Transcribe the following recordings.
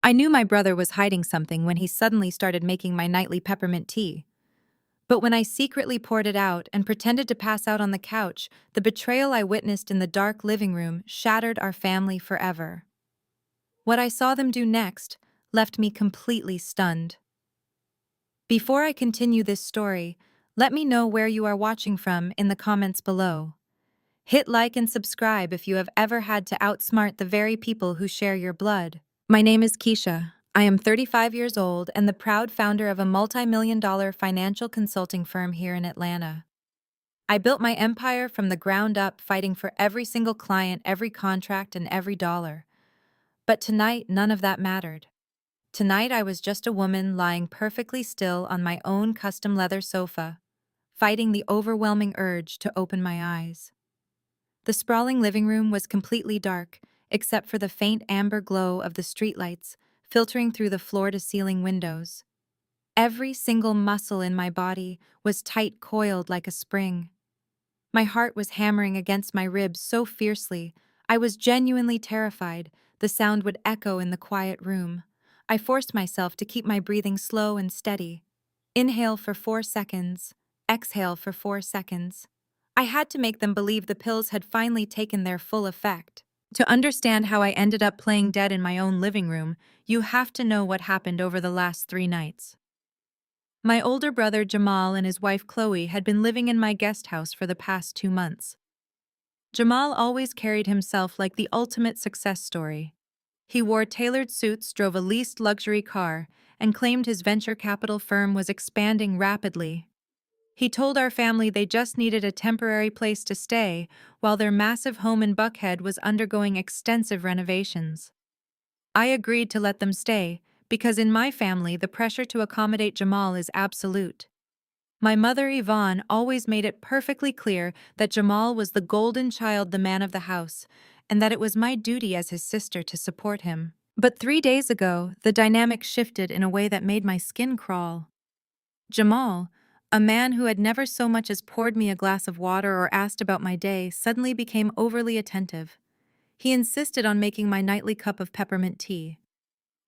I knew my brother was hiding something when he suddenly started making my nightly peppermint tea. But when I secretly poured it out and pretended to pass out on the couch, the betrayal I witnessed in the dark living room shattered our family forever. What I saw them do next left me completely stunned. Before I continue this story, let me know where you are watching from in the comments below. Hit like and subscribe if you have ever had to outsmart the very people who share your blood. My name is Keisha. I am 35 years old and the proud founder of a multi-million-dollar financial consulting firm here in Atlanta. I built my empire from the ground up, fighting for every single client, every contract, and every dollar. But tonight, none of that mattered. Tonight, I was just a woman lying perfectly still on my own custom leather sofa, fighting the overwhelming urge to open my eyes. The sprawling living room was completely dark, except for the faint amber glow of the streetlights filtering through the floor-to-ceiling windows. Every single muscle in my body was tight coiled like a spring. My heart was hammering against my ribs so fiercely, I was genuinely terrified the sound would echo in the quiet room. I forced myself to keep my breathing slow and steady. Inhale for 4 seconds, exhale for 4 seconds. I had to make them believe the pills had finally taken their full effect. To understand how I ended up playing dead in my own living room, you have to know what happened over the last 3 nights. My older brother Jamal and his wife Chloe had been living in my guest house for the past 2 months. Jamal always carried himself like the ultimate success story. He wore tailored suits, drove a leased luxury car, and claimed his venture capital firm was expanding rapidly. He told our family they just needed a temporary place to stay while their massive home in Buckhead was undergoing extensive renovations. I agreed to let them stay because in my family the pressure to accommodate Jamal is absolute. My mother Yvonne always made it perfectly clear that Jamal was the golden child, the man of the house, and that it was my duty as his sister to support him. But 3 days ago, the dynamic shifted in a way that made my skin crawl. Jamal, a man who had never so much as poured me a glass of water or asked about my day, suddenly became overly attentive. He insisted on making my nightly cup of peppermint tea.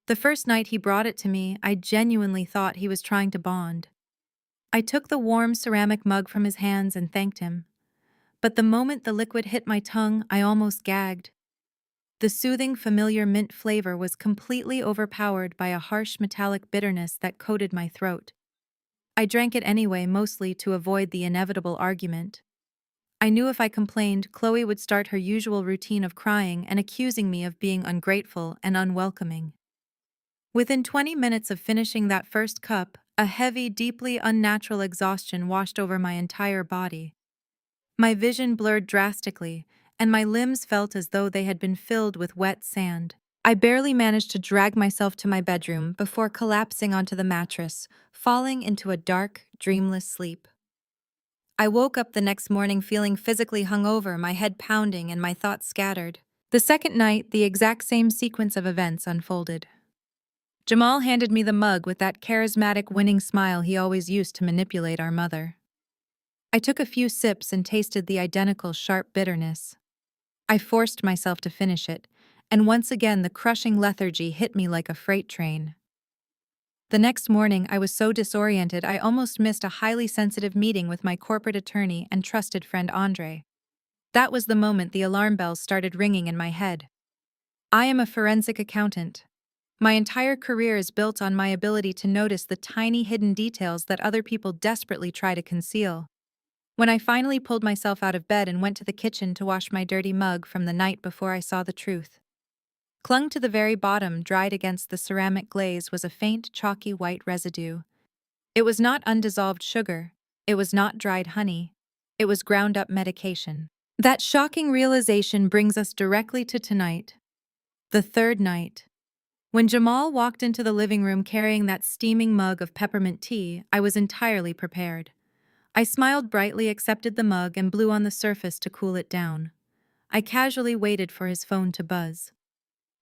The first night he brought it to me, I genuinely thought he was trying to bond. I took the warm ceramic mug from his hands and thanked him. But the moment the liquid hit my tongue, I almost gagged. The soothing, familiar mint flavor was completely overpowered by a harsh metallic bitterness that coated my throat. I drank it anyway, mostly to avoid the inevitable argument. I knew if I complained, Chloe would start her usual routine of crying and accusing me of being ungrateful and unwelcoming. Within 20 minutes of finishing that first cup, a heavy, deeply unnatural exhaustion washed over my entire body. My vision blurred drastically, and my limbs felt as though they had been filled with wet sand. I barely managed to drag myself to my bedroom before collapsing onto the mattress, falling into a dark, dreamless sleep. I woke up the next morning feeling physically hungover, my head pounding and my thoughts scattered. The second night, the exact same sequence of events unfolded. Jamal handed me the mug with that charismatic, winning smile he always used to manipulate our mother. I took a few sips and tasted the identical sharp bitterness. I forced myself to finish it, and once again the crushing lethargy hit me like a freight train. The next morning, I was so disoriented I almost missed a highly sensitive meeting with my corporate attorney and trusted friend Andre. That was the moment the alarm bells started ringing in my head. I am a forensic accountant. My entire career is built on my ability to notice the tiny hidden details that other people desperately try to conceal. When I finally pulled myself out of bed and went to the kitchen to wash my dirty mug from the night before, I saw the truth. Clung to the very bottom, dried against the ceramic glaze, was a faint, chalky white residue. It was not undissolved sugar. It was not dried honey. It was ground-up medication. That shocking realization brings us directly to tonight. The third night. When Jamal walked into the living room carrying that steaming mug of peppermint tea, I was entirely prepared. I smiled brightly, accepted the mug, and blew on the surface to cool it down. I casually waited for his phone to buzz.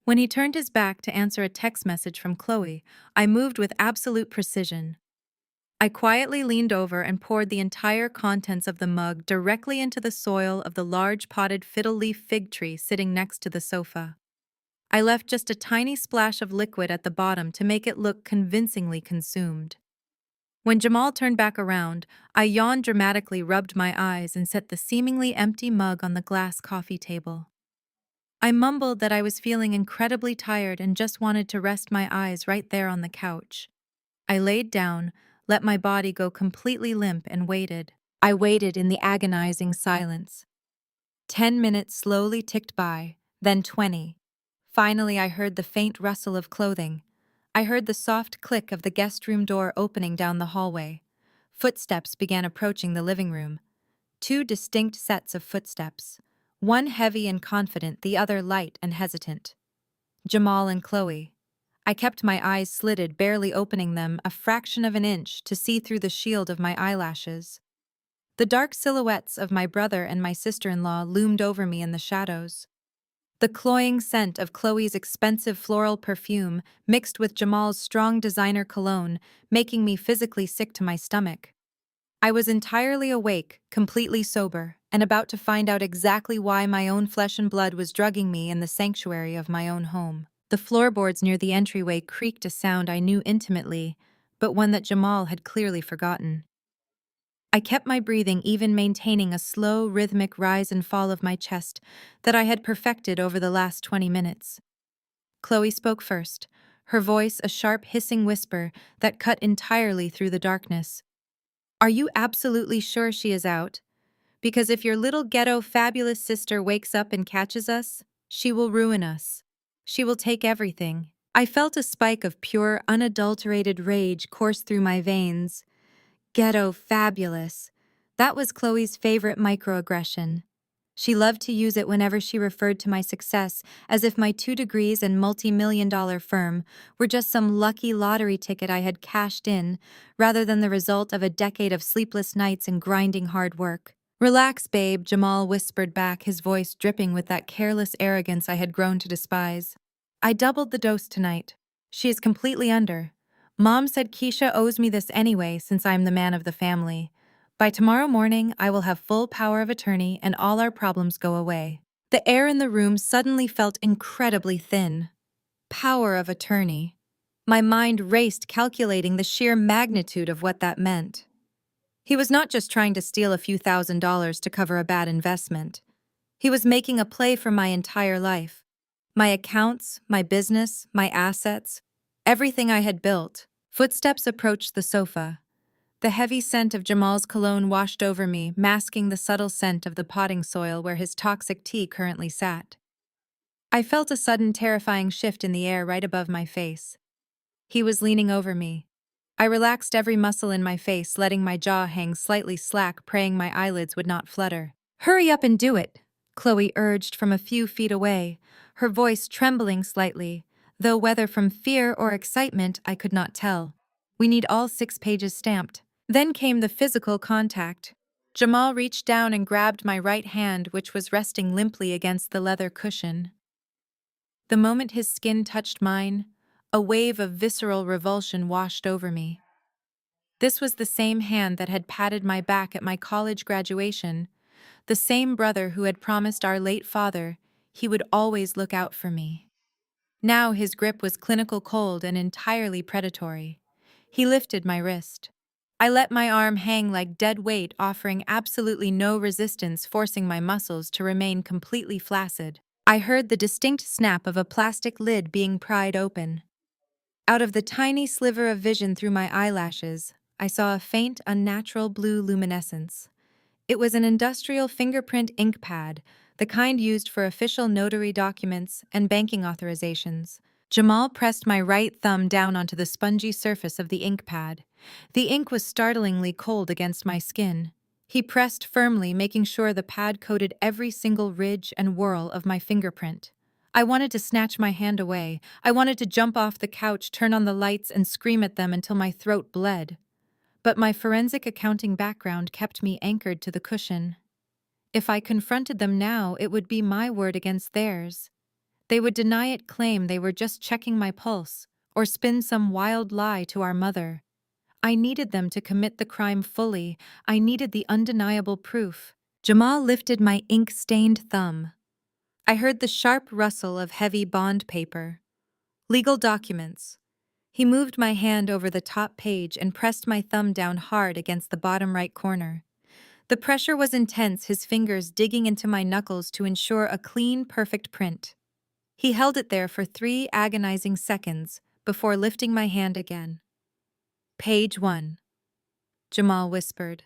When he turned his back to answer a text message from Chloe, I moved with absolute precision. I quietly leaned over and poured the entire contents of the mug directly into the soil of the large potted fiddle leaf fig tree sitting next to the sofa. I left just a tiny splash of liquid at the bottom to make it look convincingly consumed. When Jamal turned back around, I yawned dramatically, rubbed my eyes, and set the seemingly empty mug on the glass coffee table. I mumbled that I was feeling incredibly tired and just wanted to rest my eyes right there on the couch. I laid down, let my body go completely limp, and waited. I waited in the agonizing silence. 10 minutes slowly ticked by, then 20. Finally, I heard the faint rustle of clothing. I heard the soft click of the guest room door opening down the hallway. Footsteps began approaching the living room. Two distinct sets of footsteps. One heavy and confident, the other light and hesitant. Jamal and Chloe. I kept my eyes slitted, barely opening them a fraction of an inch to see through the shield of my eyelashes. The dark silhouettes of my brother and my sister-in-law loomed over me in the shadows. The cloying scent of Chloe's expensive floral perfume mixed with Jamal's strong designer cologne, making me physically sick to my stomach. I was entirely awake, completely sober, and about to find out exactly why my own flesh and blood was drugging me in the sanctuary of my own home. The floorboards near the entryway creaked, a sound I knew intimately, but one that Jamal had clearly forgotten. I kept my breathing, even maintaining a slow, rhythmic rise and fall of my chest that I had perfected over the last 20 minutes. Chloe spoke first, her voice a sharp, hissing whisper that cut entirely through the darkness. "Are you absolutely sure she is out? Because if your little ghetto fabulous sister wakes up and catches us, she will ruin us. She will take everything." I felt a spike of pure, unadulterated rage course through my veins. Ghetto fabulous. That was Chloe's favorite microaggression. She loved to use it whenever she referred to my success, as if my 2 degrees and multi-million-dollar firm were just some lucky lottery ticket I had cashed in, rather than the result of a decade of sleepless nights and grinding hard work. "Relax, babe," Jamal whispered back, his voice dripping with that careless arrogance I had grown to despise. "I doubled the dose tonight. She is completely under. Mom said Keisha owes me this anyway, since I'm the man of the family. By tomorrow morning, I will have full power of attorney and all our problems go away." The air in the room suddenly felt incredibly thin. Power of attorney. My mind raced, calculating the sheer magnitude of what that meant. He was not just trying to steal a few $1,000s to cover a bad investment. He was making a play for my entire life. My accounts, my business, my assets, everything I had built. Footsteps approached the sofa. The heavy scent of Jamal's cologne washed over me, masking the subtle scent of the potting soil where his toxic tea currently sat. I felt a sudden terrifying shift in the air right above my face. He was leaning over me. I relaxed every muscle in my face, letting my jaw hang slightly slack, praying my eyelids would not flutter. "Hurry up and do it," Chloe urged from a few feet away, her voice trembling slightly, though whether from fear or excitement I could not tell. "We need all 6 pages stamped." Then came the physical contact. Jamal reached down and grabbed my right hand, which was resting limply against the leather cushion. The moment his skin touched mine, a wave of visceral revulsion washed over me. This was the same hand that had patted my back at my college graduation, the same brother who had promised our late father he would always look out for me. Now his grip was clinical, cold, and entirely predatory. He lifted my wrist. I let my arm hang like dead weight, offering absolutely no resistance, forcing my muscles to remain completely flaccid. I heard the distinct snap of a plastic lid being pried open. Out of the tiny sliver of vision through my eyelashes, I saw a faint, unnatural blue luminescence. It was an industrial fingerprint ink pad, the kind used for official notary documents and banking authorizations. Jamal pressed my right thumb down onto the spongy surface of the ink pad. The ink was startlingly cold against my skin. He pressed firmly, making sure the pad coated every single ridge and whorl of my fingerprint. I wanted to snatch my hand away. I wanted to jump off the couch, turn on the lights, and scream at them until my throat bled. But my forensic accounting background kept me anchored to the cushion. If I confronted them now, it would be my word against theirs. They would deny it, claim they were just checking my pulse, or spin some wild lie to our mother. I needed them to commit the crime fully. I needed the undeniable proof. Jamal lifted my ink-stained thumb. I heard the sharp rustle of heavy bond paper. Legal documents. He moved my hand over the top page and pressed my thumb down hard against the bottom right corner. The pressure was intense, his fingers digging into my knuckles to ensure a clean, perfect print. He held it there for 3 agonizing seconds before lifting my hand again. Page 1, Jamal whispered.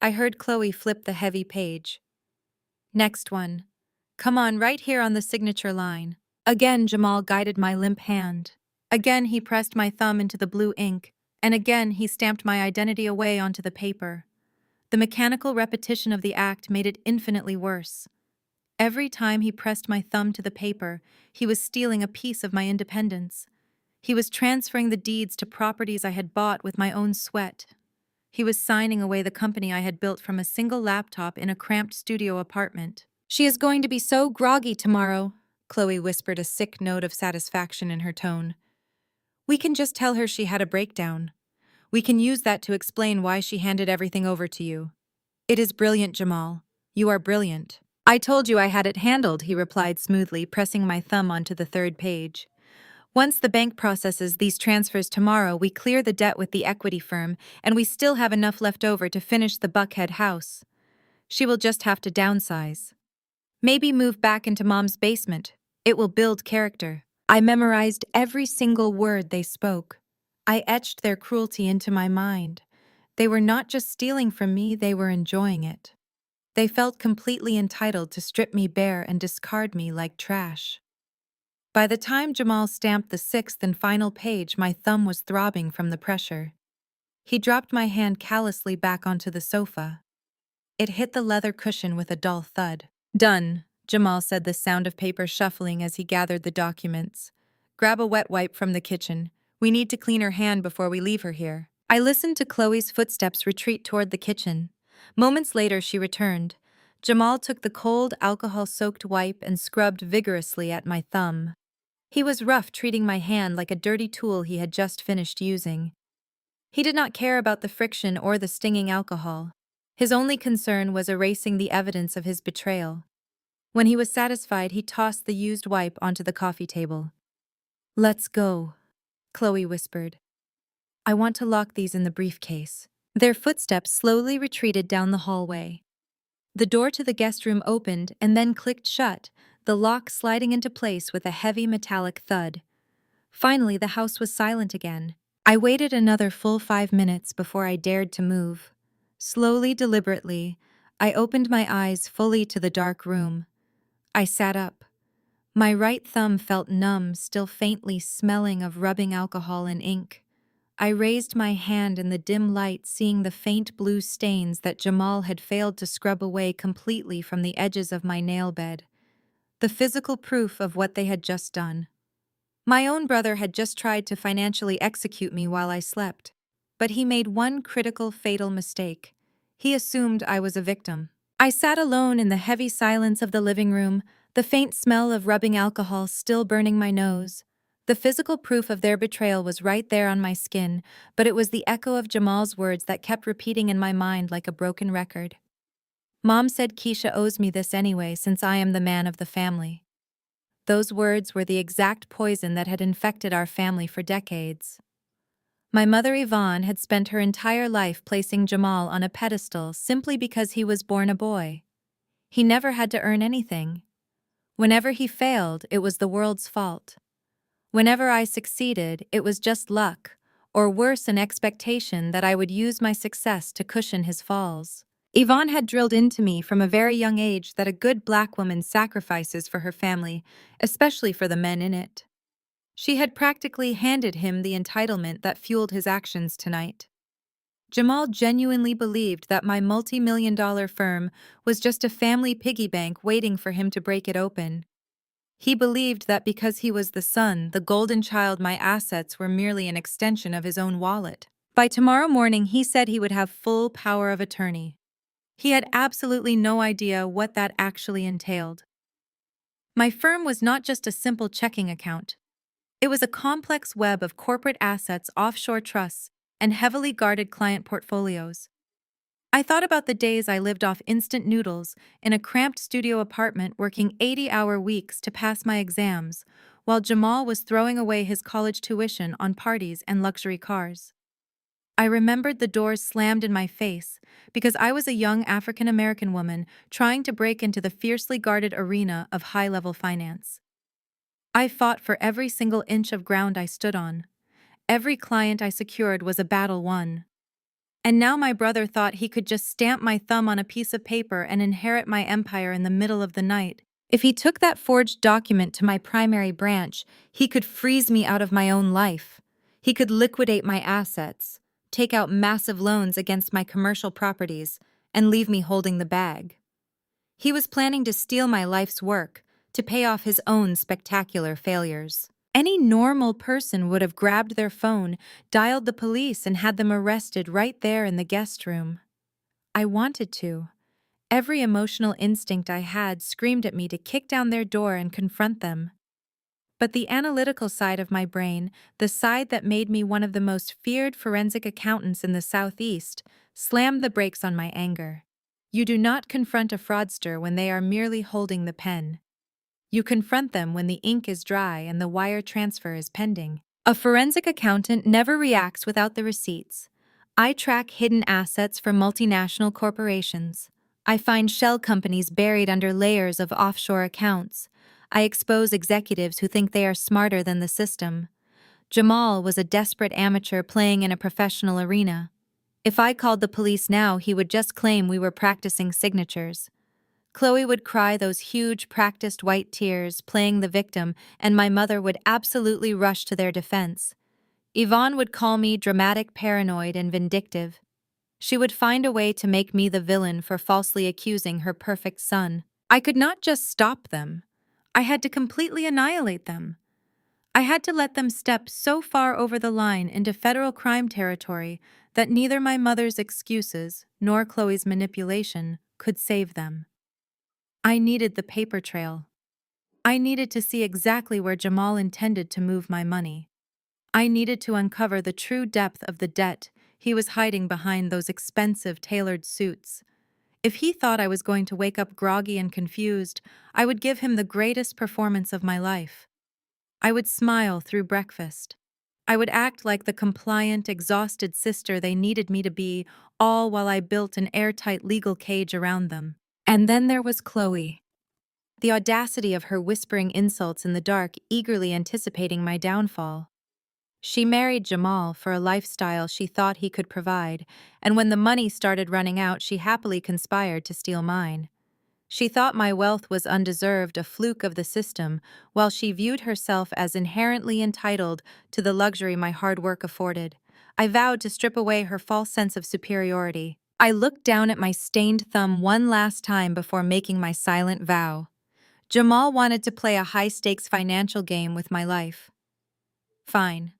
I heard Chloe flip the heavy page. Next one. Come on, right here on the signature line. Again, Jamal guided my limp hand. Again, he pressed my thumb into the blue ink, and again, he stamped my identity away onto the paper. The mechanical repetition of the act made it infinitely worse. Every time he pressed my thumb to the paper, he was stealing a piece of my independence. He was transferring the deeds to properties I had bought with my own sweat. He was signing away the company I had built from a single laptop in a cramped studio apartment. She is going to be so groggy tomorrow, Chloe whispered, a sick note of satisfaction in her tone. We can just tell her she had a breakdown. We can use that to explain why she handed everything over to you. It is brilliant, Jamal. You are brilliant. I told you I had it handled, he replied smoothly, pressing my thumb onto the 3rd page. Once the bank processes these transfers tomorrow, we clear the debt with the equity firm, and we still have enough left over to finish the Buckhead house. She will just have to downsize. Maybe move back into Mom's basement. It will build character. I memorized every single word they spoke. I etched their cruelty into my mind. They were not just stealing from me, they were enjoying it. They felt completely entitled to strip me bare and discard me like trash. By the time Jamal stamped the 6th and final page, my thumb was throbbing from the pressure. He dropped my hand callously back onto the sofa. It hit the leather cushion with a dull thud. Done, Jamal said, the sound of paper shuffling as he gathered the documents. Grab a wet wipe from the kitchen. We need to clean her hand before we leave her here. I listened to Chloe's footsteps retreat toward the kitchen. Moments later, she returned. Jamal took the cold, alcohol-soaked wipe and scrubbed vigorously at my thumb. He was rough, treating my hand like a dirty tool he had just finished using. He did not care about the friction or the stinging alcohol. His only concern was erasing the evidence of his betrayal. When he was satisfied, he tossed the used wipe onto the coffee table. Let's go, Chloe whispered. I want to lock these in the briefcase. Their footsteps slowly retreated down the hallway. The door to the guest room opened and then clicked shut, the lock sliding into place with a heavy metallic thud. Finally, the house was silent again. I waited another full 5 minutes before I dared to move. Slowly, deliberately, I opened my eyes fully to the dark room. I sat up. My right thumb felt numb, still faintly smelling of rubbing alcohol and ink. I raised my hand in the dim light, seeing the faint blue stains that Jamal had failed to scrub away completely from the edges of my nail bed. The physical proof of what they had just done. My own brother had just tried to financially execute me while I slept. But he made one critical, fatal mistake. He assumed I was a victim. I sat alone in the heavy silence of the living room, the faint smell of rubbing alcohol still burning my nose. The physical proof of their betrayal was right there on my skin, but it was the echo of Jamal's words that kept repeating in my mind like a broken record. Mom said Keisha owes me this anyway, since I am the man of the family. Those words were the exact poison that had infected our family for decades. My mother Yvonne had spent her entire life placing Jamal on a pedestal simply because he was born a boy. He never had to earn anything. Whenever he failed, it was the world's fault. Whenever I succeeded, it was just luck, or worse, an expectation that I would use my success to cushion his falls. Yvonne had drilled into me from a very young age that a good black woman sacrifices for her family, especially for the men in it. She had practically handed him the entitlement that fueled his actions tonight. Jamal genuinely believed that my multi-million-dollar firm was just a family piggy bank waiting for him to break it open. He believed that because he was the son, the golden child, my assets were merely an extension of his own wallet. By tomorrow morning, he said he would have full power of attorney. He had absolutely no idea what that actually entailed. My firm was not just a simple checking account. It was a complex web of corporate assets, offshore trusts, and heavily guarded client portfolios. I thought about the days I lived off instant noodles in a cramped studio apartment working 80-hour weeks to pass my exams, while Jamal was throwing away his college tuition on parties and luxury cars. I remembered the doors slammed in my face because I was a young African American woman trying to break into the fiercely guarded arena of high-level finance. I fought for every single inch of ground I stood on. Every client I secured was a battle won. And now my brother thought he could just stamp my thumb on a piece of paper and inherit my empire in the middle of the night. If he took that forged document to my primary branch, he could freeze me out of my own life. He could liquidate my assets, take out massive loans against my commercial properties, and leave me holding the bag. He was planning to steal my life's work, to pay off his own spectacular failures. Any normal person would have grabbed their phone, dialed the police, and had them arrested right there in the guest room. I wanted to. Every emotional instinct I had screamed at me to kick down their door and confront them. But the analytical side of my brain, the side that made me one of the most feared forensic accountants in the Southeast, slammed the brakes on my anger. You do not confront a fraudster when they are merely holding the pen. You confront them when the ink is dry and the wire transfer is pending. A forensic accountant never reacts without the receipts. I track hidden assets for multinational corporations. I find shell companies buried under layers of offshore accounts. I expose executives who think they are smarter than the system. Jamal was a desperate amateur playing in a professional arena. If I called the police now, he would just claim we were practicing signatures. Chloe would cry those huge, practiced white tears, playing the victim, and my mother would absolutely rush to their defense. Yvonne would call me dramatic, paranoid, and vindictive. She would find a way to make me the villain for falsely accusing her perfect son. I could not just stop them. I had to completely annihilate them. I had to let them step so far over the line into federal crime territory that neither my mother's excuses nor Chloe's manipulation could save them. I needed the paper trail. I needed to see exactly where Jamal intended to move my money. I needed to uncover the true depth of the debt he was hiding behind those expensive tailored suits. If he thought I was going to wake up groggy and confused, I would give him the greatest performance of my life. I would smile through breakfast. I would act like the compliant, exhausted sister they needed me to be, all while I built an airtight legal cage around them. And then there was Chloe. The audacity of her whispering insults in the dark, eagerly anticipating my downfall. She married Jamal for a lifestyle she thought he could provide, and when the money started running out, she happily conspired to steal mine. She thought my wealth was undeserved, a fluke of the system, while she viewed herself as inherently entitled to the luxury my hard work afforded. I vowed to strip away her false sense of superiority. I looked down at my stained thumb one last time before making my silent vow. Jamal wanted to play a high-stakes financial game with my life. Fine.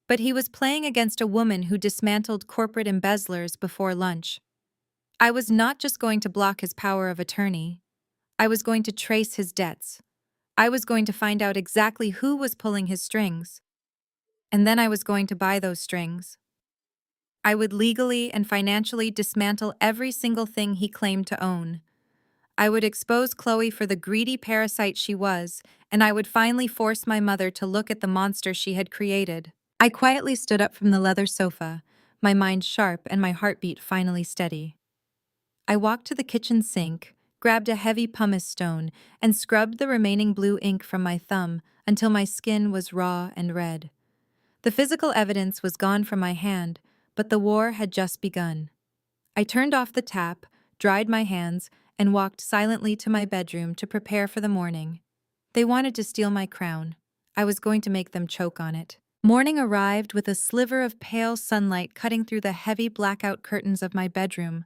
But he was playing against a woman who dismantled corporate embezzlers before lunch. I was not just going to block his power of attorney. I was going to trace his debts. I was going to find out exactly who was pulling his strings. And then I was going to buy those strings. I would legally and financially dismantle every single thing he claimed to own. I would expose Chloe for the greedy parasite she was, and I would finally force my mother to look at the monster she had created. I quietly stood up from the leather sofa, my mind sharp and my heartbeat finally steady. I walked to the kitchen sink, grabbed a heavy pumice stone, and scrubbed the remaining blue ink from my thumb until my skin was raw and red. The physical evidence was gone from my hand, but the war had just begun. I turned off the tap, dried my hands, and walked silently to my bedroom to prepare for the morning. They wanted to steal my crown. I was going to make them choke on it. Morning arrived with a sliver of pale sunlight cutting through the heavy blackout curtains of my bedroom.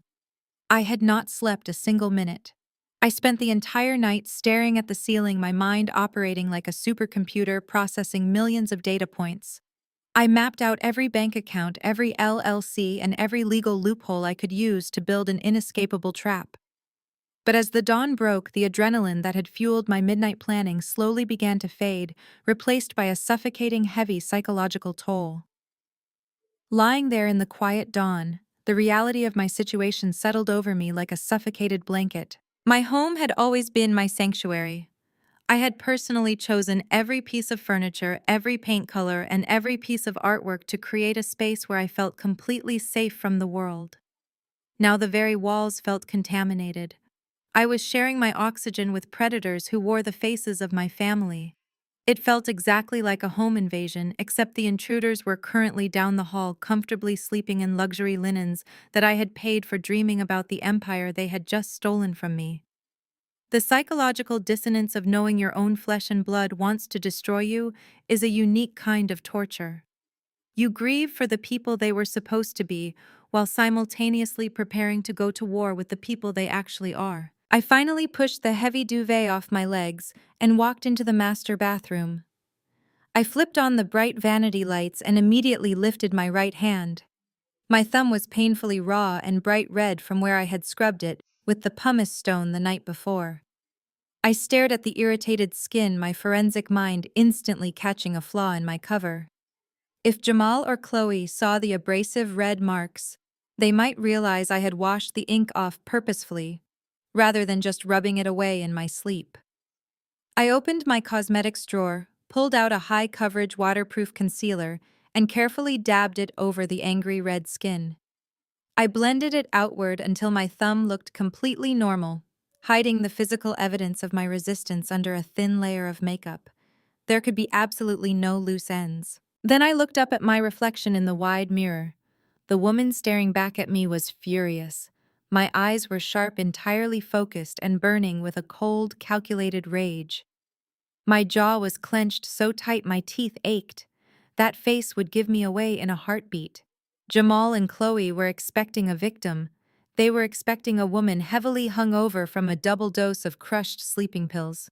I had not slept a single minute. I spent the entire night staring at the ceiling, my mind operating like a supercomputer processing millions of data points. I mapped out every bank account, every LLC, and every legal loophole I could use to build an inescapable trap. But as the dawn broke, the adrenaline that had fueled my midnight planning slowly began to fade, replaced by a suffocating, heavy psychological toll. Lying there in the quiet dawn, The reality of my situation settled over me like a suffocated blanket. My home had always been my sanctuary. I had personally chosen every piece of furniture, every paint color, and every piece of artwork to create a space where I felt completely safe from the world. Now the very walls felt contaminated. I was sharing my oxygen with predators who wore the faces of my family. It felt exactly like a home invasion, except the intruders were currently down the hall, comfortably sleeping in luxury linens that I had paid for, dreaming about the empire they had just stolen from me. The psychological dissonance of knowing your own flesh and blood wants to destroy you is a unique kind of torture. You grieve for the people they were supposed to be, while simultaneously preparing to go to war with the people they actually are. I finally pushed the heavy duvet off my legs and walked into the master bathroom. I flipped on the bright vanity lights and immediately lifted my right hand. My thumb was painfully raw and bright red from where I had scrubbed it with the pumice stone the night before. I stared at the irritated skin, my forensic mind instantly catching a flaw in my cover. If Jamal or Chloe saw the abrasive red marks, they might realize I had washed the ink off purposefully, rather than just rubbing it away in my sleep. I opened my cosmetics drawer, pulled out a high-coverage waterproof concealer, and carefully dabbed it over the angry red skin. I blended it outward until my thumb looked completely normal, hiding the physical evidence of my resistance under a thin layer of makeup. There could be absolutely no loose ends. Then I looked up at my reflection in the wide mirror. The woman staring back at me was furious. My eyes were sharp, entirely focused, and burning with a cold, calculated rage. My jaw was clenched so tight my teeth ached. That face would give me away in a heartbeat. Jamal and Chloe were expecting a victim. They were expecting a woman heavily hungover from a double dose of crushed sleeping pills.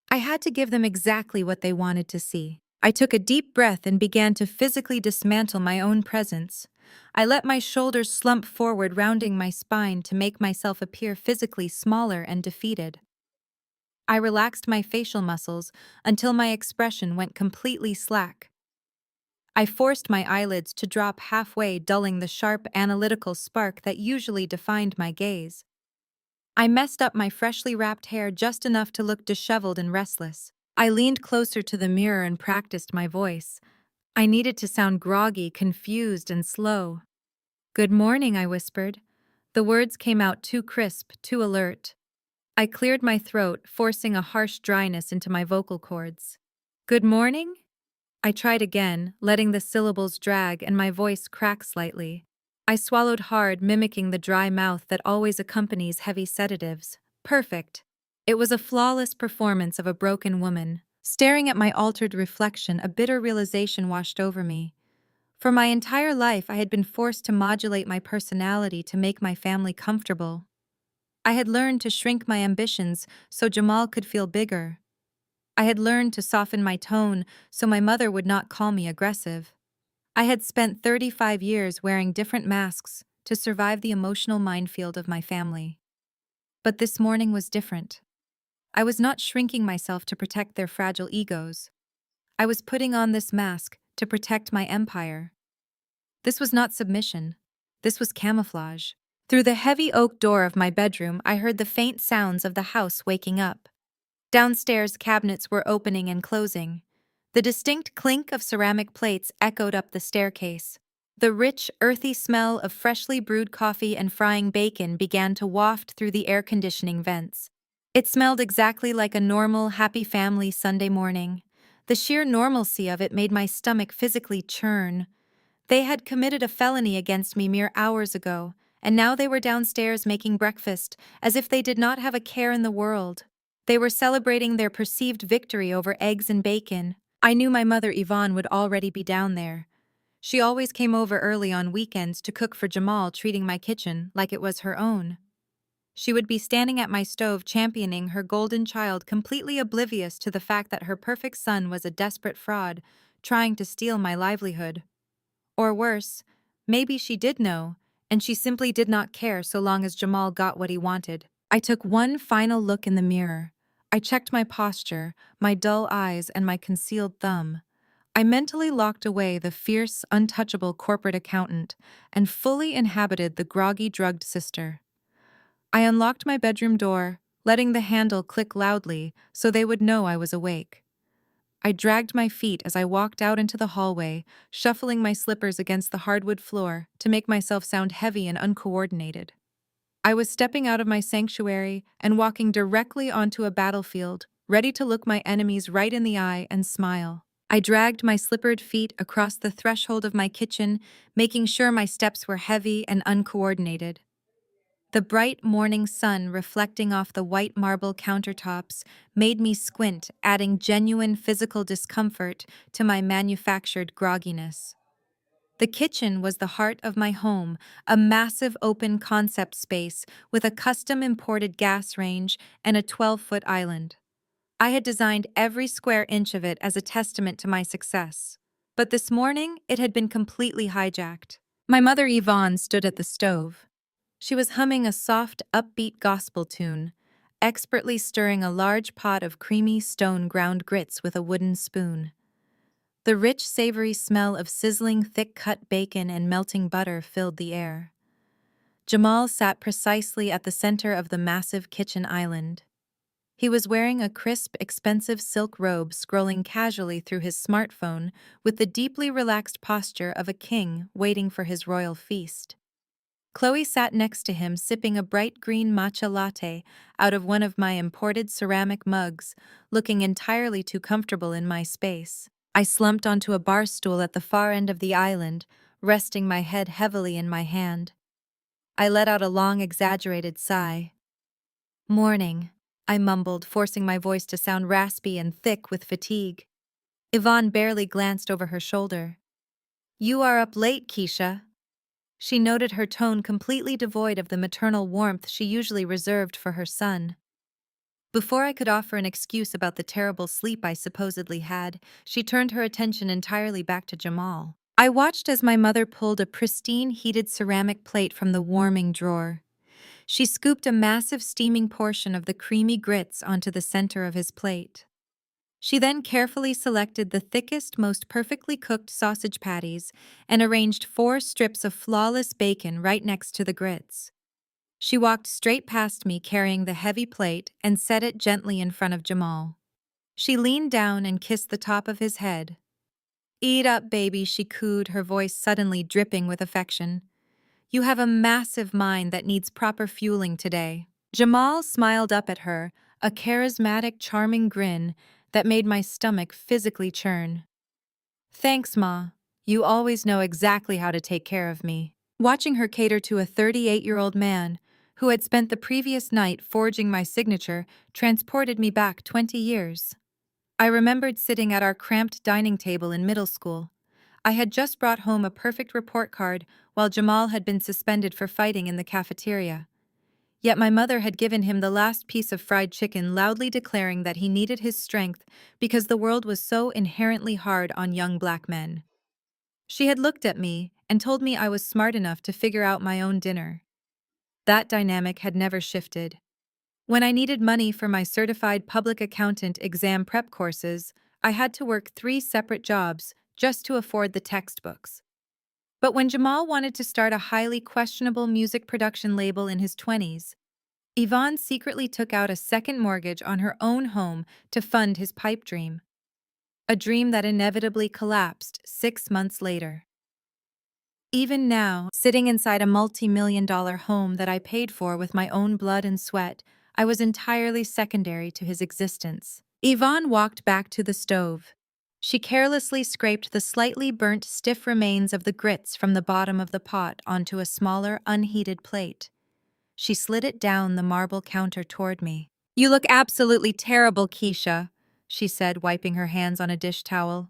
I had to give them exactly what they wanted to see. I took a deep breath and began to physically dismantle my own presence. I let my shoulders slump forward, rounding my spine to make myself appear physically smaller and defeated. I relaxed my facial muscles until my expression went completely slack. I forced my eyelids to drop halfway, dulling the sharp, analytical spark that usually defined my gaze. I messed up my freshly wrapped hair just enough to look disheveled and restless. I leaned closer to the mirror and practiced my voice. I needed to sound groggy, confused, and slow. "Good morning," I whispered. The words came out too crisp, too alert. I cleared my throat, forcing a harsh dryness into my vocal cords. "Good morning?" I tried again, letting the syllables drag and my voice crack slightly. I swallowed hard, mimicking the dry mouth that always accompanies heavy sedatives. Perfect. It was a flawless performance of a broken woman. Staring at my altered reflection, a bitter realization washed over me. For my entire life, I had been forced to modulate my personality to make my family comfortable. I had learned to shrink my ambitions so Jamal could feel bigger. I had learned to soften my tone so my mother would not call me aggressive. I had spent 35 years wearing different masks to survive the emotional minefield of my family. But this morning was different. I was not shrinking myself to protect their fragile egos. I was putting on this mask to protect my empire. This was not submission. This was camouflage. Through the heavy oak door of my bedroom, I heard the faint sounds of the house waking up. Downstairs, cabinets were opening and closing. The distinct clink of ceramic plates echoed up the staircase. The rich, earthy smell of freshly brewed coffee and frying bacon began to waft through the air conditioning vents. It smelled exactly like a normal, happy family Sunday morning. The sheer normalcy of it made my stomach physically churn. They had committed a felony against me mere hours ago, and now they were downstairs making breakfast, as if they did not have a care in the world. They were celebrating their perceived victory over eggs and bacon. I knew my mother Yvonne would already be down there. She always came over early on weekends to cook for Jamal, treating my kitchen like it was her own. She would be standing at my stove championing her golden child, completely oblivious to the fact that her perfect son was a desperate fraud, trying to steal my livelihood. Or worse, maybe she did know, and she simply did not care so long as Jamal got what he wanted. I took one final look in the mirror. I checked my posture, my dull eyes, and my concealed thumb. I mentally locked away the fierce, untouchable corporate accountant and fully inhabited the groggy, drugged sister. I unlocked my bedroom door, letting the handle click loudly so they would know I was awake. I dragged my feet as I walked out into the hallway, shuffling my slippers against the hardwood floor to make myself sound heavy and uncoordinated. I was stepping out of my sanctuary and walking directly onto a battlefield, ready to look my enemies right in the eye and smile. I dragged my slippered feet across the threshold of my kitchen, making sure my steps were heavy and uncoordinated. The bright morning sun reflecting off the white marble countertops made me squint, adding genuine physical discomfort to my manufactured grogginess. The kitchen was the heart of my home, a massive open concept space with a custom imported gas range and a 12-foot island. I had designed every square inch of it as a testament to my success. But this morning, it had been completely hijacked. My mother Yvonne stood at the stove. She was humming a soft, upbeat gospel tune, expertly stirring a large pot of creamy stone ground grits with a wooden spoon. The rich, savory smell of sizzling, thick-cut bacon and melting butter filled the air. Jamal sat precisely at the center of the massive kitchen island. He was wearing a crisp, expensive silk robe, scrolling casually through his smartphone with the deeply relaxed posture of a king waiting for his royal feast. Chloe sat next to him, sipping a bright green matcha latte out of one of my imported ceramic mugs, looking entirely too comfortable in my space. I slumped onto a bar stool at the far end of the island, resting my head heavily in my hand. I let out a long, exaggerated sigh. "Morning," I mumbled, forcing my voice to sound raspy and thick with fatigue. Yvonne barely glanced over her shoulder. "You are up late, Keisha." She noted her tone completely devoid of the maternal warmth she usually reserved for her son. Before I could offer an excuse about the terrible sleep I supposedly had, she turned her attention entirely back to Jamal. I watched as my mother pulled a pristine heated ceramic plate from the warming drawer. She scooped a massive steaming portion of the creamy grits onto the center of his plate. She then carefully selected the thickest, most perfectly cooked sausage patties and arranged 4 strips of flawless bacon right next to the grits. She walked straight past me carrying the heavy plate and set it gently in front of Jamal. She leaned down and kissed the top of his head. "Eat up, baby," she cooed, her voice suddenly dripping with affection. "You have a massive mind that needs proper fueling today." Jamal smiled up at her, a charismatic, charming grin that made my stomach physically churn. "Thanks, Ma. You always know exactly how to take care of me." Watching her cater to a 38-year-old man who had spent the previous night forging my signature transported me back 20 years. I remembered sitting at our cramped dining table in middle school. I had just brought home a perfect report card while Jamal had been suspended for fighting in the cafeteria. Yet my mother had given him the last piece of fried chicken, loudly declaring that he needed his strength because the world was so inherently hard on young black men. She had looked at me and told me I was smart enough to figure out my own dinner. That dynamic had never shifted. When I needed money for my certified public accountant exam prep courses, I had to work 3 separate jobs just to afford the textbooks. But when Jamal wanted to start a highly questionable music production label in his 20s, Yvonne secretly took out a second mortgage on her own home to fund his pipe dream. A dream that inevitably collapsed 6 months later. Even now, sitting inside a multi-million-dollar home that I paid for with my own blood and sweat, I was entirely secondary to his existence. Yvonne walked back to the stove. She carelessly scraped the slightly burnt, stiff remains of the grits from the bottom of the pot onto a smaller, unheated plate. She slid it down the marble counter toward me. "You look absolutely terrible, Keisha," she said, wiping her hands on a dish towel.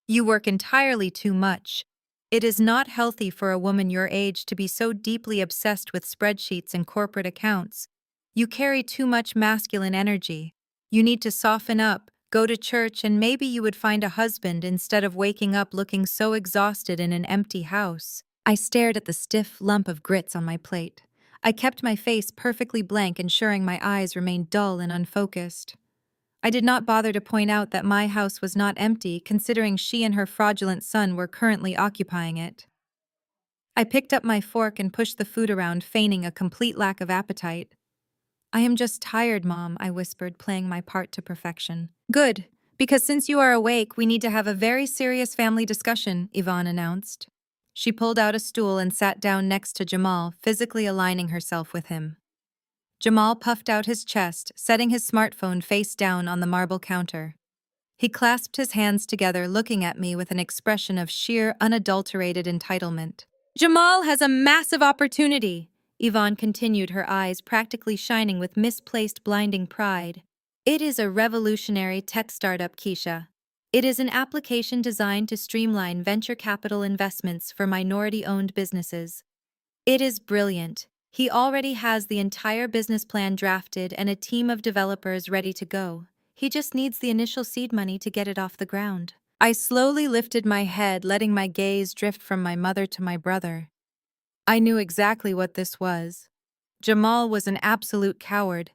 "You work entirely too much. It is not healthy for a woman your age to be so deeply obsessed with spreadsheets and corporate accounts. You carry too much masculine energy. You need to soften up, go to church, and maybe you would find a husband instead of waking up looking so exhausted in an empty house." I stared at the stiff lump of grits on my plate. I kept my face perfectly blank, ensuring my eyes remained dull and unfocused. I did not bother to point out that my house was not empty, considering she and her fraudulent son were currently occupying it. I picked up my fork and pushed the food around, feigning a complete lack of appetite. I am just tired, Mom, I whispered, playing my part to perfection. Good, because since you are awake, we need to have a very serious family discussion, Yvonne announced. She pulled out a stool and sat down next to Jamal, physically aligning herself with him. Jamal puffed out his chest, setting his smartphone face down on the marble counter. He clasped his hands together, looking at me with an expression of sheer, unadulterated entitlement. Jamal has a massive opportunity, Yvonne continued, her eyes practically shining with misplaced blinding pride. It is a revolutionary tech startup, Keisha. It is an application designed to streamline venture capital investments for minority-owned businesses. It is brilliant. He already has the entire business plan drafted and a team of developers ready to go. He just needs the initial seed money to get it off the ground. I slowly lifted my head, letting my gaze drift from my mother to my brother. I knew exactly what this was. Jamal was an absolute coward.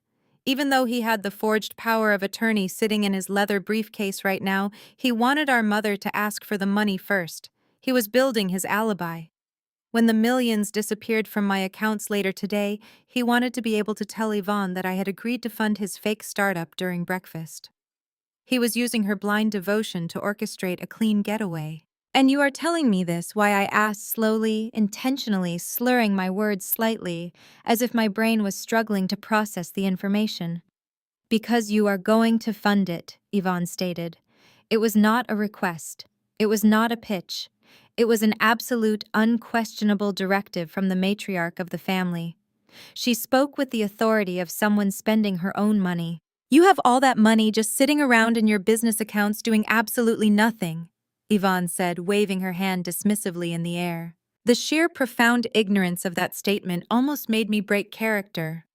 Even though he had the forged power of attorney sitting in his leather briefcase right now, he wanted our mother to ask for the money first. He was building his alibi. When the millions disappeared from my accounts later today, he wanted to be able to tell Yvonne that I had agreed to fund his fake startup during breakfast. He was using her blind devotion to orchestrate a clean getaway. And you are telling me this, why I asked slowly, intentionally slurring my words slightly, as if my brain was struggling to process the information. Because you are going to fund it, Yvonne stated. It was not a request. It was not a pitch. It was an absolute, unquestionable directive from the matriarch of the family. She spoke with the authority of someone spending her own money. You have all that money just sitting around in your business accounts doing absolutely nothing, Yvonne said, waving her hand dismissively in the air. The sheer profound ignorance of that statement almost made me break character.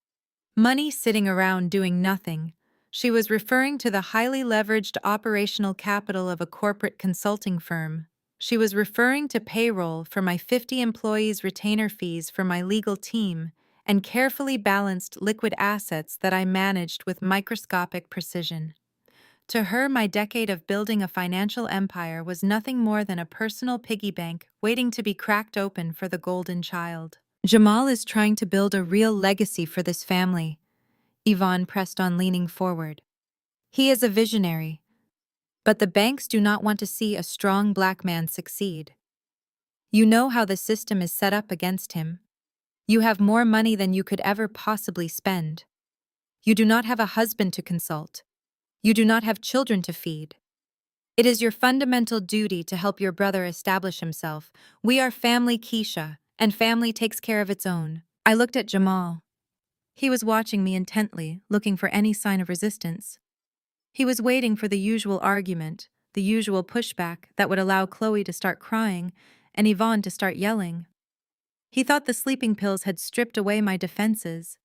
Money sitting around doing nothing. She was referring to the highly leveraged operational capital of a corporate consulting firm. She was referring to payroll for my 50 employees' retainer fees for my legal team, and carefully balanced liquid assets that I managed with microscopic precision. To her, my decade of building a financial empire was nothing more than a personal piggy bank waiting to be cracked open for the golden child. Jamal is trying to build a real legacy for this family, Yvonne pressed on, leaning forward. He is a visionary, but the banks do not want to see a strong black man succeed. You know how the system is set up against him. You have more money than you could ever possibly spend. You do not have a husband to consult. You do not have children to feed. It is your fundamental duty to help your brother establish himself. We are family, Keisha, and family takes care of its own. I looked at Jamal. He was watching me intently, looking for any sign of resistance. He was waiting for the usual argument, the usual pushback that would allow Chloe to start crying and Yvonne to start yelling. He thought the sleeping pills had stripped away my defenses.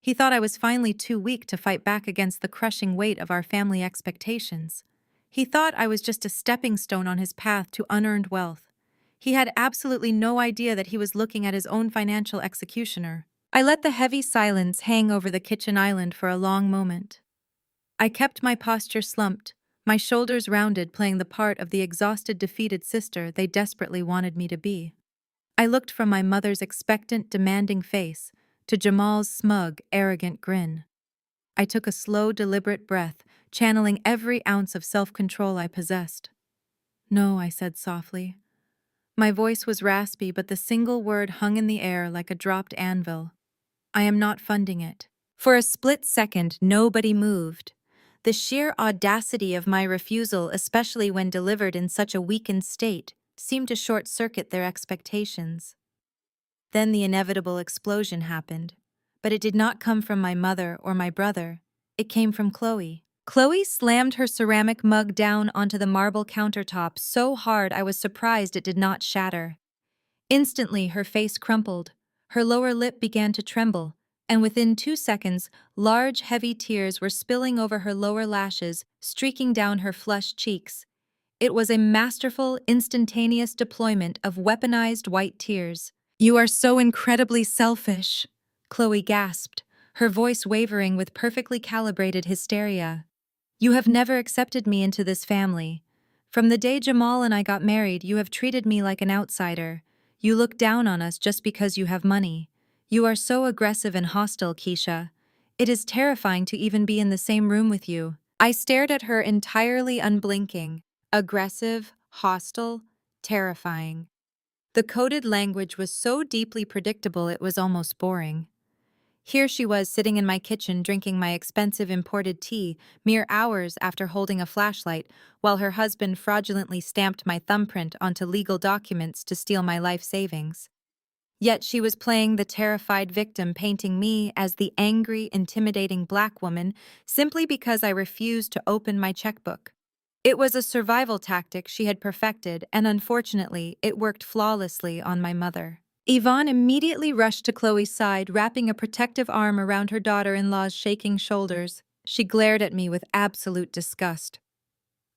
He thought I was finally too weak to fight back against the crushing weight of our family expectations. He thought I was just a stepping stone on his path to unearned wealth. He had absolutely no idea that he was looking at his own financial executioner. I let the heavy silence hang over the kitchen island for a long moment. I kept my posture slumped, my shoulders rounded, playing the part of the exhausted, defeated sister they desperately wanted me to be. I looked from my mother's expectant, demanding face to Jamal's smug, arrogant grin. I took a slow, deliberate breath, channeling every ounce of self-control I possessed. No, I said softly. My voice was raspy, but the single word hung in the air like a dropped anvil. I am not funding it. For a split second, nobody moved. The sheer audacity of my refusal, especially when delivered in such a weakened state, seemed to short-circuit their expectations. Then the inevitable explosion happened, but it did not come from my mother or my brother. It came from Chloe. Chloe slammed her ceramic mug down onto the marble countertop so hard I was surprised it did not shatter. Instantly, her face crumpled, her lower lip began to tremble, and within 2 seconds, large, heavy tears were spilling over her lower lashes, streaking down her flushed cheeks. It was a masterful, instantaneous deployment of weaponized white tears. You are so incredibly selfish, Chloe gasped, her voice wavering with perfectly calibrated hysteria. You have never accepted me into this family. From the day Jamal and I got married, you have treated me like an outsider. You look down on us just because you have money. You are so aggressive and hostile, Keisha. It is terrifying to even be in the same room with you. I stared at her entirely unblinking. Aggressive, hostile, terrifying. The coded language was so deeply predictable it was almost boring. Here she was sitting in my kitchen drinking my expensive imported tea mere hours after holding a flashlight, while her husband fraudulently stamped my thumbprint onto legal documents to steal my life savings. Yet she was playing the terrified victim, painting me as the angry, intimidating black woman simply because I refused to open my checkbook. It was a survival tactic she had perfected, and unfortunately, it worked flawlessly on my mother. Yvonne immediately rushed to Chloe's side, wrapping a protective arm around her daughter-in-law's shaking shoulders. She glared at me with absolute disgust.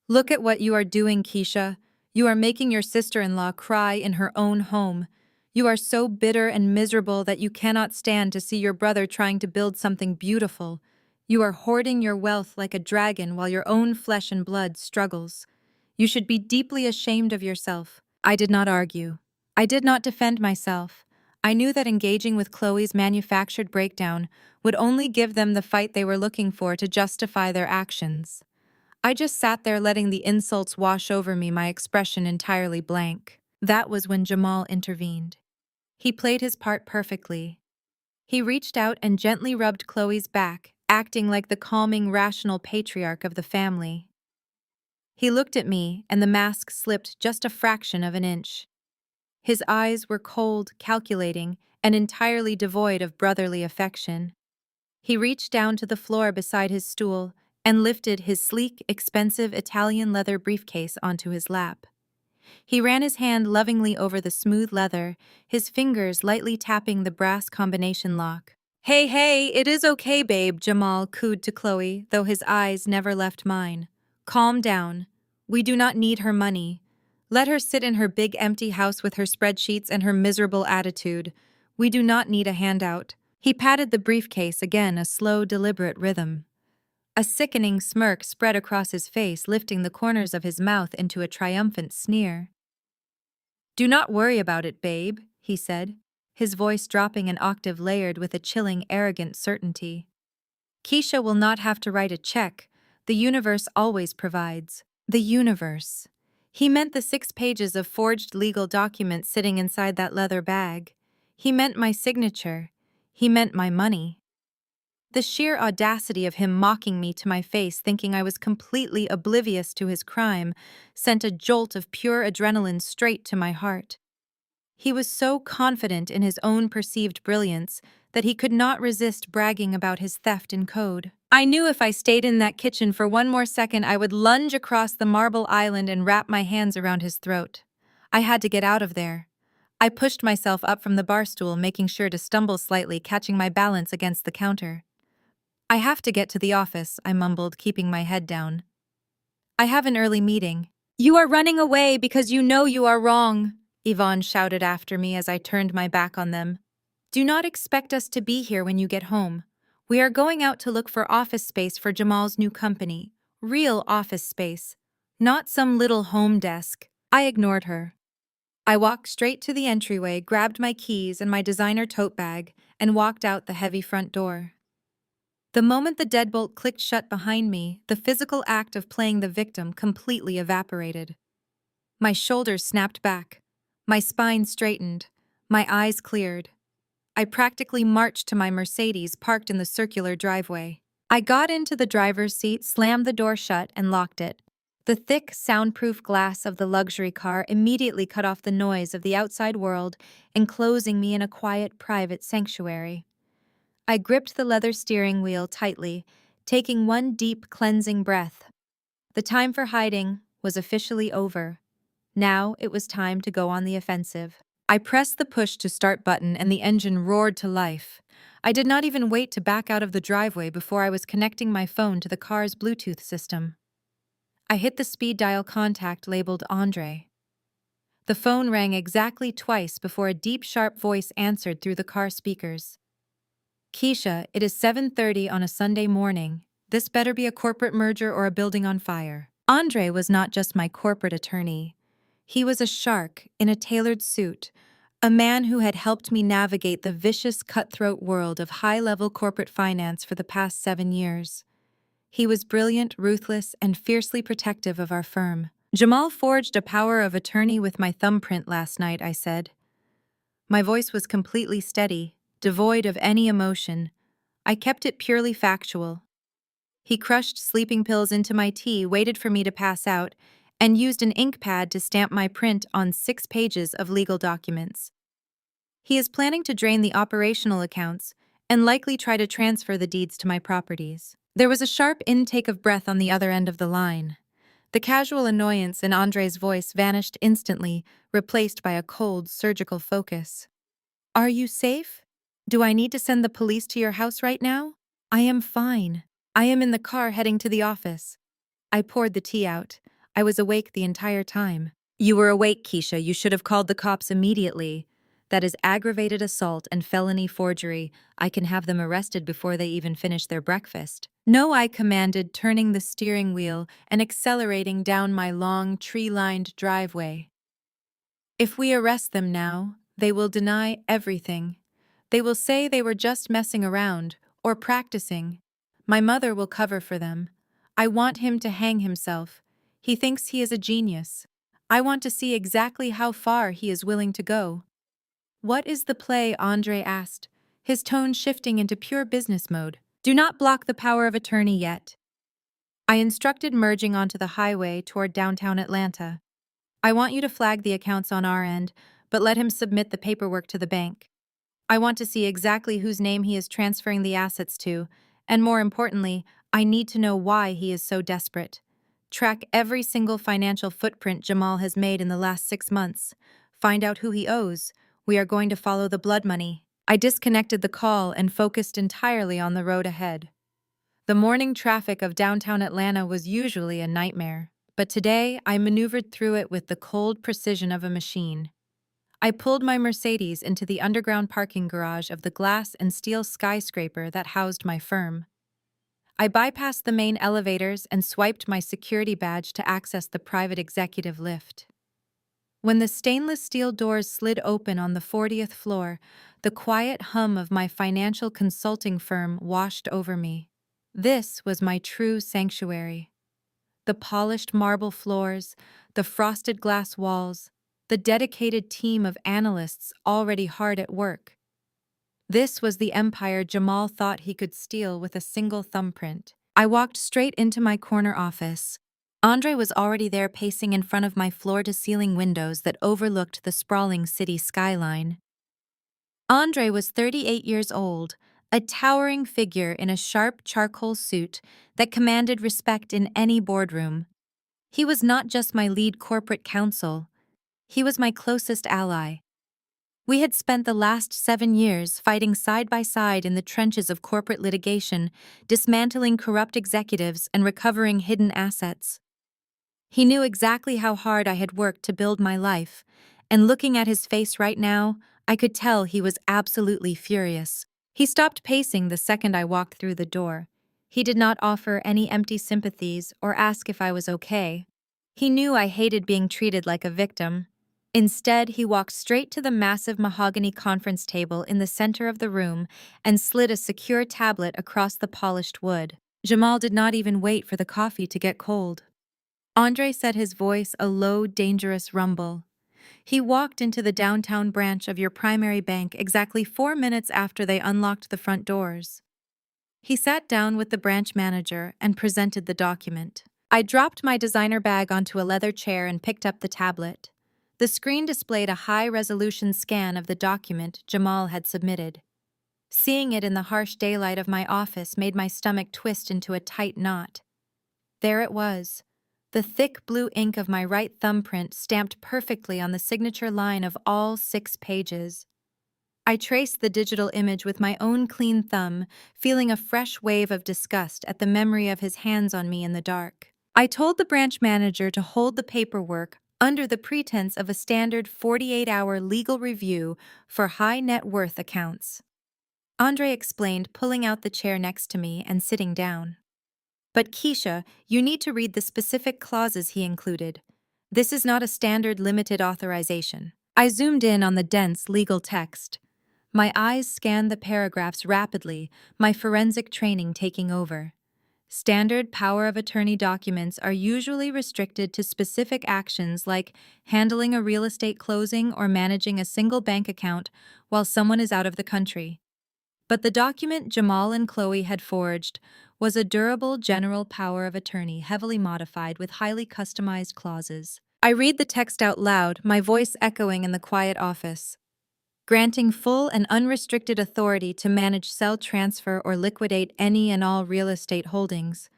"Look at what you are doing, Keisha. You are making your sister-in-law cry in her own home. You are so bitter and miserable that you cannot stand to see your brother trying to build something beautiful. You are hoarding your wealth like a dragon while your own flesh and blood struggles. You should be deeply ashamed of yourself." I did not argue. I did not defend myself. I knew that engaging with Chloe's manufactured breakdown would only give them the fight they were looking for to justify their actions. I just sat there letting the insults wash over me, my expression entirely blank. That was when Jamal intervened. He played his part perfectly. He reached out and gently rubbed Chloe's back, acting like the calming, rational patriarch of the family. He looked at me, and the mask slipped just a fraction of an inch. His eyes were cold, calculating, and entirely devoid of brotherly affection. He reached down to the floor beside his stool and lifted his sleek, expensive Italian leather briefcase onto his lap. He ran his hand lovingly over the smooth leather, his fingers lightly tapping the brass combination lock. "Hey, hey, it is okay, babe," Jamal cooed to Chloe, though his eyes never left mine. "Calm down. We do not need her money. Let her sit in her big empty house with her spreadsheets and her miserable attitude. We do not need a handout." He patted the briefcase again, a slow, deliberate rhythm. A sickening smirk spread across his face, lifting the corners of his mouth into a triumphant sneer. "Do not worry about it, babe," he said, his voice dropping an octave layered with a chilling, arrogant certainty. "Keisha will not have to write a check. The universe always provides." The universe. He meant the 6 pages of forged legal documents sitting inside that leather bag. He meant my signature. He meant my money. The sheer audacity of him mocking me to my face, thinking I was completely oblivious to his crime, sent a jolt of pure adrenaline straight to my heart. He was so confident in his own perceived brilliance that he could not resist bragging about his theft in code. I knew if I stayed in that kitchen for one more second, I would lunge across the marble island and wrap my hands around his throat. I had to get out of there. I pushed myself up from the bar stool, making sure to stumble slightly, catching my balance against the counter. "I have to get to the office," I mumbled, keeping my head down. "I have an early meeting." "You are running away because you know you are wrong," Yvonne shouted after me as I turned my back on them. "Do not expect us to be here when you get home. We are going out to look for office space for Jamal's new company. Real office space. Not some little home desk." I ignored her. I walked straight to the entryway, grabbed my keys and my designer tote bag, and walked out the heavy front door. The moment the deadbolt clicked shut behind me, the physical act of playing the victim completely evaporated. My shoulders snapped back. My spine straightened. My eyes cleared. I practically marched to my Mercedes parked in the circular driveway. I got into the driver's seat, slammed the door shut, and locked it. The thick, soundproof glass of the luxury car immediately cut off the noise of the outside world, enclosing me in a quiet, private sanctuary. I gripped the leather steering wheel tightly, taking one deep, cleansing breath. The time for hiding was officially over. Now it was time to go on the offensive. I pressed the push to start button and the engine roared to life. I did not even wait to back out of the driveway before I was connecting my phone to the car's Bluetooth system. I hit the speed dial contact labeled Andre. The phone rang exactly twice before a deep, sharp voice answered through the car speakers. "Keisha, it is 7:30 on a Sunday morning. This better be a corporate merger or a building on fire. Andre was not just my corporate attorney. He was a shark in a tailored suit, a man who had helped me navigate the vicious, cutthroat world of high-level corporate finance for the past 7 years. He was brilliant, ruthless, and fiercely protective of our firm. Jamal forged a power of attorney with my thumbprint last night, I said. My voice was completely steady, devoid of any emotion. I kept it purely factual. He crushed sleeping pills into my tea, waited for me to pass out, and used an ink pad to stamp my print on 6 pages of legal documents. He is planning to drain the operational accounts and likely try to transfer the deeds to my properties. There was a sharp intake of breath on the other end of the line. The casual annoyance in Andre's voice vanished instantly, replaced by a cold, surgical focus. Are you safe? Do I need to send the police to your house right now? I am fine. I am in the car heading to the office. I poured the tea out. I was awake the entire time. You were awake, Keisha. You should have called the cops immediately. That is aggravated assault and felony forgery. I can have them arrested before they even finish their breakfast. No, I commanded, turning the steering wheel and accelerating down my long, tree-lined driveway. If we arrest them now, they will deny everything. They will say they were just messing around or practicing. My mother will cover for them. I want him to hang himself. He thinks he is a genius. I want to see exactly how far he is willing to go. What is the play? Andre asked, his tone shifting into pure business mode. Do not block the power of attorney yet. I instructed, merging onto the highway toward downtown Atlanta. I want you to flag the accounts on our end, but let him submit the paperwork to the bank. I want to see exactly whose name he is transferring the assets to, and more importantly, I need to know why he is so desperate. Track every single financial footprint Jamal has made in the last 6 months. Find out who he owes. We are going to follow the blood money. I disconnected the call and focused entirely on the road ahead. The morning traffic of downtown Atlanta was usually a nightmare, but today I maneuvered through it with the cold precision of a machine. I pulled my Mercedes into the underground parking garage of the glass and steel skyscraper that housed my firm. I bypassed the main elevators and swiped my security badge to access the private executive lift. When the stainless steel doors slid open on the 40th floor, the quiet hum of my financial consulting firm washed over me. This was my true sanctuary. The polished marble floors, the frosted glass walls, the dedicated team of analysts already hard at work. This was the empire Jamal thought he could steal with a single thumbprint. I walked straight into my corner office. Andre was already there, pacing in front of my floor-to-ceiling windows that overlooked the sprawling city skyline. Andre was 38 years old, a towering figure in a sharp charcoal suit that commanded respect in any boardroom. He was not just my lead corporate counsel, he was my closest ally. We had spent the last 7 years fighting side by side in the trenches of corporate litigation, dismantling corrupt executives and recovering hidden assets. He knew exactly how hard I had worked to build my life, and looking at his face right now, I could tell he was absolutely furious. He stopped pacing the second I walked through the door. He did not offer any empty sympathies or ask if I was okay. He knew I hated being treated like a victim. Instead, he walked straight to the massive mahogany conference table in the center of the room and slid a secure tablet across the polished wood. Jamal did not even wait for the coffee to get cold. Andre set his voice a low, dangerous rumble. He walked into the downtown branch of your primary bank exactly 4 minutes after they unlocked the front doors. He sat down with the branch manager and presented the document. I dropped my designer bag onto a leather chair and picked up the tablet. The screen displayed a high-resolution scan of the document Jamal had submitted. Seeing it in the harsh daylight of my office made my stomach twist into a tight knot. There it was, the thick blue ink of my right thumbprint stamped perfectly on the signature line of all 6 pages. I traced the digital image with my own clean thumb, feeling a fresh wave of disgust at the memory of his hands on me in the dark. I told the branch manager to hold the paperwork under the pretense of a standard 48-hour legal review for high net worth accounts. Andre explained, pulling out the chair next to me and sitting down. But Keisha, you need to read the specific clauses he included. This is not a standard limited authorization. I zoomed in on the dense legal text. My eyes scanned the paragraphs rapidly, my forensic training taking over. Standard power of attorney documents are usually restricted to specific actions like handling a real estate closing or managing a single bank account while someone is out of the country. But the document Jamal and Chloe had forged was a durable general power of attorney heavily modified with highly customized clauses. I read the text out loud, my voice echoing in the quiet office. Granting full and unrestricted authority to manage, sell, transfer, or liquidate any and all real estate holdings,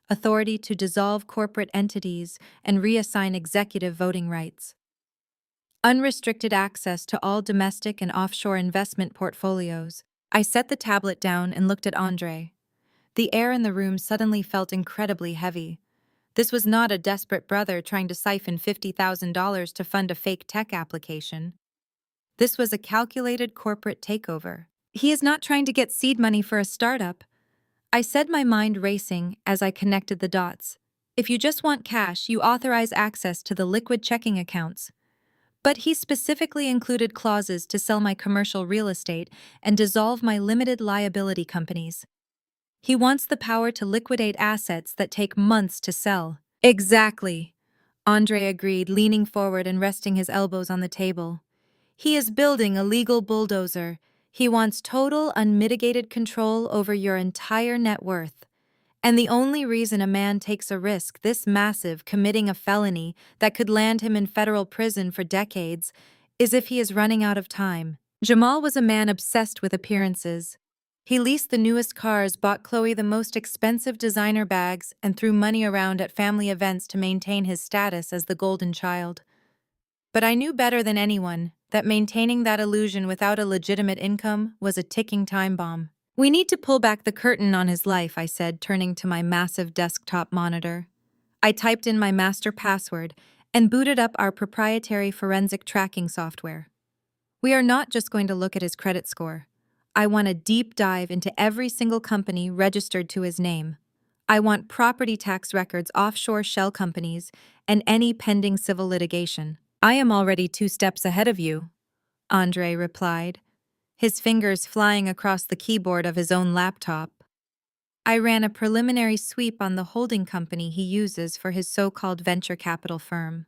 authority to dissolve corporate entities and reassign executive voting rights, unrestricted access to all domestic and offshore investment portfolios. I set the tablet down and looked at Andre. The air in the room suddenly felt incredibly heavy. This was not a desperate brother trying to siphon $50,000 to fund a fake tech application. This was a calculated corporate takeover. He is not trying to get seed money for a startup. I said, my mind racing as I connected the dots. If you just want cash, you authorize access to the liquid checking accounts. But he specifically included clauses to sell my commercial real estate and dissolve my limited liability companies. He wants the power to liquidate assets that take months to sell. Exactly, Andre agreed, leaning forward and resting his elbows on the table. He is building a legal bulldozer. He wants total, unmitigated control over your entire net worth. And the only reason a man takes a risk this massive, committing a felony that could land him in federal prison for decades, is if he is running out of time. Jamal was a man obsessed with appearances. He leased the newest cars, bought Chloe the most expensive designer bags, and threw money around at family events to maintain his status as the golden child. But I knew better than anyone that maintaining that illusion without a legitimate income was a ticking time bomb. We need to pull back the curtain on his life, I said, turning to my massive desktop monitor. I typed in my master password and booted up our proprietary forensic tracking software. We are not just going to look at his credit score. I want a deep dive into every single company registered to his name. I want property tax records, offshore shell companies, and any pending civil litigation. I am already 2 steps ahead of you, Andre replied, his fingers flying across the keyboard of his own laptop. I ran a preliminary sweep on the holding company he uses for his so-called venture capital firm.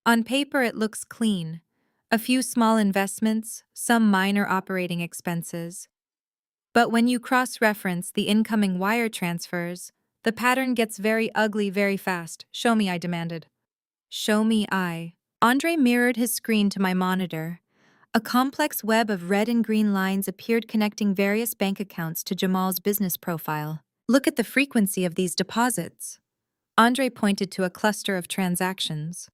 On paper, it looks clean. A few small investments, some minor operating expenses. But when you cross-reference the incoming wire transfers, the pattern gets very ugly very fast. Show me, I demanded. Show me, Andre mirrored his screen to my monitor. A complex web of red and green lines appeared connecting various bank accounts to Jamal's business profile. Look at the frequency of these deposits. Andre pointed to a cluster of transactions.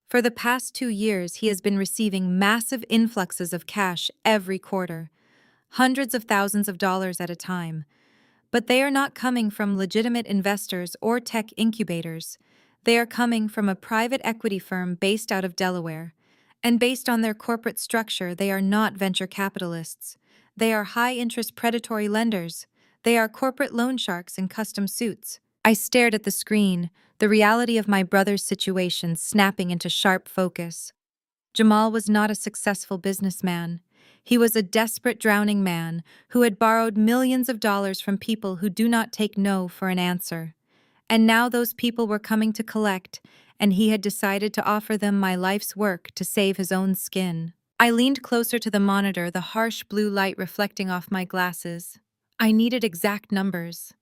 For the past 2 years, he has been receiving massive influxes of cash every quarter, hundreds of thousands of dollars at a time. But they are not coming from legitimate investors or tech incubators. They are coming from a private equity firm based out of Delaware. And based on their corporate structure, they are not venture capitalists. They are high-interest predatory lenders. They are corporate loan sharks in custom suits. I stared at the screen, the reality of my brother's situation snapping into sharp focus. Jamal was not a successful businessman. He was a desperate, drowning man who had borrowed millions of dollars from people who do not take no for an answer. And now those people were coming to collect, and he had decided to offer them my life's work to save his own skin. I leaned closer to the monitor, the harsh blue light reflecting off my glasses. I needed exact numbers.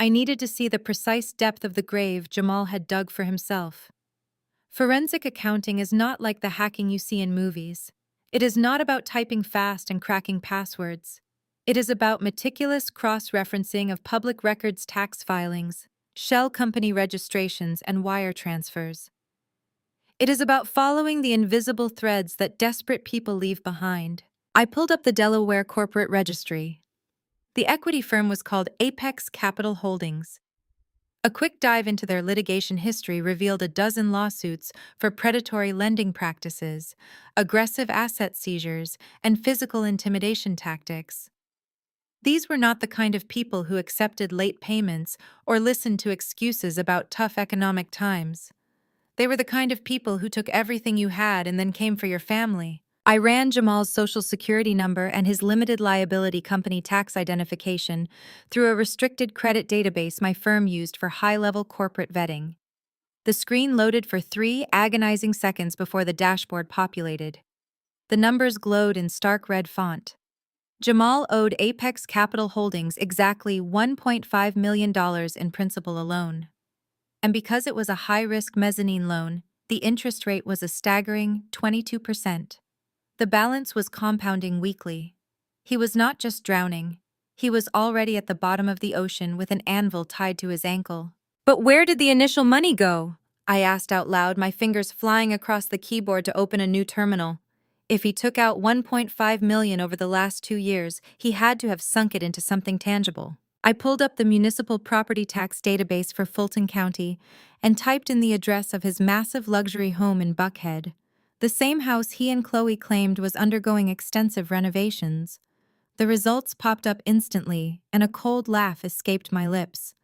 I needed to see the precise depth of the grave Jamal had dug for himself. Forensic accounting is not like the hacking you see in movies. It is not about typing fast and cracking passwords. It is about meticulous cross-referencing of public records, tax filings, shell company registrations, and wire transfers. It is about following the invisible threads that desperate people leave behind. I pulled up the Delaware corporate registry. The equity firm was called Apex Capital Holdings. A quick dive into their litigation history revealed a dozen lawsuits for predatory lending practices, aggressive asset seizures, and physical intimidation tactics. These were not the kind of people who accepted late payments or listened to excuses about tough economic times. They were the kind of people who took everything you had and then came for your family. I ran Jamal's social security number and his limited liability company tax identification through a restricted credit database my firm used for high-level corporate vetting. The screen loaded for 3 agonizing seconds before the dashboard populated. The numbers glowed in stark red font. Jamal owed Apex Capital Holdings exactly $1.5 million in principal alone. And because it was a high-risk mezzanine loan, the interest rate was a staggering 22%. The balance was compounding weekly. He was not just drowning. He was already at the bottom of the ocean with an anvil tied to his ankle. But where did the initial money go? I asked out loud, my fingers flying across the keyboard to open a new terminal. If he took out $1.5 million over the last 2 years, he had to have sunk it into something tangible. I pulled up the municipal property tax database for Fulton County and typed in the address of his massive luxury home in Buckhead, the same house he and Chloe claimed was undergoing extensive renovations. The results popped up instantly, and a cold laugh escaped my lips.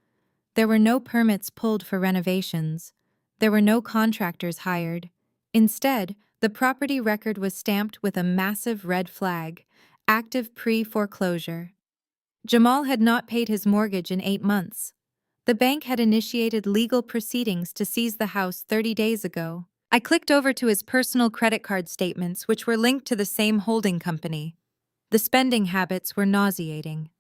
There were no permits pulled for renovations. There were no contractors hired. Instead, the property record was stamped with a massive red flag, active pre-foreclosure. Jamal had not paid his mortgage in 8 months. The bank had initiated legal proceedings to seize the house 30 days ago. I clicked over to his personal credit card statements, which were linked to the same holding company. The spending habits were nauseating.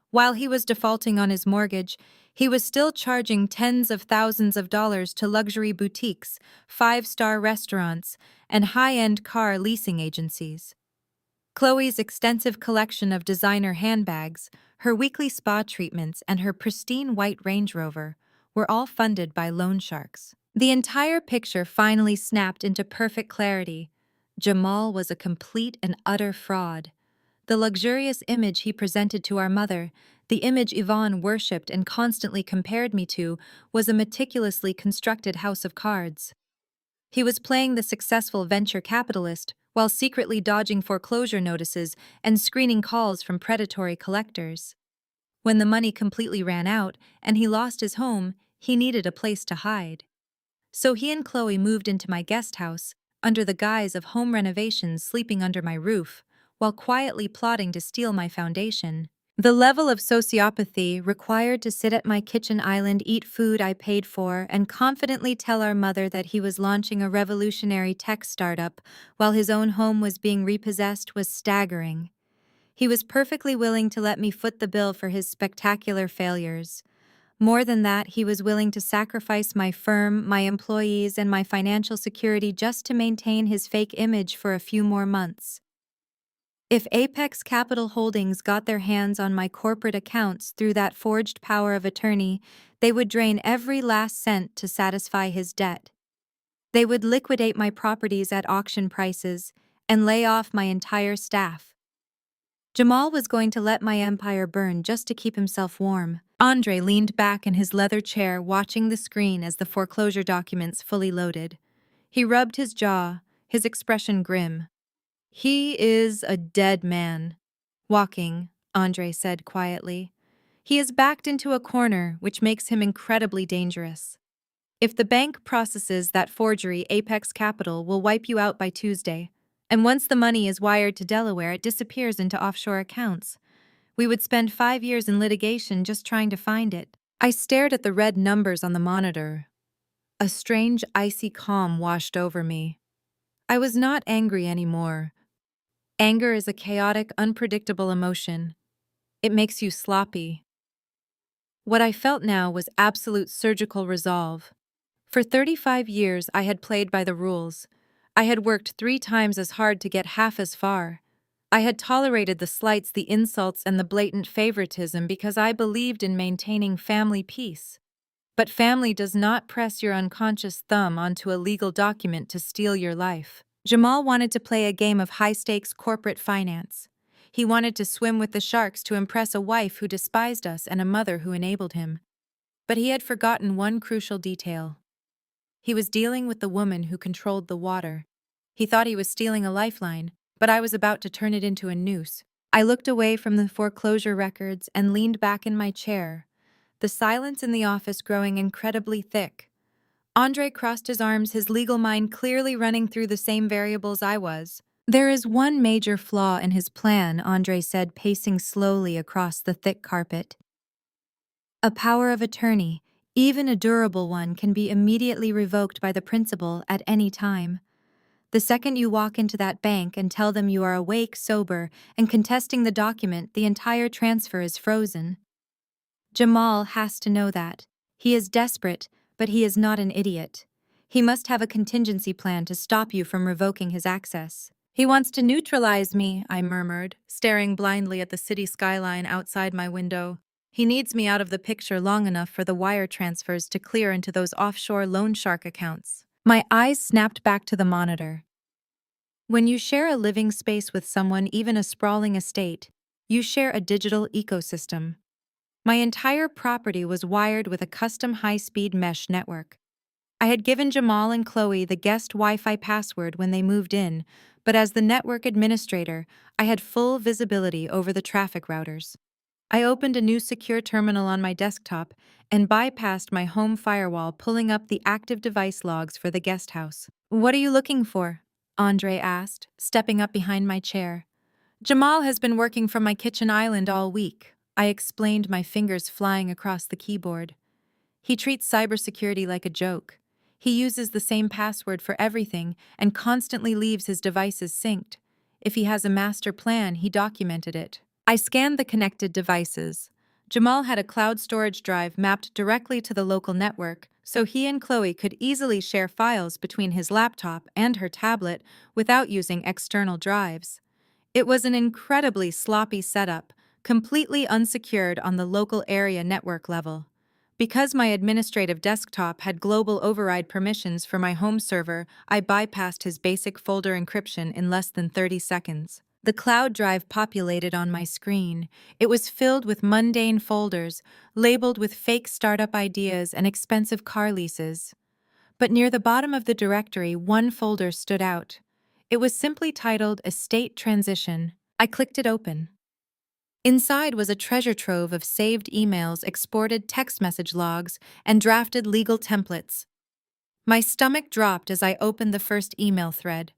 While he was defaulting on his mortgage, he was still charging tens of thousands of dollars to luxury boutiques, 5-star restaurants, and high-end car leasing agencies. Chloe's extensive collection of designer handbags, her weekly spa treatments, and her pristine white Range Rover were all funded by loan sharks. The entire picture finally snapped into perfect clarity. Jamal was a complete and utter fraud. The luxurious image he presented to our mother, the image Yvonne worshipped and constantly compared me to, was a meticulously constructed house of cards. He was playing the successful venture capitalist while secretly dodging foreclosure notices and screening calls from predatory collectors. When the money completely ran out and he lost his home, he needed a place to hide. So he and Chloe moved into my guest house, under the guise of home renovations, sleeping under my roof, while quietly plotting to steal my foundation. The level of sociopathy required to sit at my kitchen island, eat food I paid for, and confidently tell our mother that he was launching a revolutionary tech startup while his own home was being repossessed was staggering. He was perfectly willing to let me foot the bill for his spectacular failures. More than that, he was willing to sacrifice my firm, my employees, and my financial security just to maintain his fake image for a few more months. If Apex Capital Holdings got their hands on my corporate accounts through that forged power of attorney, they would drain every last cent to satisfy his debt. They would liquidate my properties at auction prices and lay off my entire staff. Jamal was going to let my empire burn just to keep himself warm. Andre leaned back in his leather chair, watching the screen as the foreclosure documents fully loaded. He rubbed his jaw, his expression grim. "He is a dead man." "Walking," Andre said quietly. "He is backed into a corner, which makes him incredibly dangerous. If the bank processes that forgery, Apex Capital will wipe you out by Tuesday. And once the money is wired to Delaware, it disappears into offshore accounts. We would spend 5 years in litigation just trying to find it." I stared at the red numbers on the monitor. A strange, icy calm washed over me. I was not angry anymore. Anger is a chaotic, unpredictable emotion. It makes you sloppy. What I felt now was absolute surgical resolve. For 35 years, I had played by the rules. I had worked 3 times as hard to get half as far. I had tolerated the slights, the insults, and the blatant favoritism because I believed in maintaining family peace. But family does not press your unconscious thumb onto a legal document to steal your life. Jamal wanted to play a game of high-stakes corporate finance. He wanted to swim with the sharks to impress a wife who despised us and a mother who enabled him. But he had forgotten one crucial detail. He was dealing with the woman who controlled the water. He thought he was stealing a lifeline, but I was about to turn it into a noose. I looked away from the foreclosure records and leaned back in my chair, the silence in the office growing incredibly thick. Andre crossed his arms, his legal mind clearly running through the same variables I was. There is one major flaw in his plan, Andre said, pacing slowly across the thick carpet. A power of attorney, even a durable one, can be immediately revoked by the principal at any time. The second you walk into that bank and tell them you are awake, sober, and contesting the document, the entire transfer is frozen. Jamal has to know that. He is desperate, but he is not an idiot. He must have a contingency plan to stop you from revoking his access. He wants to neutralize me, I murmured, staring blindly at the city skyline outside my window. He needs me out of the picture long enough for the wire transfers to clear into those offshore loan shark accounts. My eyes snapped back to the monitor. When you share a living space with someone, even a sprawling estate, you share a digital ecosystem. My entire property was wired with a custom high-speed mesh network. I had given Jamal and Chloe the guest Wi-Fi password when they moved in, but as the network administrator, I had full visibility over the traffic routers. I opened a new secure terminal on my desktop and bypassed my home firewall, pulling up the active device logs for the guest house. "What are you looking for?" Andre asked, stepping up behind my chair. "Jamal has been working from my kitchen island all week," I explained, my fingers flying across the keyboard. "He treats cybersecurity like a joke. He uses the same password for everything and constantly leaves his devices synced. If he has a master plan, he documented it." I scanned the connected devices. Jamal had a cloud storage drive mapped directly to the local network, so he and Chloe could easily share files between his laptop and her tablet without using external drives. It was an incredibly sloppy setup, completely unsecured on the local area network level. Because my administrative desktop had global override permissions for my home server, I bypassed his basic folder encryption in less than 30 seconds. The cloud drive populated on my screen. It was filled with mundane folders, labeled with fake startup ideas and expensive car leases. But near the bottom of the directory, one folder stood out. It was simply titled Estate Transition. I clicked it open. Inside was a treasure trove of saved emails, exported text message logs, and drafted legal templates. My stomach dropped as I opened the first email thread.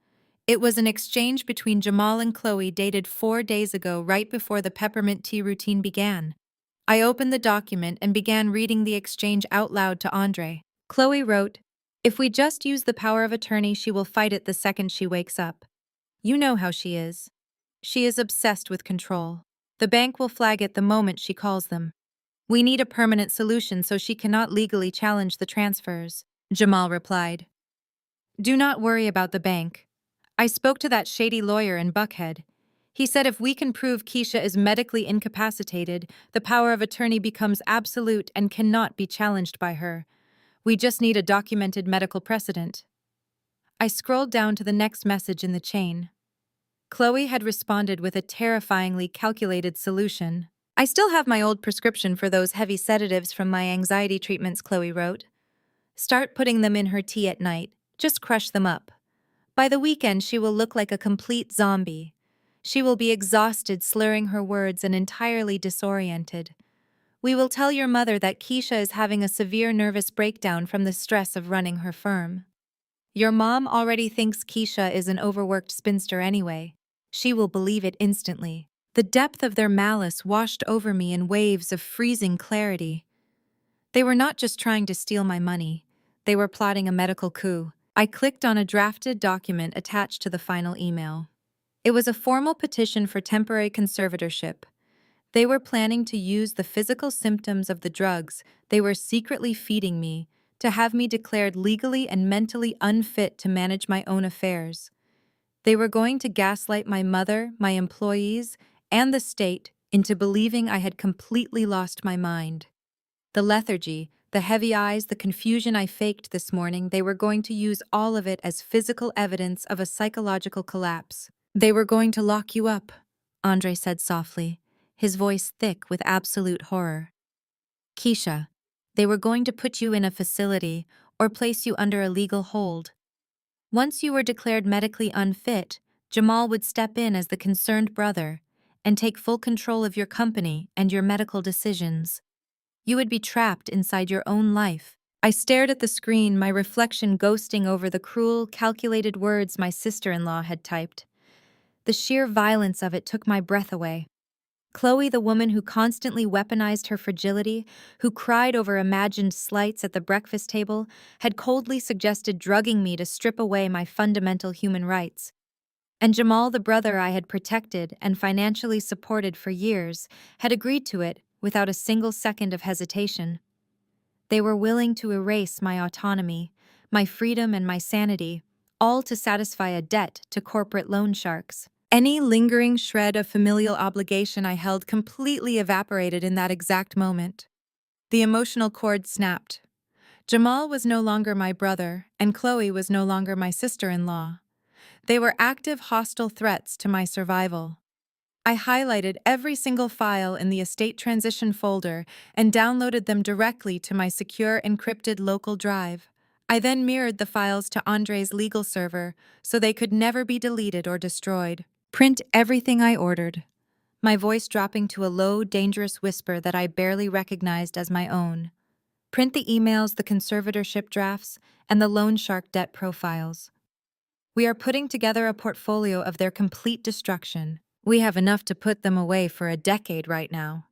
It was an exchange between Jamal and Chloe dated 4 days ago, right before the peppermint tea routine began. I opened the document and began reading the exchange out loud to Andre. Chloe wrote, "If we just use the power of attorney, she will fight it the second she wakes up. You know how she is. She is obsessed with control. The bank will flag it the moment she calls them. We need a permanent solution so she cannot legally challenge the transfers." Jamal replied, "Do not worry about the bank. I spoke to that shady lawyer in Buckhead. He said if we can prove Keisha is medically incapacitated, the power of attorney becomes absolute and cannot be challenged by her. We just need a documented medical precedent." I scrolled down to the next message in the chain. Chloe had responded with a terrifyingly calculated solution. "I still have my old prescription for those heavy sedatives from my anxiety treatments," Chloe wrote. "Start putting them in her tea at night. Just crush them up. By the weekend, she will look like a complete zombie. She will be exhausted, slurring her words, and entirely disoriented. We will tell your mother that Keisha is having a severe nervous breakdown from the stress of running her firm. Your mom already thinks Keisha is an overworked spinster anyway. She will believe it instantly." The depth of their malice washed over me in waves of freezing clarity. They were not just trying to steal my money. They were plotting a medical coup. I clicked on a drafted document attached to the final email. It was a formal petition for temporary conservatorship. They were planning to use the physical symptoms of the drugs they were secretly feeding me to have me declared legally and mentally unfit to manage my own affairs. They were going to gaslight my mother, my employees, and the state into believing I had completely lost my mind. The lethargy, the heavy eyes, the confusion I faked this morning, they were going to use all of it as physical evidence of a psychological collapse. "They were going to lock you up," Andre said softly, his voice thick with absolute horror. "Keisha, they were going to put you in a facility or place you under a legal hold. Once you were declared medically unfit, Jamal would step in as the concerned brother, and take full control of your company and your medical decisions. You would be trapped inside your own life. I stared at the screen, my reflection ghosting over the cruel, calculated words my sister-in-law had typed. The sheer violence of it took my breath away. Chloe, the woman who constantly weaponized her fragility, who cried over imagined slights at the breakfast table, had coldly suggested drugging me to strip away my fundamental human rights. And Jamal, the brother I had protected and financially supported for years, had agreed to it without a single second of hesitation. They were willing to erase my autonomy, my freedom and my sanity, all to satisfy a debt to corporate loan sharks. Any lingering shred of familial obligation I held completely evaporated in that exact moment. The emotional cord snapped. Jamal was no longer my brother, and Chloe was no longer my sister-in-law. They were active hostile threats to my survival. I highlighted every single file in the estate transition folder and downloaded them directly to my secure encrypted local drive. I then mirrored the files to Andre's legal server so they could never be deleted or destroyed. Print everything I ordered, my voice dropping to a low, dangerous whisper that I barely recognized as my own. Print the emails, the conservatorship drafts, and the loan shark debt profiles. We are putting together a portfolio of their complete destruction. We have enough to put them away for a decade right now,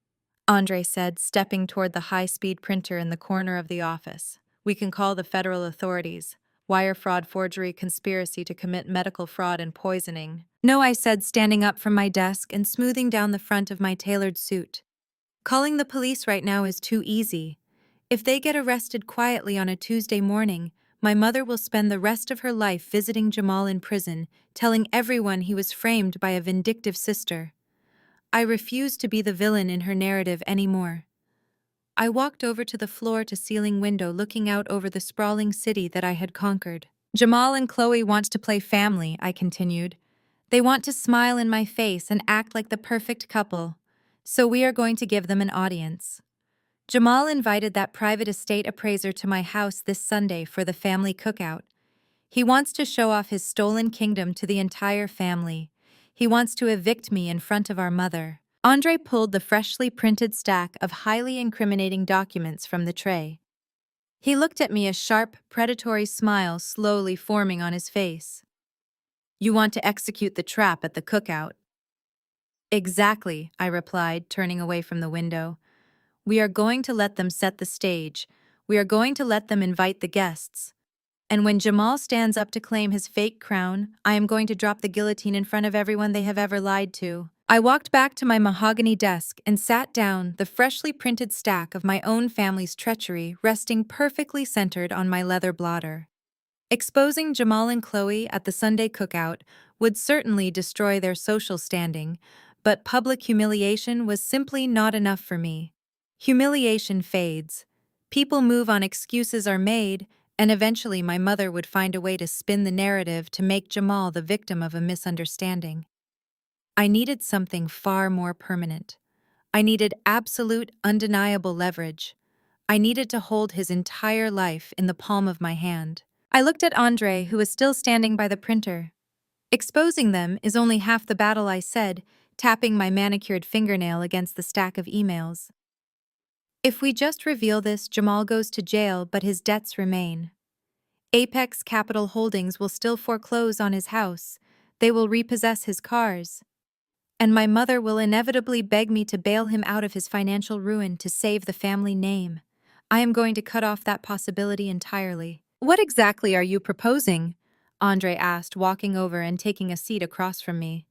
Andre said, stepping toward the high-speed printer in the corner of the office. We can call the federal authorities. Wire fraud, forgery, conspiracy to commit medical fraud and poisoning. No, I said, standing up from my desk and smoothing down the front of my tailored suit. Calling the police right now is too easy. If they get arrested quietly on a Tuesday morning, my mother will spend the rest of her life visiting Jamal in prison, telling everyone he was framed by a vindictive sister. I refuse to be the villain in her narrative anymore. I walked over to the floor-to-ceiling window looking out over the sprawling city that I had conquered. Jamal and Chloe want to play family, I continued. They want to smile in my face and act like the perfect couple. So we are going to give them an audience. Jamal invited that private estate appraiser to my house this Sunday for the family cookout. He wants to show off his stolen kingdom to the entire family. He wants to evict me in front of our mother. Andre pulled the freshly printed stack of highly incriminating documents from the tray. He looked at me, a sharp, predatory smile slowly forming on his face. You want to execute the trap at the cookout? Exactly, I replied, turning away from the window. We are going to let them set the stage. We are going to let them invite the guests. And when Jamal stands up to claim his fake crown, I am going to drop the guillotine in front of everyone they have ever lied to. I walked back to my mahogany desk and sat down, the freshly printed stack of my own family's treachery resting perfectly centered on my leather blotter. Exposing Jamal and Chloe at the Sunday cookout would certainly destroy their social standing, but public humiliation was simply not enough for me. Humiliation fades. People move on, excuses are made, and eventually my mother would find a way to spin the narrative to make Jamal the victim of a misunderstanding. I needed something far more permanent. I needed absolute, undeniable leverage. I needed to hold his entire life in the palm of my hand. I looked at Andre, who was still standing by the printer. Exposing them is only half the battle, I said, tapping my manicured fingernail against the stack of emails. If we just reveal this, Jamal goes to jail, but his debts remain. Apex Capital Holdings will still foreclose on his house. They will repossess his cars. And my mother will inevitably beg me to bail him out of his financial ruin to save the family name. I am going to cut off that possibility entirely. What exactly are you proposing? Andre asked, walking over and taking a seat across from me.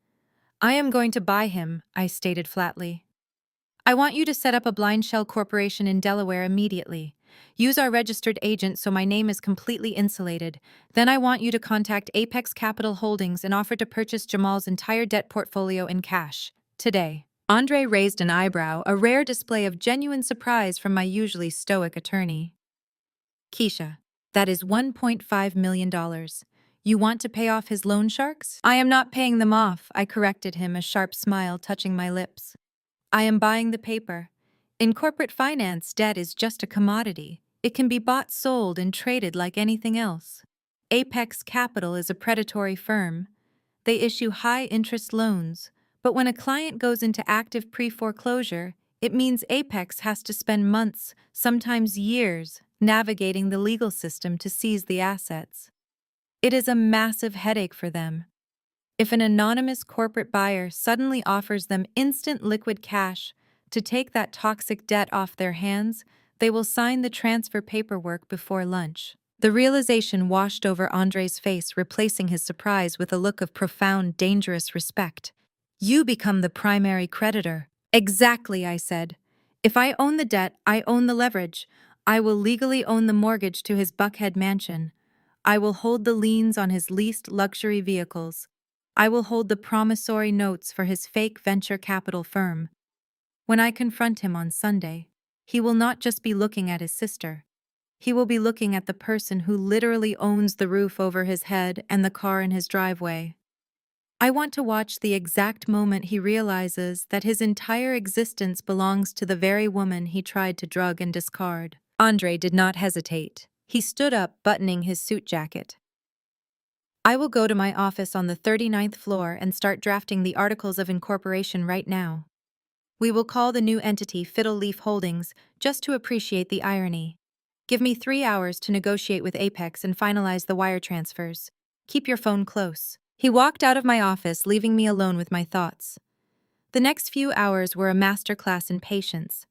I am going to buy him, I stated flatly. I want you to set up a blind shell corporation in Delaware immediately. Use our registered agent so my name is completely insulated. Then I want you to contact Apex Capital Holdings and offer to purchase Jamal's entire debt portfolio in cash. Today. Andre raised an eyebrow, a rare display of genuine surprise from my usually stoic attorney. Keisha, that is $1.5 million. You want to pay off his loan sharks? I am not paying them off, I corrected him, a sharp smile touching my lips. I am buying the paper. In corporate finance, debt is just a commodity. It can be bought, sold, and traded like anything else. Apex Capital is a predatory firm. They issue high-interest loans, But when a client goes into active pre-foreclosure, it means Apex has to spend months, sometimes years, navigating the legal system to seize the assets. It is a massive headache for them. If an anonymous corporate buyer suddenly offers them instant liquid cash to take that toxic debt off their hands, they will sign the transfer paperwork before lunch. The realization washed over Andre's face, replacing his surprise with a look of profound, dangerous respect. You become the primary creditor. Exactly, I said. If I own the debt, I own the leverage. I will legally own the mortgage to his Buckhead mansion. I will hold the liens on his leased luxury vehicles. I will hold the promissory notes for his fake venture capital firm. When I confront him on Sunday, he will not just be looking at his sister. He will be looking at the person who literally owns the roof over his head and the car in his driveway. I want to watch the exact moment he realizes that his entire existence belongs to the very woman he tried to drug and discard. Andre did not hesitate. He stood up, buttoning his suit jacket. I will go to my office on the 39th floor and start drafting the articles of incorporation right now. We will call the new entity Fiddle Leaf Holdings, just to appreciate the irony. Give me 3 hours to negotiate with Apex and finalize the wire transfers. Keep your phone close. He walked out of my office, leaving me alone with my thoughts. The next few hours were a masterclass in patience.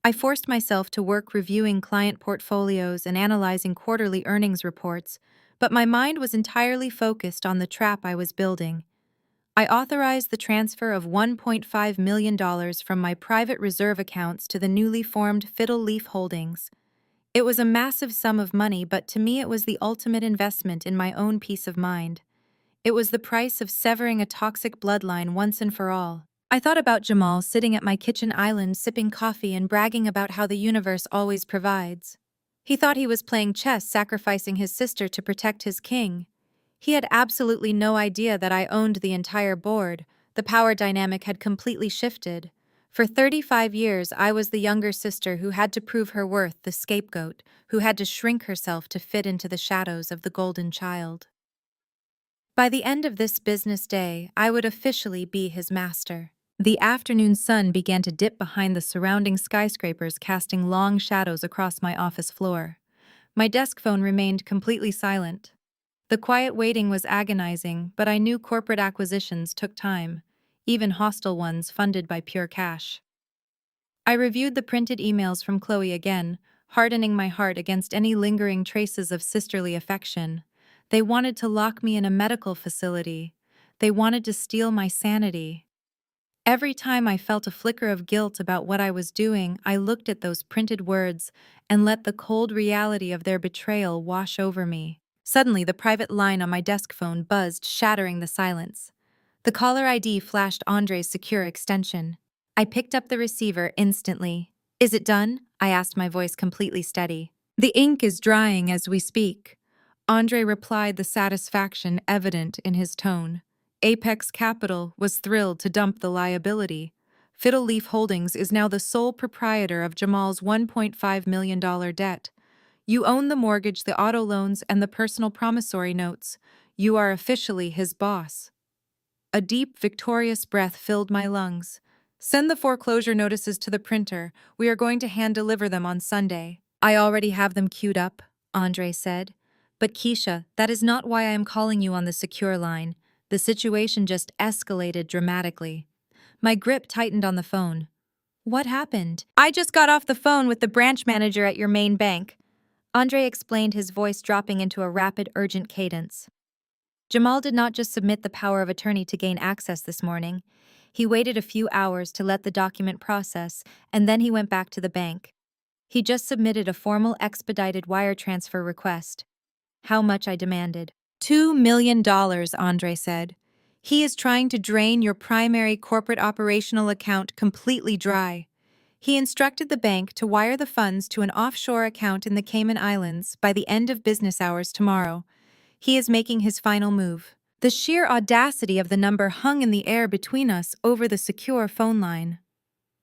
I forced myself to work reviewing client portfolios and analyzing quarterly earnings reports, but my mind was entirely focused on the trap I was building. I authorized the transfer of $1.5 million from my private reserve accounts to the newly formed Fiddle Leaf Holdings. It was a massive sum of money, but to me it was the ultimate investment in my own peace of mind. It was the price of severing a toxic bloodline once and for all. I thought about Jamal sitting at my kitchen island sipping coffee and bragging about how the universe always provides. He thought he was playing chess, sacrificing his sister to protect his king. He had absolutely no idea that I owned the entire board. The power dynamic had completely shifted. For 35 years, I was the younger sister who had to prove her worth, the scapegoat, who had to shrink herself to fit into the shadows of the golden child. By the end of this business day, I would officially be his master. The afternoon sun began to dip behind the surrounding skyscrapers, casting long shadows across my office floor. My desk phone remained completely silent. The quiet waiting was agonizing, but I knew corporate acquisitions took time, even hostile ones funded by pure cash. I reviewed the printed emails from Chloe again, hardening my heart against any lingering traces of sisterly affection. They wanted to lock me in a medical facility. They wanted to steal my sanity. Every time I felt a flicker of guilt about what I was doing, I looked at those printed words and let the cold reality of their betrayal wash over me. Suddenly, the private line on my desk phone buzzed, shattering the silence. The caller ID flashed Andre's secure extension. I picked up the receiver instantly. "Is it done?" I asked, my voice completely steady. "The ink is drying as we speak." Andre replied, the satisfaction evident in his tone. Apex Capital was thrilled to dump the liability. Fiddle Leaf Holdings is now the sole proprietor of Jamal's $1.5 million debt. You own the mortgage, the auto loans, and the personal promissory notes. You are officially his boss. A deep, victorious breath filled my lungs. "Send the foreclosure notices to the printer. We are going to hand-deliver them on Sunday." "I already have them queued up," Andre said. "But Keisha, that is not why I am calling you on the secure line. The situation just escalated dramatically." My grip tightened on the phone. "What happened?" "I just got off the phone with the branch manager at your main bank," Andre explained, his voice dropping into a rapid, urgent cadence. Jamal did not just submit the power of attorney to gain access this morning. He waited a few hours to let the document process, and then he went back to the bank. He just submitted a formal expedited wire transfer request. How much, I demanded. $2 million, Andre said. "He is trying to drain your primary corporate operational account completely dry." He instructed the bank to wire the funds to an offshore account in the Cayman Islands by the end of business hours tomorrow. He is making his final move. The sheer audacity of the number hung in the air between us over the secure phone line.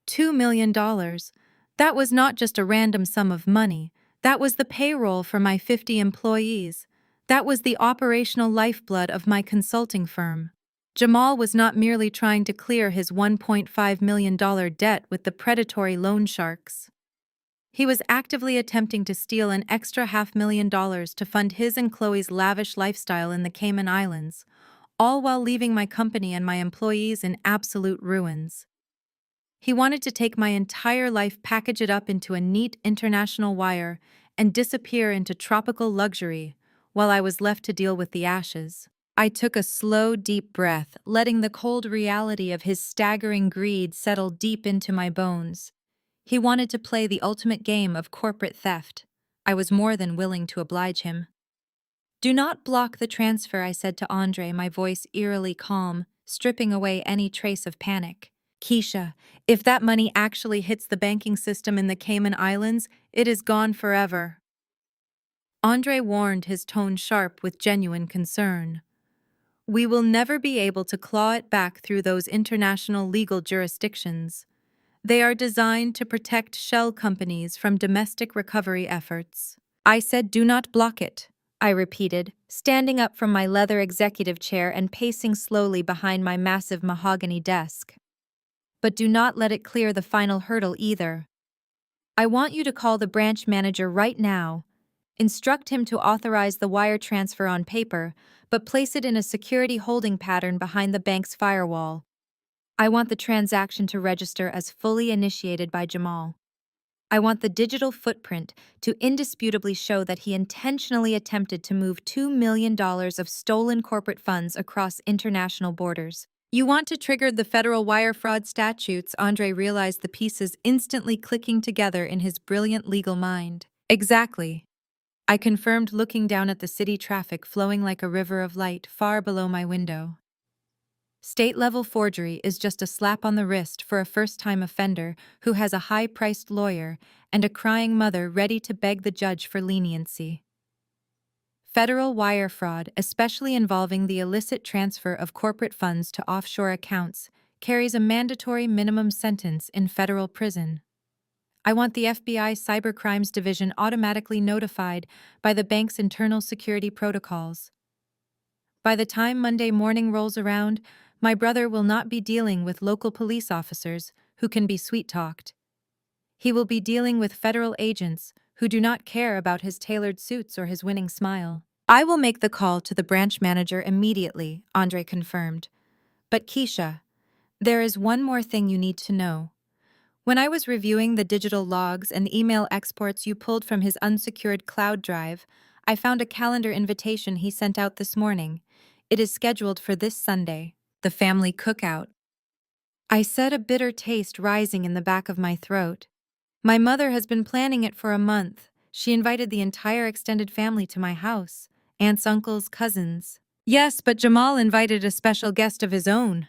$2 million. That was not just a random sum of money. That was the payroll for my 50 employees. That was the operational lifeblood of my consulting firm. Jamal was not merely trying to clear his $1.5 million debt with the predatory loan sharks. He was actively attempting to steal an extra $500,000 to fund his and Chloe's lavish lifestyle in the Cayman Islands, all while leaving my company and my employees in absolute ruins. He wanted to take my entire life, package it up into a neat international wire, and disappear into tropical luxury, while I was left to deal with the ashes. I took a slow, deep breath, letting the cold reality of his staggering greed settle deep into my bones. He wanted to play the ultimate game of corporate theft. I was more than willing to oblige him. "Do not block the transfer," I said to Andre, my voice eerily calm, stripping away any trace of panic. "Keisha, if that money actually hits the banking system in the Cayman Islands, it is gone forever." Andre warned, his tone sharp with genuine concern. "We will never be able to claw it back through those international legal jurisdictions. They are designed to protect shell companies from domestic recovery efforts." I said, "Do not block it," I repeated, standing up from my leather executive chair and pacing slowly behind my massive mahogany desk. "But do not let it clear the final hurdle either. I want you to call the branch manager right now. Instruct him to authorize the wire transfer on paper, but place it in a security holding pattern behind the bank's firewall. I want the transaction to register as fully initiated by Jamal. I want the digital footprint to indisputably show that he intentionally attempted to move $2 million of stolen corporate funds across international borders." "You want to trigger the federal wire fraud statutes," Andre realized, the pieces instantly clicking together in his brilliant legal mind. "Exactly," I confirmed, looking down at the city traffic flowing like a river of light far below my window. State-level forgery is just a slap on the wrist for a first-time offender who has a high-priced lawyer and a crying mother ready to beg the judge for leniency. Federal wire fraud, especially involving the illicit transfer of corporate funds to offshore accounts, carries a mandatory minimum sentence in federal prison. I want the FBI Cybercrimes Division automatically notified by the bank's internal security protocols. By the time Monday morning rolls around, my brother will not be dealing with local police officers who can be sweet-talked. He will be dealing with federal agents who do not care about his tailored suits or his winning smile. "I will make the call to the branch manager immediately," Andre confirmed. "But Keisha, there is one more thing you need to know. When I was reviewing the digital logs and email exports you pulled from his unsecured cloud drive, I found a calendar invitation he sent out this morning. It is scheduled for this Sunday, the family cookout." I said, a bitter taste rising in the back of my throat. "My mother has been planning it for a month. She invited the entire extended family to my house, aunts, uncles, cousins." "Yes, but Jamal invited a special guest of his own,"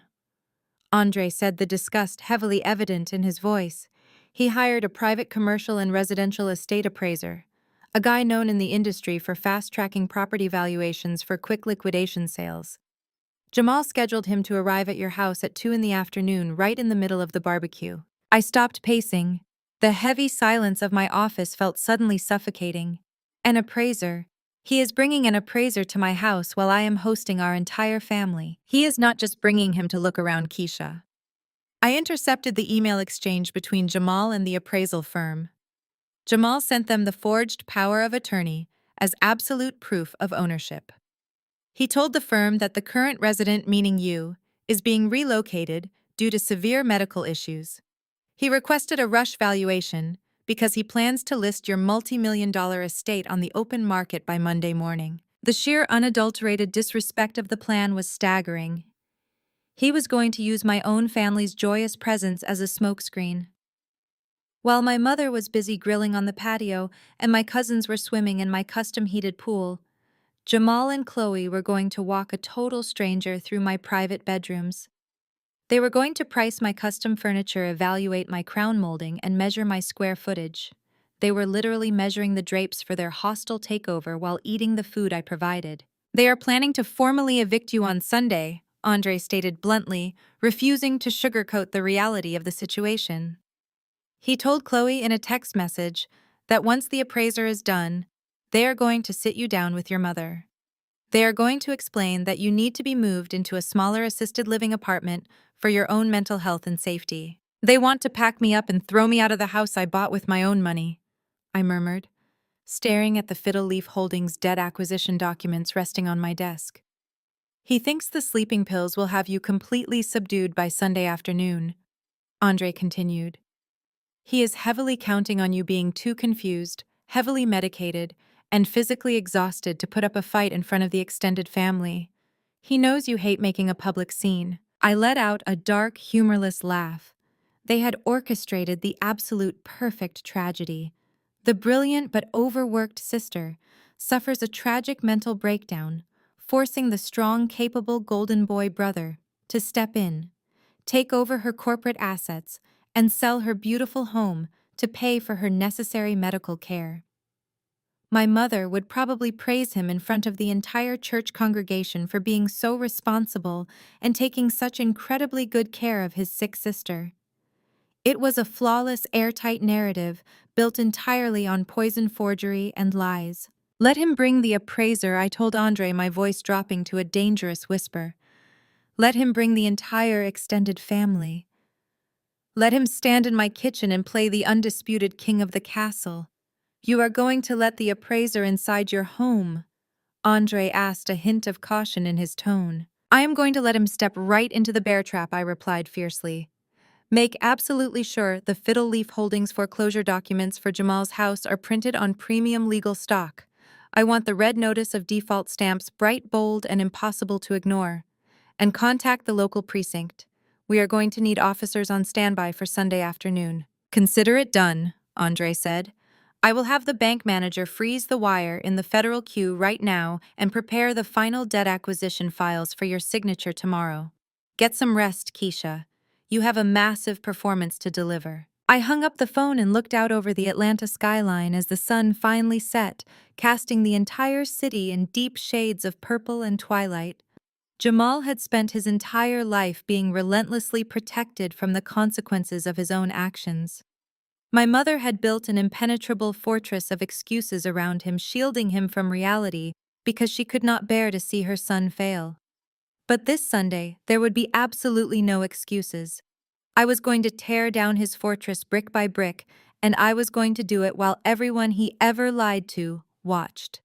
Andre said, the disgust heavily evident in his voice. "He hired a private commercial and residential estate appraiser, a guy known in the industry for fast-tracking property valuations for quick liquidation sales. Jamal scheduled him to arrive at your house at 2 in the afternoon, right in the middle of the barbecue." I stopped pacing. The heavy silence of my office felt suddenly suffocating. "An appraiser? He is bringing an appraiser to my house while I am hosting our entire family. He is not just bringing him to look around, Keisha." I intercepted the email exchange between Jamal and the appraisal firm. Jamal sent them the forged power of attorney as absolute proof of ownership. He told the firm that the current resident, meaning you, is being relocated due to severe medical issues. He requested a rush valuation because he plans to list your multi-million-dollar estate on the open market by Monday morning. The sheer unadulterated disrespect of the plan was staggering. He was going to use my own family's joyous presence as a smokescreen. While my mother was busy grilling on the patio and my cousins were swimming in my custom-heated pool, Jamal and Chloe were going to walk a total stranger through my private bedrooms. They were going to price my custom furniture, evaluate my crown molding, and measure my square footage. They were literally measuring the drapes for their hostile takeover while eating the food I provided. "They are planning to formally evict you on Sunday," Andre stated bluntly, refusing to sugarcoat the reality of the situation. He told Chloe in a text message that once the appraiser is done, they are going to sit you down with your mother. They are going to explain that you need to be moved into a smaller assisted living apartment for your own mental health and safety. They want to pack me up and throw me out of the house I bought with my own money, I murmured, staring at the Fiddle Leaf Holdings debt acquisition documents resting on my desk. He thinks the sleeping pills will have you completely subdued by Sunday afternoon, Andre continued. He is heavily counting on you being too confused, heavily medicated, and physically exhausted to put up a fight in front of the extended family. He knows you hate making a public scene. I let out a dark, humorless laugh. They had orchestrated the absolute perfect tragedy. The brilliant but overworked sister suffers a tragic mental breakdown, forcing the strong, capable golden boy brother to step in, take over her corporate assets, and sell her beautiful home to pay for her necessary medical care. My mother would probably praise him in front of the entire church congregation for being so responsible and taking such incredibly good care of his sick sister. It was a flawless, airtight narrative built entirely on poison forgery and lies. Let him bring the appraiser, I told Andre, my voice dropping to a dangerous whisper. Let him bring the entire extended family. Let him stand in my kitchen and play the undisputed king of the castle. You are going to let the appraiser inside your home? Andre asked, a hint of caution in his tone. I am going to let him step right into the bear trap, I replied fiercely. Make absolutely sure the Fiddle Leaf Holdings foreclosure documents for Jamal's house are printed on premium legal stock. I want the red notice of default stamps bright, bold, and impossible to ignore. And contact the local precinct. We are going to need officers on standby for Sunday afternoon. Consider it done, Andre said. I will have the bank manager freeze the wire in the federal queue right now and prepare the final debt acquisition files for your signature tomorrow. Get some rest, Keisha. You have a massive performance to deliver. I hung up the phone and looked out over the Atlanta skyline as the sun finally set, casting the entire city in deep shades of purple and twilight. Jamal had spent his entire life being relentlessly protected from the consequences of his own actions. My mother had built an impenetrable fortress of excuses around him, shielding him from reality because she could not bear to see her son fail. But this Sunday, there would be absolutely no excuses. I was going to tear down his fortress brick by brick, and I was going to do it while everyone he ever lied to watched.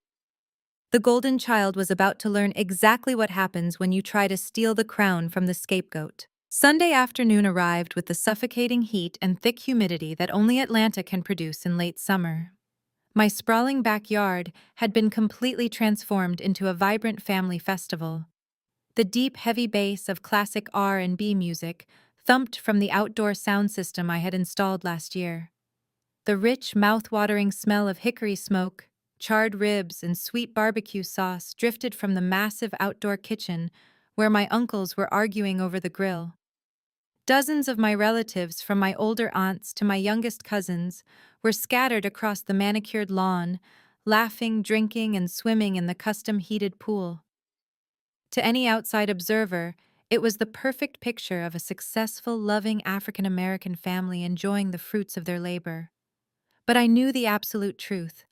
The golden child was about to learn exactly what happens when you try to steal the crown from the scapegoat. Sunday afternoon arrived with the suffocating heat and thick humidity that only Atlanta can produce in late summer. My sprawling backyard had been completely transformed into a vibrant family festival. The deep, heavy bass of classic R&B music thumped from the outdoor sound system I had installed last year. The rich, mouth-watering smell of hickory smoke, charred ribs, and sweet barbecue sauce drifted from the massive outdoor kitchen where my uncles were arguing over the grill. Dozens of my relatives, from my older aunts to my youngest cousins, were scattered across the manicured lawn, laughing, drinking, and swimming in the custom-heated pool. To any outside observer, it was the perfect picture of a successful, loving African-American family enjoying the fruits of their labor. But I knew the absolute truth.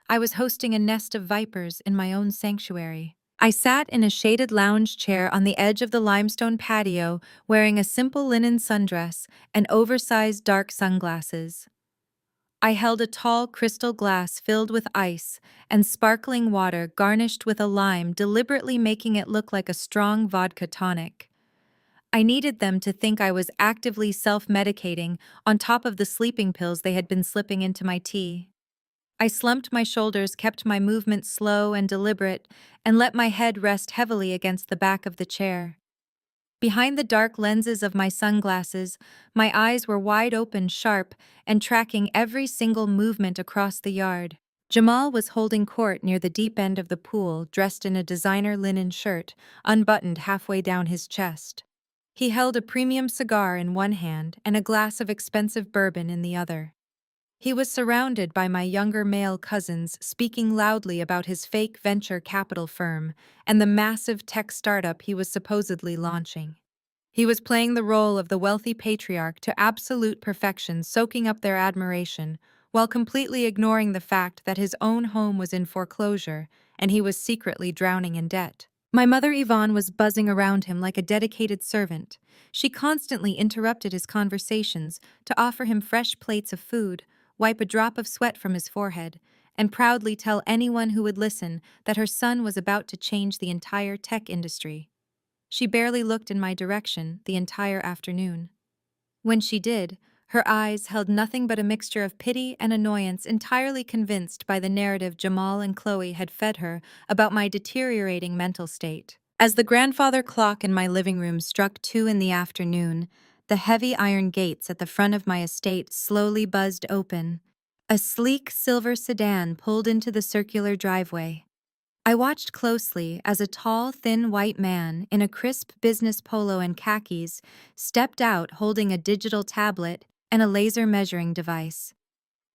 I was hosting a nest of vipers in my own sanctuary. I sat in a shaded lounge chair on the edge of the limestone patio, wearing a simple linen sundress and oversized dark sunglasses. I held a tall crystal glass filled with ice and sparkling water garnished with a lime, deliberately making it look like a strong vodka tonic. I needed them to think I was actively self-medicating on top of the sleeping pills they had been slipping into my tea. I slumped my shoulders, kept my movements slow and deliberate, and let my head rest heavily against the back of the chair. Behind the dark lenses of my sunglasses, my eyes were wide open, sharp, and tracking every single movement across the yard. Jamal was holding court near the deep end of the pool, dressed in a designer linen shirt, unbuttoned halfway down his chest. He held a premium cigar in one hand and a glass of expensive bourbon in the other. He was surrounded by my younger male cousins, speaking loudly about his fake venture capital firm and the massive tech startup he was supposedly launching. He was playing the role of the wealthy patriarch to absolute perfection, soaking up their admiration, while completely ignoring the fact that his own home was in foreclosure and he was secretly drowning in debt. My mother Yvonne was buzzing around him like a dedicated servant. She constantly interrupted his conversations to offer him fresh plates of food, wipe a drop of sweat from his forehead, and proudly tell anyone who would listen that her son was about to change the entire tech industry. She barely looked in my direction the entire afternoon. When she did, her eyes held nothing but a mixture of pity and annoyance, entirely convinced by the narrative Jamal and Chloe had fed her about my deteriorating mental state. As the grandfather clock in my living room struck 2 in the afternoon, the heavy iron gates at the front of my estate slowly buzzed open. A sleek silver sedan pulled into the circular driveway. I watched closely as a tall, thin white man in a crisp business polo and khakis stepped out holding a digital tablet and a laser measuring device.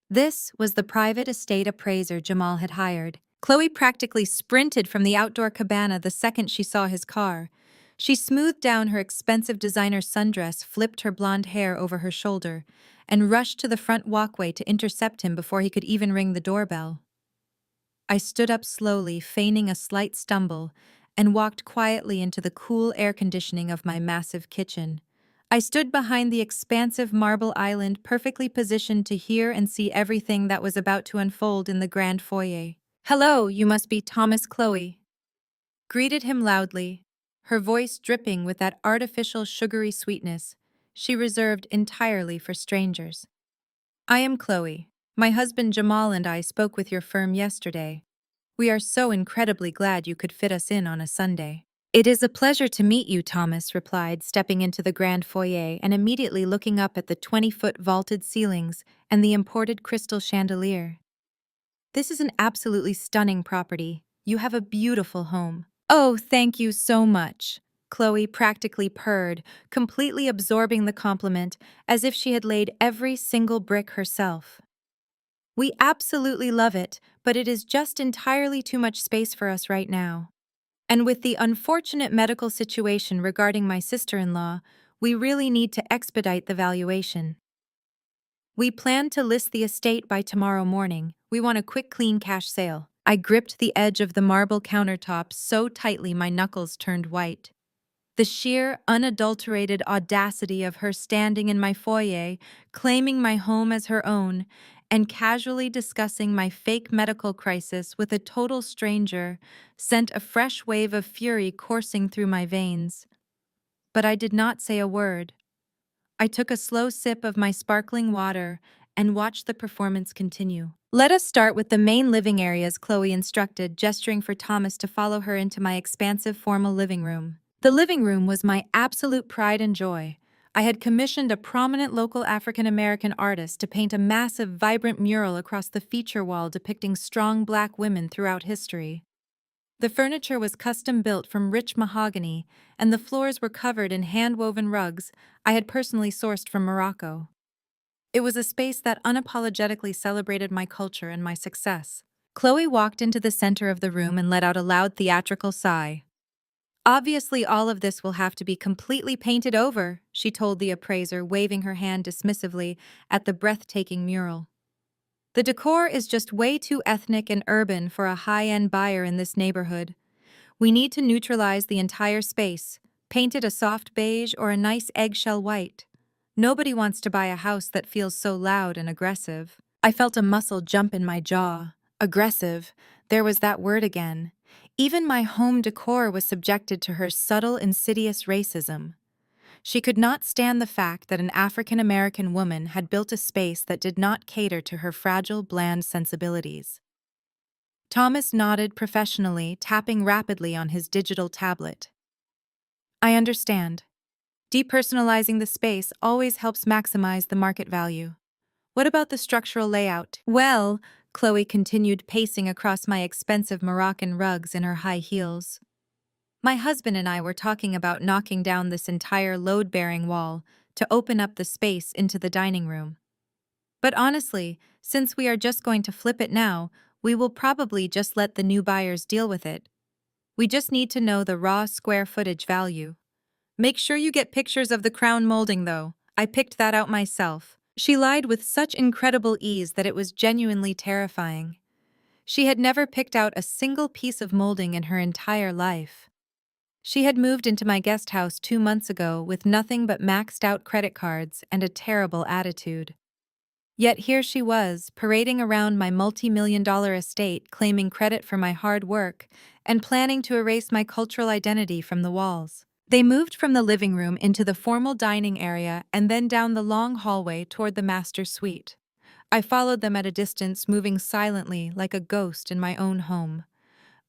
This was the private estate appraiser Jamal had hired. Chloe practically sprinted from the outdoor cabana the second she saw his car. She smoothed down her expensive designer sundress, flipped her blonde hair over her shoulder, and rushed to the front walkway to intercept him before he could even ring the doorbell. I stood up slowly, feigning a slight stumble, and walked quietly into the cool air conditioning of my massive kitchen. I stood behind the expansive marble island, perfectly positioned to hear and see everything that was about to unfold in the grand foyer. "Hello, you must be Thomas Chloe," greeted him loudly, her voice dripping with that artificial sugary sweetness she reserved entirely for strangers. "I am Chloe. My husband Jamal and I spoke with your firm yesterday. We are so incredibly glad you could fit us in on a Sunday." "It is a pleasure to meet you," Thomas replied, stepping into the grand foyer and immediately looking up at the 20-foot vaulted ceilings and the imported crystal chandelier. "This is an absolutely stunning property. You have a beautiful home." "Oh, thank you so much," Chloe practically purred, completely absorbing the compliment as if she had laid every single brick herself. "We absolutely love it, but it is just entirely too much space for us right now. And with the unfortunate medical situation regarding my sister-in-law, we really need to expedite the valuation. We plan to list the estate by tomorrow morning. We want a quick, clean cash sale." I gripped the edge of the marble countertop so tightly my knuckles turned white. The sheer, unadulterated audacity of her standing in my foyer, claiming my home as her own, and casually discussing my fake medical crisis with a total stranger sent a fresh wave of fury coursing through my veins. But I did not say a word. I took a slow sip of my sparkling water and watched the performance continue. "Let us start with the main living areas," Chloe instructed, gesturing for Thomas to follow her into my expansive formal living room. The living room was my absolute pride and joy. I had commissioned a prominent local African-American artist to paint a massive, vibrant mural across the feature wall depicting strong Black women throughout history. The furniture was custom-built from rich mahogany, and the floors were covered in hand-woven rugs I had personally sourced from Morocco. It was a space that unapologetically celebrated my culture and my success. Chloe walked into the center of the room and let out a loud theatrical sigh. "Obviously, all of this will have to be completely painted over," she told the appraiser, waving her hand dismissively at the breathtaking mural. "The decor is just way too ethnic and urban for a high-end buyer in this neighborhood. We need to neutralize the entire space, paint it a soft beige or a nice eggshell white. Nobody wants to buy a house that feels so loud and aggressive." I felt a muscle jump in my jaw. Aggressive. There was that word again. Even my home decor was subjected to her subtle, insidious racism. She could not stand the fact that an African-American woman had built a space that did not cater to her fragile, bland sensibilities. Thomas nodded professionally, tapping rapidly on his digital tablet. "I understand. Depersonalizing the space always helps maximize the market value. What about the structural layout?" "Well," Chloe continued, pacing across my expensive Moroccan rugs in her high heels. "My husband and I were talking about knocking down this entire load-bearing wall to open up the space into the dining room. But honestly, since we are just going to flip it now, we will probably just let the new buyers deal with it. We just need to know the raw square footage value. Make sure you get pictures of the crown molding, though. I picked that out myself." She lied with such incredible ease that it was genuinely terrifying. She had never picked out a single piece of molding in her entire life. She had moved into my guest house 2 months ago with nothing but maxed out credit cards and a terrible attitude. Yet here she was, parading around my multi-million-dollar estate, claiming credit for my hard work and planning to erase my cultural identity from the walls. They moved from the living room into the formal dining area and then down the long hallway toward the master suite. I followed them at a distance, moving silently like a ghost in my own home.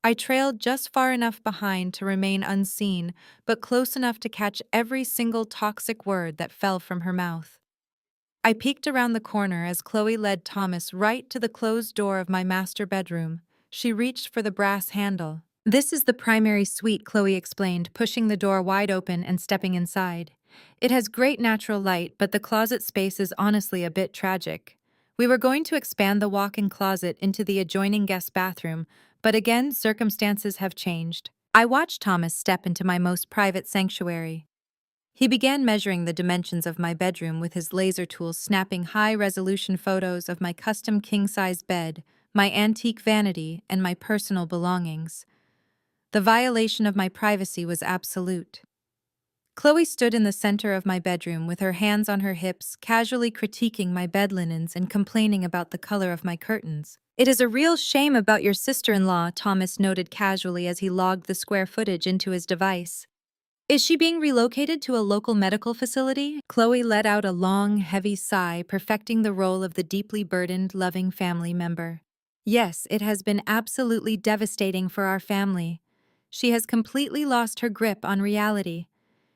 I trailed just far enough behind to remain unseen, but close enough to catch every single toxic word that fell from her mouth. I peeked around the corner as Chloe led Thomas right to the closed door of my master bedroom. She reached for the brass handle. "This is the primary suite," Chloe explained, pushing the door wide open and stepping inside. "It has great natural light, but the closet space is honestly a bit tragic. We were going to expand the walk-in closet into the adjoining guest bathroom, but again, circumstances have changed." I watched Thomas step into my most private sanctuary. He began measuring the dimensions of my bedroom with his laser tools, snapping high-resolution photos of my custom king-size bed, my antique vanity, and my personal belongings. The violation of my privacy was absolute. Chloe stood in the center of my bedroom with her hands on her hips, casually critiquing my bed linens and complaining about the color of my curtains. "It is a real shame about your sister-in-law," Thomas noted casually as he logged the square footage into his device. "Is she being relocated to a local medical facility?" Chloe let out a long, heavy sigh, perfecting the role of the deeply burdened, loving family member. "Yes, it has been absolutely devastating for our family. She has completely lost her grip on reality.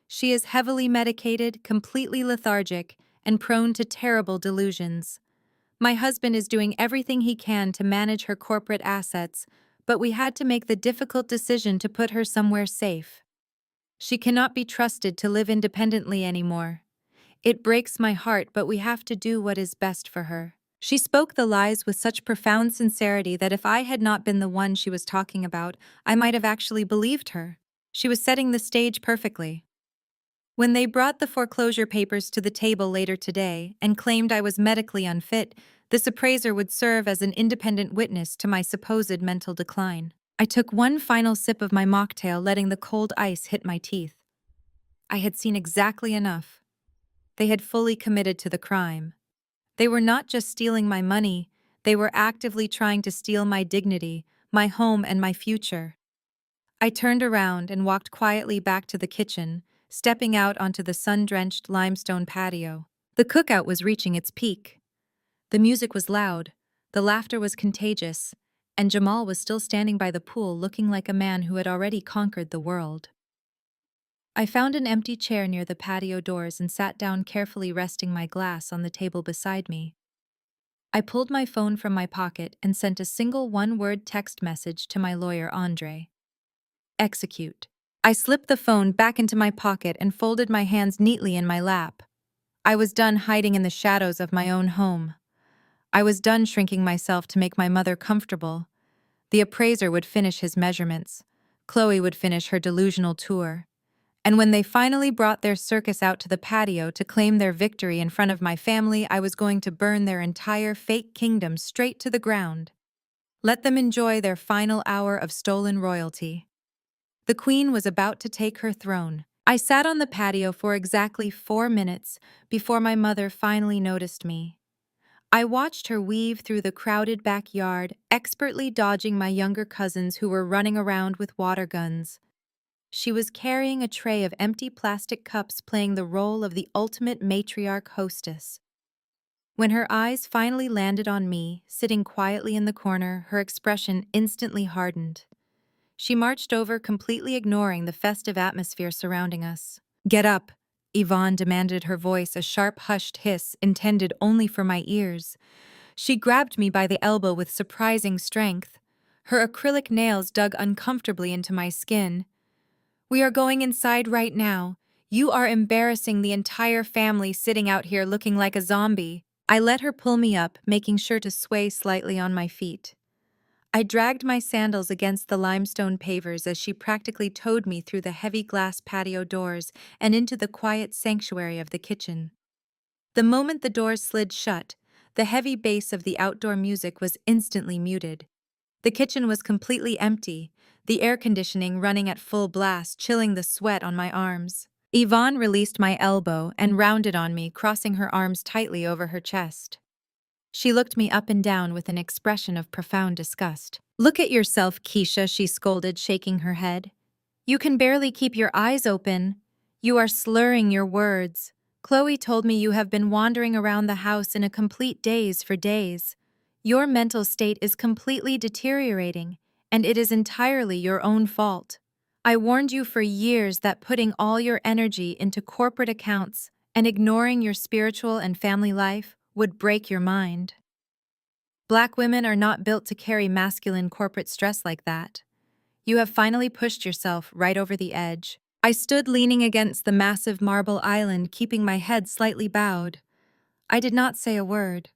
She is heavily medicated, completely lethargic, and prone to terrible delusions. My husband is doing everything he can to manage her corporate assets, but we had to make the difficult decision to put her somewhere safe. She cannot be trusted to live independently anymore. It breaks my heart, but we have to do what is best for her." She spoke the lies with such profound sincerity that if I had not been the one she was talking about, I might have actually believed her. She was setting the stage perfectly. When they brought the foreclosure papers to the table later today and claimed I was medically unfit, this appraiser would serve as an independent witness to my supposed mental decline. I took one final sip of my mocktail, letting the cold ice hit my teeth. I had seen exactly enough. They had fully committed to the crime. They were not just stealing my money, they were actively trying to steal my dignity, my home, and my future. I turned around and walked quietly back to the kitchen, stepping out onto the sun-drenched limestone patio. The cookout was reaching its peak. The music was loud, the laughter was contagious, and Jamal was still standing by the pool looking like a man who had already conquered the world. I found an empty chair near the patio doors and sat down, carefully resting my glass on the table beside me. I pulled my phone from my pocket and sent a single one-word text message to my lawyer, Andre. "Execute." I slipped the phone back into my pocket and folded my hands neatly in my lap. I was done hiding in the shadows of my own home. I was done shrinking myself to make my mother comfortable. The appraiser would finish his measurements. Chloe would finish her delusional tour. And when they finally brought their circus out to the patio to claim their victory in front of my family, I was going to burn their entire fake kingdom straight to the ground. Let them enjoy their final hour of stolen royalty. The queen was about to take her throne. I sat on the patio for exactly 4 minutes before my mother finally noticed me. I watched her weave through the crowded backyard, expertly dodging my younger cousins who were running around with water guns. She was carrying a tray of empty plastic cups, playing the role of the ultimate matriarch hostess. When her eyes finally landed on me, sitting quietly in the corner, her expression instantly hardened. She marched over, completely ignoring the festive atmosphere surrounding us. "Get up," Yvonne demanded, her voice a sharp, hushed hiss intended only for my ears. She grabbed me by the elbow with surprising strength. Her acrylic nails dug uncomfortably into my skin. "We are going inside right now. You are embarrassing the entire family sitting out here looking like a zombie." I let her pull me up, making sure to sway slightly on my feet. I dragged my sandals against the limestone pavers as she practically towed me through the heavy glass patio doors and into the quiet sanctuary of the kitchen. The moment the doors slid shut, the heavy bass of the outdoor music was instantly muted. The kitchen was completely empty, the air conditioning running at full blast, chilling the sweat on my arms. Yvonne released my elbow and rounded on me, crossing her arms tightly over her chest. She looked me up and down with an expression of profound disgust. "Look at yourself, Keisha," she scolded, shaking her head. "You can barely keep your eyes open. You are slurring your words. Chloe told me you have been wandering around the house in a complete daze for days. Your mental state is completely deteriorating, and it is entirely your own fault. I warned you for years that putting all your energy into corporate accounts and ignoring your spiritual and family life would break your mind. Black women are not built to carry masculine corporate stress like that. You have finally pushed yourself right over the edge." I stood leaning against the massive marble island, keeping my head slightly bowed. I did not say a word.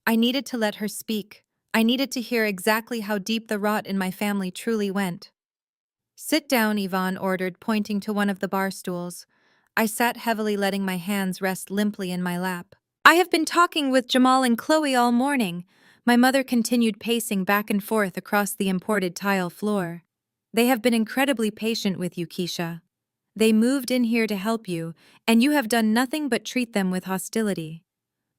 I needed to let her speak. I needed to hear exactly how deep the rot in my family truly went. "Sit down," Yvonne ordered, pointing to one of the bar stools. I sat heavily, letting my hands rest limply in my lap. "I have been talking with Jamal and Chloe all morning." My mother continued, pacing back and forth across the imported tile floor. "They have been incredibly patient with you, Keisha. They moved in here to help you, and you have done nothing but treat them with hostility.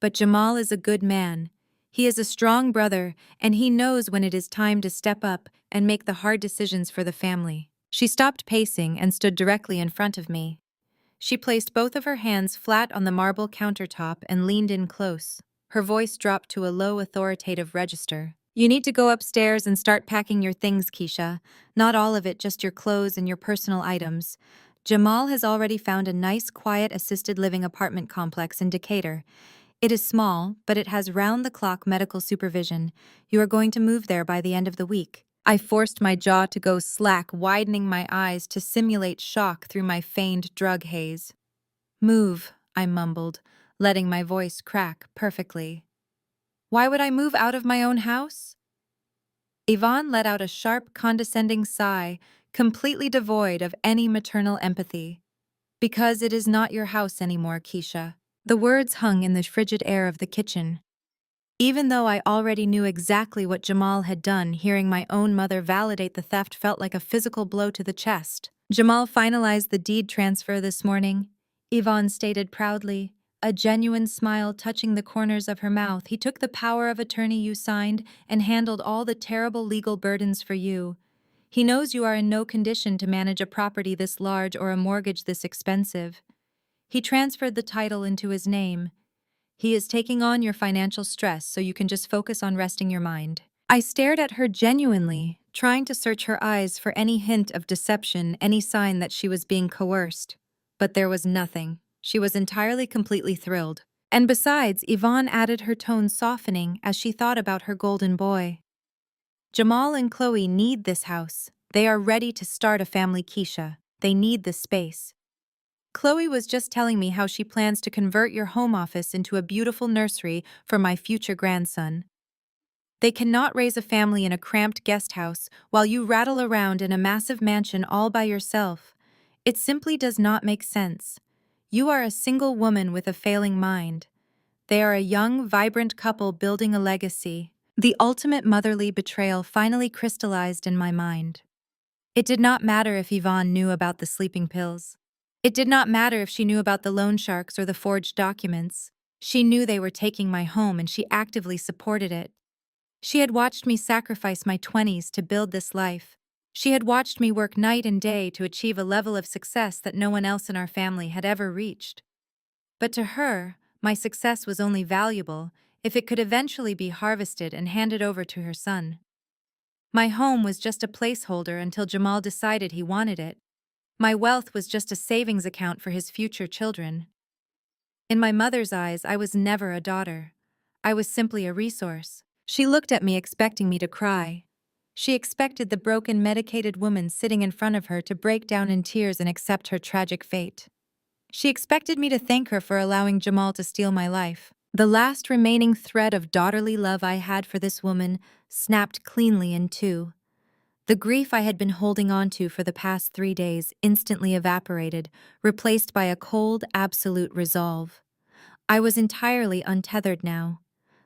But Jamal is a good man. He is a strong brother, and he knows when it is time to step up and make the hard decisions for the family." She stopped pacing and stood directly in front of me. She placed both of her hands flat on the marble countertop and leaned in close. Her voice dropped to a low, authoritative register. "You need to go upstairs and start packing your things, Keisha. Not all of it, just your clothes and your personal items. Jamal has already found a nice, quiet, assisted living apartment complex in Decatur. It is small, but it has round-the-clock medical supervision. You are going to move there by the end of the week." I forced my jaw to go slack, widening my eyes to simulate shock through my feigned drug haze. "Move," I mumbled, letting my voice crack perfectly. "Why would I move out of my own house?" Yvonne let out a sharp, condescending sigh, completely devoid of any maternal empathy. "Because it is not your house anymore, Keisha." The words hung in the frigid air of the kitchen. Even though I already knew exactly what Jamal had done, hearing my own mother validate the theft felt like a physical blow to the chest. "Jamal finalized the deed transfer this morning," Yvonne stated proudly, a genuine smile touching the corners of her mouth. "He took the power of attorney you signed and handled all the terrible legal burdens for you. He knows you are in no condition to manage a property this large or a mortgage this expensive. He transferred the title into his name. He is taking on your financial stress so you can just focus on resting your mind." I stared at her genuinely, trying to search her eyes for any hint of deception, any sign that she was being coerced. But there was nothing. She was entirely, completely thrilled. And besides, Yvonne added, her tone softening as she thought about her golden boy. "Jamal and Chloe need this house. They are ready to start a family, Keisha. They need this space. Chloe was just telling me how she plans to convert your home office into a beautiful nursery for my future grandson. They cannot raise a family in a cramped guest house while you rattle around in a massive mansion all by yourself. It simply does not make sense. You are a single woman with a failing mind. They are a young, vibrant couple building a legacy." The ultimate motherly betrayal finally crystallized in my mind. It did not matter if Yvonne knew about the sleeping pills. It did not matter if she knew about the loan sharks or the forged documents. She knew they were taking my home, and she actively supported it. She had watched me sacrifice my 20s to build this life. She had watched me work night and day to achieve a level of success that no one else in our family had ever reached. But to her, my success was only valuable if it could eventually be harvested and handed over to her son. My home was just a placeholder until Jamal decided he wanted it. My wealth was just a savings account for his future children. In my mother's eyes, I was never a daughter. I was simply a resource. She looked at me, expecting me to cry. She expected the broken, medicated woman sitting in front of her to break down in tears and accept her tragic fate. She expected me to thank her for allowing Jamal to steal my life. The last remaining thread of daughterly love I had for this woman snapped cleanly in two. The grief I had been holding on to for the past 3 days instantly evaporated, replaced by a cold, absolute resolve. I was entirely untethered now.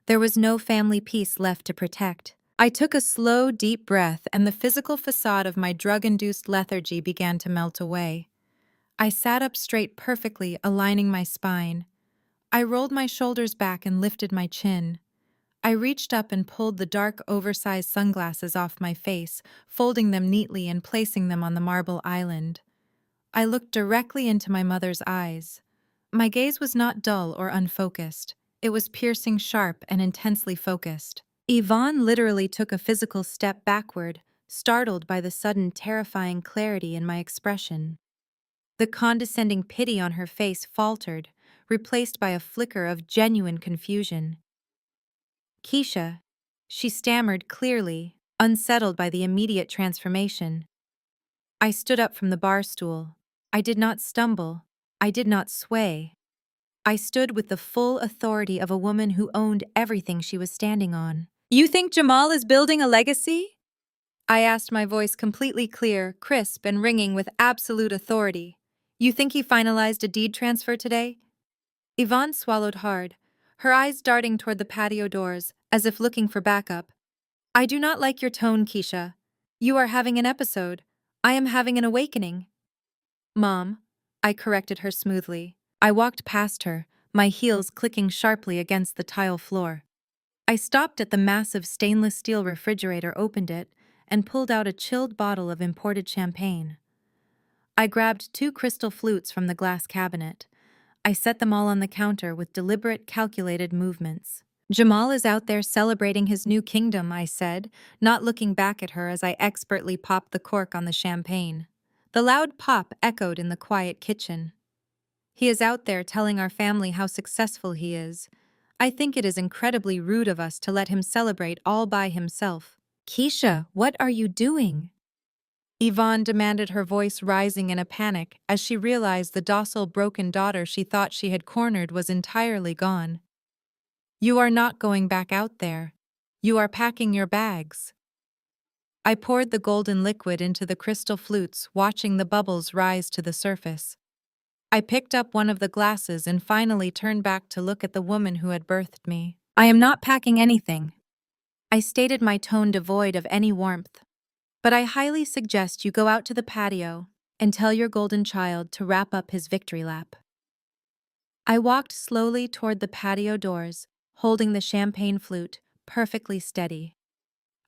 There was no family peace left to protect. I took a slow, deep breath, and the physical facade of my drug-induced lethargy began to melt away. I sat up straight perfectly, aligning my spine. I rolled my shoulders back and lifted my chin. I reached up and pulled the dark, oversized sunglasses off my face, folding them neatly and placing them on the marble island. I looked directly into my mother's eyes. My gaze was not dull or unfocused. It was piercing, sharp, and intensely focused. Yvonne literally took a physical step backward, startled by the sudden terrifying clarity in my expression. The condescending pity on her face faltered, replaced by a flicker of genuine confusion. "Keisha," she stammered clearly, unsettled by the immediate transformation. I stood up from the bar stool. I did not stumble. I did not sway. I stood with the full authority of a woman who owned everything she was standing on. "You think Jamal is building a legacy?" I asked, my voice completely clear, crisp, and ringing with absolute authority. "You think he finalized a deed transfer today?" Yvonne swallowed hard, her eyes darting toward the patio doors, as if looking for backup. "I do not like your tone, Keisha. You are having an episode. I am having an awakening." "Mom," I corrected her smoothly. I walked past her, my heels clicking sharply against the tile floor. I stopped at the massive stainless steel refrigerator, opened it, and pulled out a chilled bottle of imported champagne. I grabbed 2 crystal flutes from the glass cabinet. I set them all on the counter with deliberate, calculated movements. "Jamal is out there celebrating his new kingdom," I said, not looking back at her as I expertly popped the cork on the champagne. The loud pop echoed in the quiet kitchen. "He is out there telling our family how successful he is. I think it is incredibly rude of us to let him celebrate all by himself." "Keisha, what are you doing?" Yvonne demanded, her voice rising in a panic as she realized the docile, broken daughter she thought she had cornered was entirely gone. "You are not going back out there. You are packing your bags." I poured the golden liquid into the crystal flutes, watching the bubbles rise to the surface. I picked up one of the glasses and finally turned back to look at the woman who had birthed me. "I am not packing anything," I stated, my tone devoid of any warmth. "But I highly suggest you go out to the patio and tell your golden child to wrap up his victory lap." I walked slowly toward the patio doors, holding the champagne flute, perfectly steady.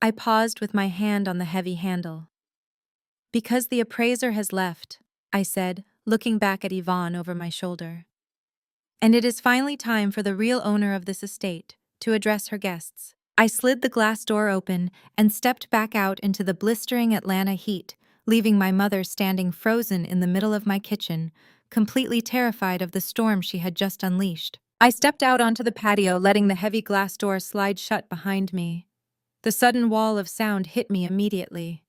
I paused with my hand on the heavy handle. "Because the appraiser has left," I said, looking back at Yvonne over my shoulder. "And it is finally time for the real owner of this estate to address her guests." I slid the glass door open and stepped back out into the blistering Atlanta heat, leaving my mother standing frozen in the middle of my kitchen, completely terrified of the storm she had just unleashed. I stepped out onto the patio, letting the heavy glass door slide shut behind me. The sudden wall of sound hit me immediately.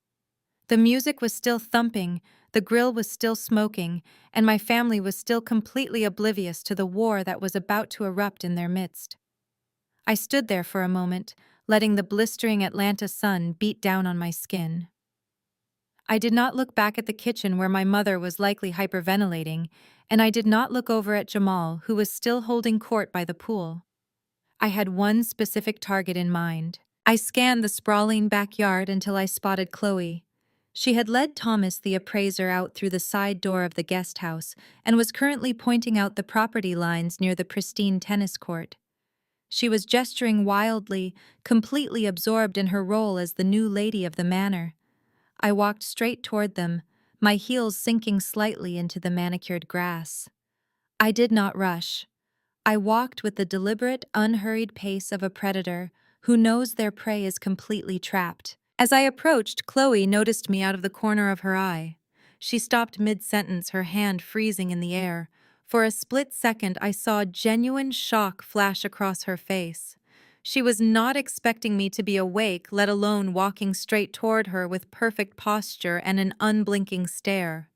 The music was still thumping, the grill was still smoking, and my family was still completely oblivious to the war that was about to erupt in their midst. I stood there for a moment, letting the blistering Atlanta sun beat down on my skin. I did not look back at the kitchen where my mother was likely hyperventilating, and I did not look over at Jamal, who was still holding court by the pool. I had one specific target in mind. I scanned the sprawling backyard until I spotted Chloe. She had led Thomas the appraiser out through the side door of the guest house and was currently pointing out the property lines near the pristine tennis court. She was gesturing wildly, completely absorbed in her role as the new lady of the manor. I walked straight toward them, my heels sinking slightly into the manicured grass. I did not rush. I walked with the deliberate, unhurried pace of a predator who knows their prey is completely trapped. As I approached, Chloe noticed me out of the corner of her eye. She stopped mid-sentence, her hand freezing in the air. For a split second, I saw genuine shock flash across her face. She was not expecting me to be awake, let alone walking straight toward her with perfect posture and an unblinking stare.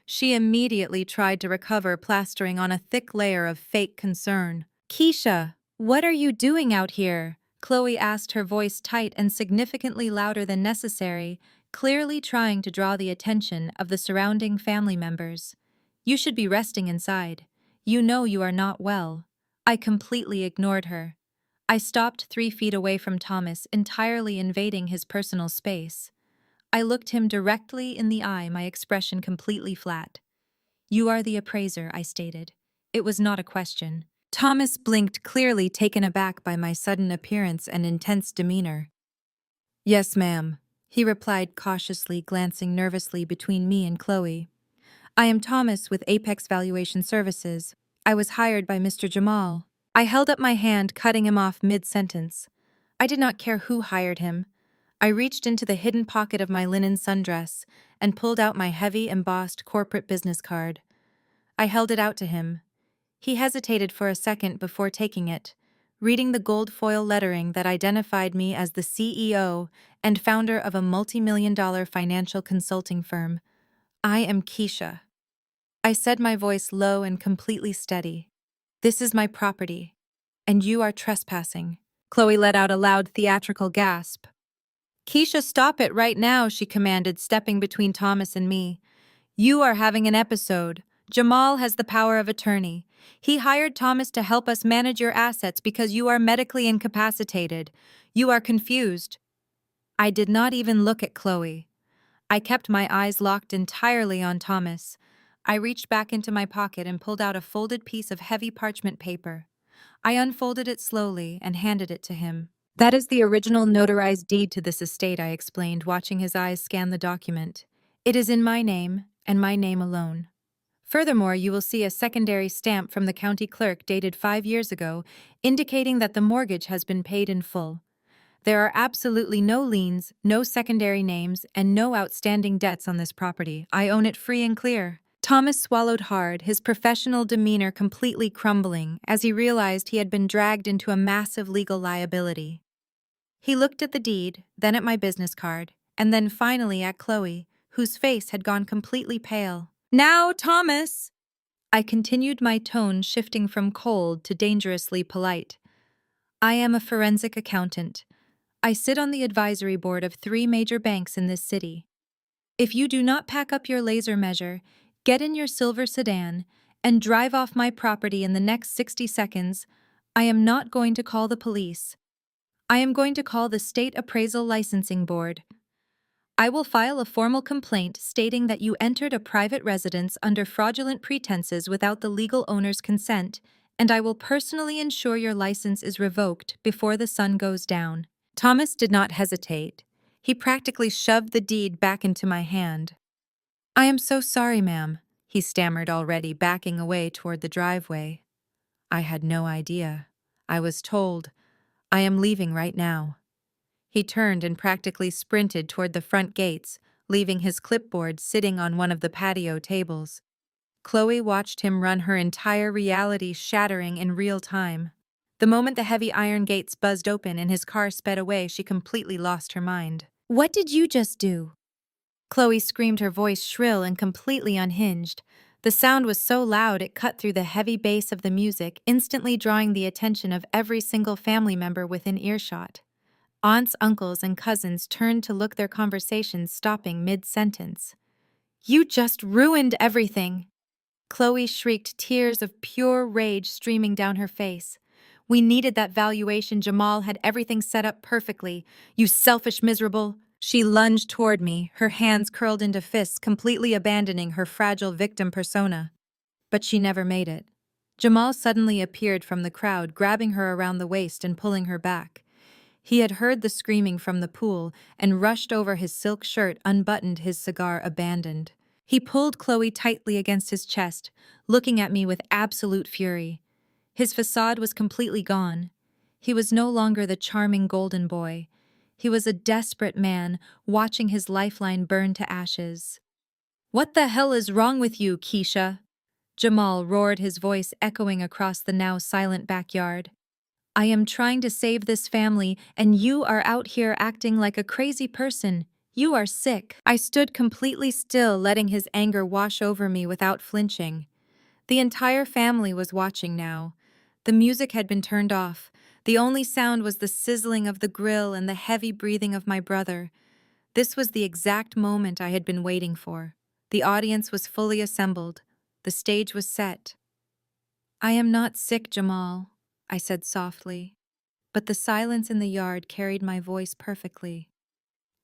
She immediately tried to recover, plastering on a thick layer of fake concern. "Keisha, what are you doing out here?" Chloe asked, her voice tight and significantly louder than necessary, clearly trying to draw the attention of the surrounding family members. "You should be resting inside. You know you are not well." I completely ignored her. I stopped 3 feet away from Thomas, entirely invading his personal space. I looked him directly in the eye, my expression completely flat. "You are the appraiser," I stated. It was not a question. Thomas blinked, clearly taken aback by my sudden appearance and intense demeanor. "Yes, ma'am," he replied cautiously, glancing nervously between me and Chloe. "I am Thomas with Apex Valuation Services. I was hired by Mr. Jamal." I held up my hand, cutting him off mid-sentence. I did not care who hired him. I reached into the hidden pocket of my linen sundress and pulled out my heavy, embossed corporate business card. I held it out to him. He hesitated for a second before taking it, reading the gold foil lettering that identified me as the CEO and founder of a multimillion-dollar financial consulting firm. "I am Keisha," I said, my voice low and completely steady. "This is my property, and you are trespassing." Chloe let out a loud theatrical gasp. "Keisha, stop it right now," she commanded, stepping between Thomas and me. "You are having an episode. Jamal has the power of attorney. He hired Thomas to help us manage your assets because you are medically incapacitated. You are confused." I did not even look at Chloe. I kept my eyes locked entirely on Thomas. I reached back into my pocket and pulled out a folded piece of heavy parchment paper. I unfolded it slowly and handed it to him. "That is the original notarized deed to this estate," I explained, watching his eyes scan the document. "It is in my name, and my name alone. Furthermore, you will see a secondary stamp from the county clerk dated 5 years ago, indicating that the mortgage has been paid in full. There are absolutely no liens, no secondary names, and no outstanding debts on this property. I own it free and clear." Thomas swallowed hard, his professional demeanor completely crumbling as he realized he had been dragged into a massive legal liability. He looked at the deed, then at my business card, and then finally at Chloe, whose face had gone completely pale. "Now, Thomas!" I continued, my tone shifting from cold to dangerously polite. "I am a forensic accountant. I sit on the advisory board of 3 major banks in this city. If you do not pack up your laser measure, get in your silver sedan, and drive off my property in the next 60 seconds, I am not going to call the police. I am going to call the State Appraisal Licensing Board. I will file a formal complaint stating that you entered a private residence under fraudulent pretenses without the legal owner's consent, and I will personally ensure your license is revoked before the sun goes down." Thomas did not hesitate. He practically shoved the deed back into my hand. "I am so sorry, ma'am," he stammered, already backing away toward the driveway. "I had no idea. I was told. I am leaving right now." He turned and practically sprinted toward the front gates, leaving his clipboard sitting on one of the patio tables. Chloe watched him run, her entire reality shattering in real time. The moment the heavy iron gates buzzed open and his car sped away, she completely lost her mind. "What did you just do?" Chloe screamed, her voice shrill and completely unhinged. The sound was so loud it cut through the heavy bass of the music, instantly drawing the attention of every single family member within earshot. Aunts, uncles, and cousins turned to look, their conversations stopping mid-sentence. "You just ruined everything!" Chloe shrieked, tears of pure rage streaming down her face. "We needed that valuation. Jamal had everything set up perfectly. You selfish, miserable—" She lunged toward me, her hands curled into fists, completely abandoning her fragile victim persona. But she never made it. Jamal suddenly appeared from the crowd, grabbing her around the waist and pulling her back. He had heard the screaming from the pool and rushed over, his silk shirt unbuttoned, his cigar abandoned. He pulled Chloe tightly against his chest, looking at me with absolute fury. His facade was completely gone. He was no longer the charming golden boy. He was a desperate man, watching his lifeline burn to ashes. "What the hell is wrong with you, Keisha?" Jamal roared, his voice echoing across the now silent backyard. "I am trying to save this family, and you are out here acting like a crazy person. You are sick." I stood completely still, letting his anger wash over me without flinching. The entire family was watching now. The music had been turned off. The only sound was the sizzling of the grill and the heavy breathing of my brother. This was the exact moment I had been waiting for. The audience was fully assembled. The stage was set. "I am not sick, Jamal," I said softly. but the silence in the yard carried my voice perfectly.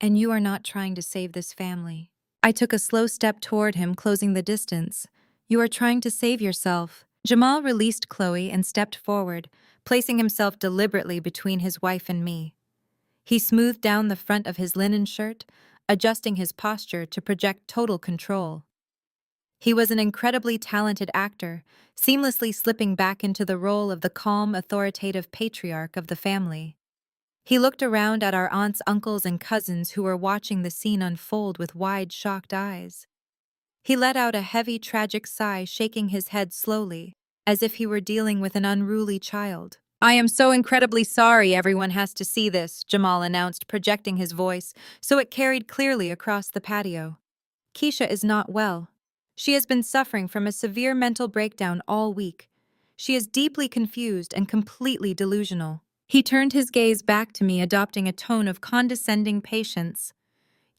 And you are not trying to save this family. I took a slow step toward him, closing the distance. You are trying to save yourself. Jamal released Chloe and stepped forward, placing himself deliberately between his wife and me. He smoothed down the front of his linen shirt, adjusting his posture to project total control. He was an incredibly talented actor, seamlessly slipping back into the role of the calm, authoritative patriarch of the family. He looked around at our aunts, uncles, and cousins who were watching the scene unfold with wide, shocked eyes. He let out a heavy, tragic sigh, shaking his head slowly, as if he were dealing with an unruly child. I am so incredibly sorry everyone has to see this, Jamal announced, projecting his voice so it carried clearly across the patio. Keisha is not well. She has been suffering from a severe mental breakdown all week. She is deeply confused and completely delusional. He turned his gaze back to me, adopting a tone of condescending patience.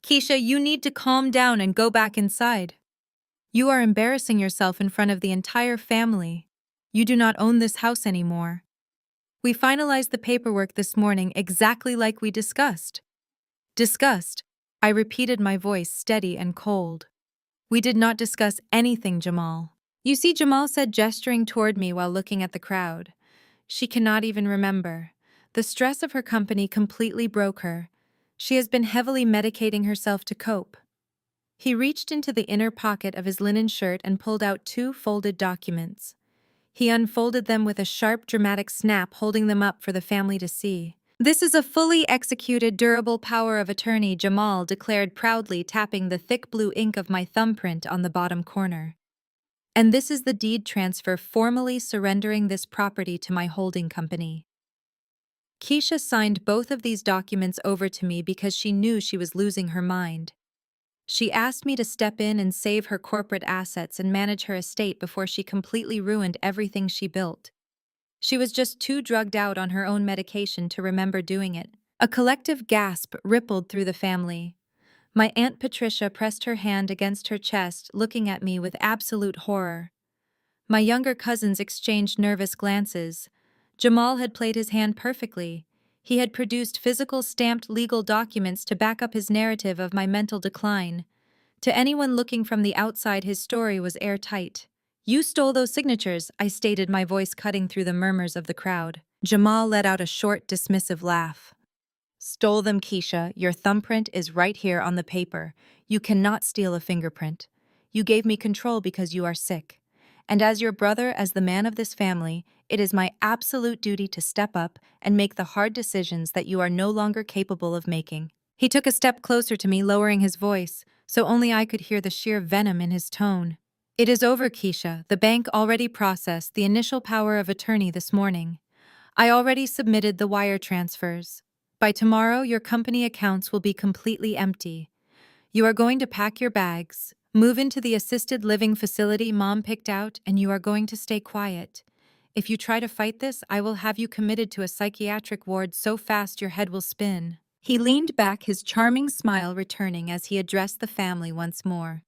Keisha, you need to calm down and go back inside. You are embarrassing yourself in front of the entire family. You do not own this house anymore. We finalized the paperwork this morning exactly like we discussed. Discussed? I repeated, my voice steady and cold. We did not discuss anything, Jamal. You see, Jamal said, gesturing toward me while looking at the crowd. She cannot even remember. The stress of her company completely broke her. She has been heavily medicating herself to cope. He reached into the inner pocket of his linen shirt and pulled out 2 folded documents. He unfolded them with a sharp, dramatic snap, holding them up for the family to see. This is a fully executed, durable power of attorney, Jamal declared proudly, tapping the thick blue ink of my thumbprint on the bottom corner. And this is the deed transfer formally surrendering this property to my holding company. Keisha signed both of these documents over to me because she knew she was losing her mind. She asked me to step in and save her corporate assets and manage her estate before she completely ruined everything she built. She was just too drugged out on her own medication to remember doing it. A collective gasp rippled through the family. My Aunt Patricia pressed her hand against her chest, looking at me with absolute horror. My younger cousins exchanged nervous glances. Jamal had played his hand perfectly. He had produced physical stamped legal documents to back up his narrative of my mental decline. To anyone looking from the outside, his story was airtight. You stole those signatures, I stated, my voice cutting through the murmurs of the crowd. Jamal let out a short, dismissive laugh. Stole them, Keisha. Your thumbprint is right here on the paper. You cannot steal a fingerprint. You gave me control because you are sick. And as your brother, as the man of this family, it is my absolute duty to step up and make the hard decisions that you are no longer capable of making. He took a step closer to me, lowering his voice, so only I could hear the sheer venom in his tone. It is over, Keisha. The bank already processed the initial power of attorney this morning. I already submitted the wire transfers. By tomorrow, your company accounts will be completely empty. You are going to pack your bags, move into the assisted living facility Mom picked out, and you are going to stay quiet. If you try to fight this, I will have you committed to a psychiatric ward so fast your head will spin. He leaned back, his charming smile returning as he addressed the family once more.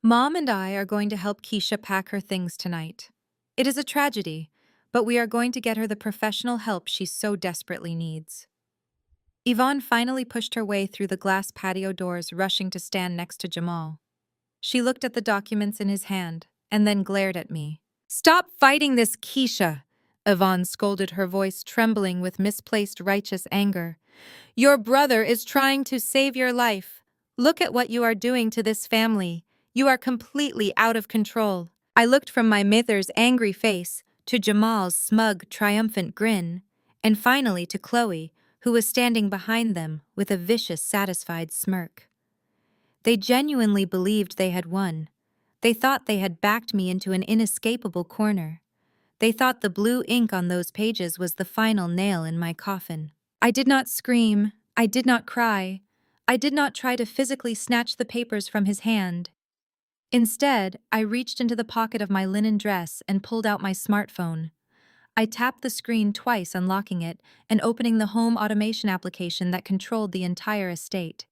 Mom and I are going to help Keisha pack her things tonight. It is a tragedy, but we are going to get her the professional help she so desperately needs. Yvonne finally pushed her way through the glass patio doors, rushing to stand next to Jamal. She looked at the documents in his hand, and then glared at me. Stop fighting this, Keisha, Yvonne scolded, her voice trembling with misplaced righteous anger. Your brother is trying to save your life. Look at what you are doing to this family. You are completely out of control. I looked from my mother's angry face to Jamal's smug, triumphant grin, and finally to Chloe, who was standing behind them with a vicious, satisfied smirk. They genuinely believed they had won. They thought they had backed me into an inescapable corner. They thought the blue ink on those pages was the final nail in my coffin. I did not scream. I did not cry. I did not try to physically snatch the papers from his hand. Instead, I reached into the pocket of my linen dress and pulled out my smartphone. I tapped the screen twice, unlocking it and opening the home automation application that controlled the entire estate.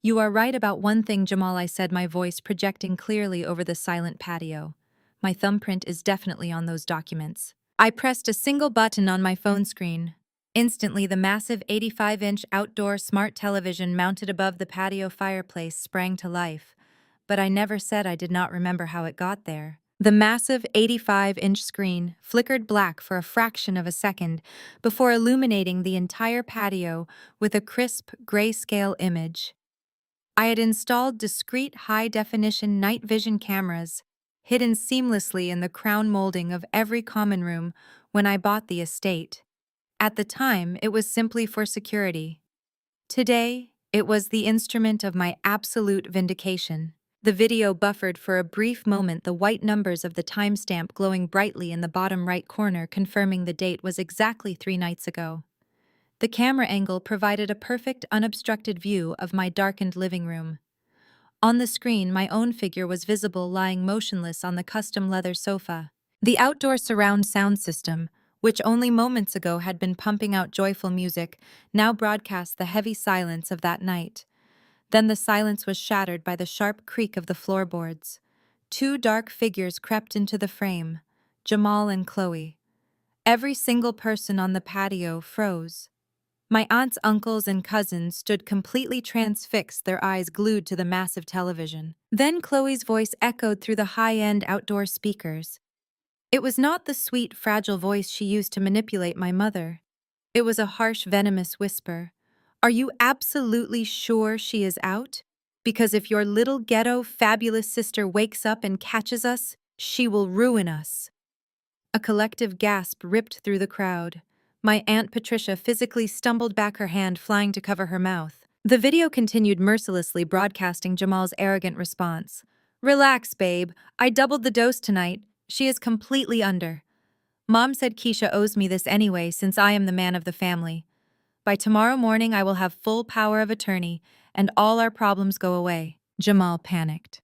You are right about one thing, Jamal, I said, my voice projecting clearly over the silent patio. My thumbprint is definitely on those documents. I pressed a single button on my phone screen. Instantly, the massive 85-inch outdoor smart television mounted above the patio fireplace sprang to life, but I never said I did not remember how it got there. The massive 85-inch screen flickered black for a fraction of a second before illuminating the entire patio with a crisp, grayscale image. I had installed discrete high-definition night vision cameras, hidden seamlessly in the crown molding of every common room when I bought the estate. At the time, it was simply for security. Today, it was the instrument of my absolute vindication. The video buffered for a brief moment, the white numbers of the timestamp glowing brightly in the bottom right corner, confirming the date was exactly 3 nights ago. The camera angle provided a perfect, unobstructed view of my darkened living room. On the screen, my own figure was visible lying motionless on the custom leather sofa. The outdoor surround sound system, which only moments ago had been pumping out joyful music, now broadcast the heavy silence of that night. Then the silence was shattered by the sharp creak of the floorboards. 2 dark figures crept into the frame, Jamal and Chloe. Every single person on the patio froze. My aunts, uncles, and cousins stood completely transfixed, their eyes glued to the massive television. Then Chloe's voice echoed through the high-end outdoor speakers. It was not the sweet, fragile voice she used to manipulate my mother. It was a harsh, venomous whisper. "Are you absolutely sure she is out? Because if your little ghetto fabulous sister wakes up and catches us, she will ruin us." A collective gasp ripped through the crowd. My Aunt Patricia physically stumbled back, her hand flying to cover her mouth. The video continued, mercilessly broadcasting Jamal's arrogant response. "Relax, babe. I doubled the dose tonight. She is completely under. Mom said Keisha owes me this anyway since I am the man of the family. By tomorrow morning I will have full power of attorney and all our problems go away." Jamal panicked.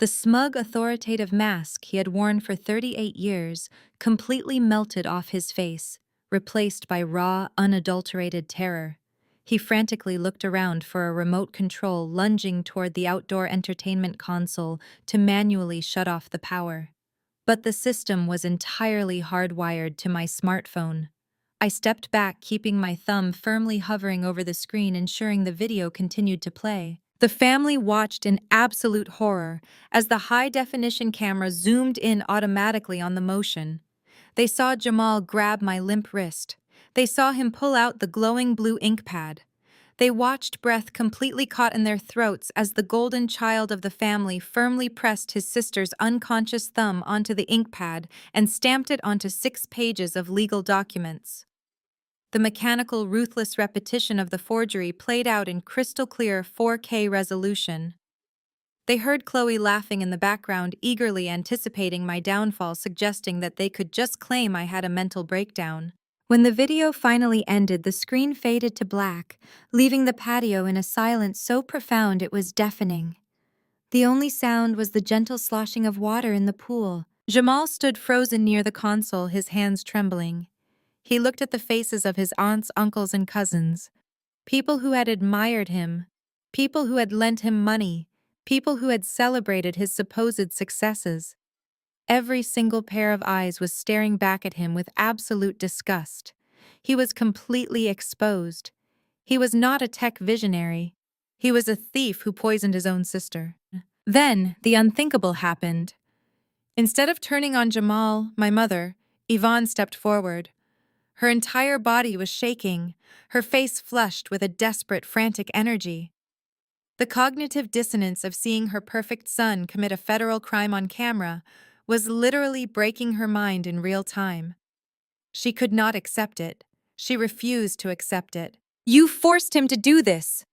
The smug, authoritative mask he had worn for 38 years completely melted off his face, replaced by raw, unadulterated terror. He frantically looked around for a remote control, lunging toward the outdoor entertainment console to manually shut off the power. But the system was entirely hardwired to my smartphone. I stepped back, keeping my thumb firmly hovering over the screen, ensuring the video continued to play. The family watched in absolute horror as the high-definition camera zoomed in automatically on the motion. They saw Jamal grab my limp wrist. They saw him pull out the glowing blue ink pad. They watched, breath completely caught in their throats, as the golden child of the family firmly pressed his sister's unconscious thumb onto the ink pad and stamped it onto 6 pages of legal documents. The mechanical, ruthless repetition of the forgery played out in crystal-clear 4K resolution. They heard Chloe laughing in the background, eagerly anticipating my downfall, suggesting that they could just claim I had a mental breakdown. When the video finally ended, the screen faded to black, leaving the patio in a silence so profound it was deafening. The only sound was the gentle sloshing of water in the pool. Jamal stood frozen near the console, his hands trembling. He looked at the faces of his aunts, uncles, and cousins. People who had admired him, people who had lent him money, people who had celebrated his supposed successes. Every single pair of eyes was staring back at him with absolute disgust. He was completely exposed. He was not a tech visionary. He was a thief who poisoned his own sister. Then, the unthinkable happened. Instead of turning on Jamal, my mother, Yvonne stepped forward. Her entire body was shaking, her face flushed with a desperate, frantic energy. The cognitive dissonance of seeing her perfect son commit a federal crime on camera was literally breaking her mind in real time. She could not accept it. She refused to accept it. "You forced him to do this!"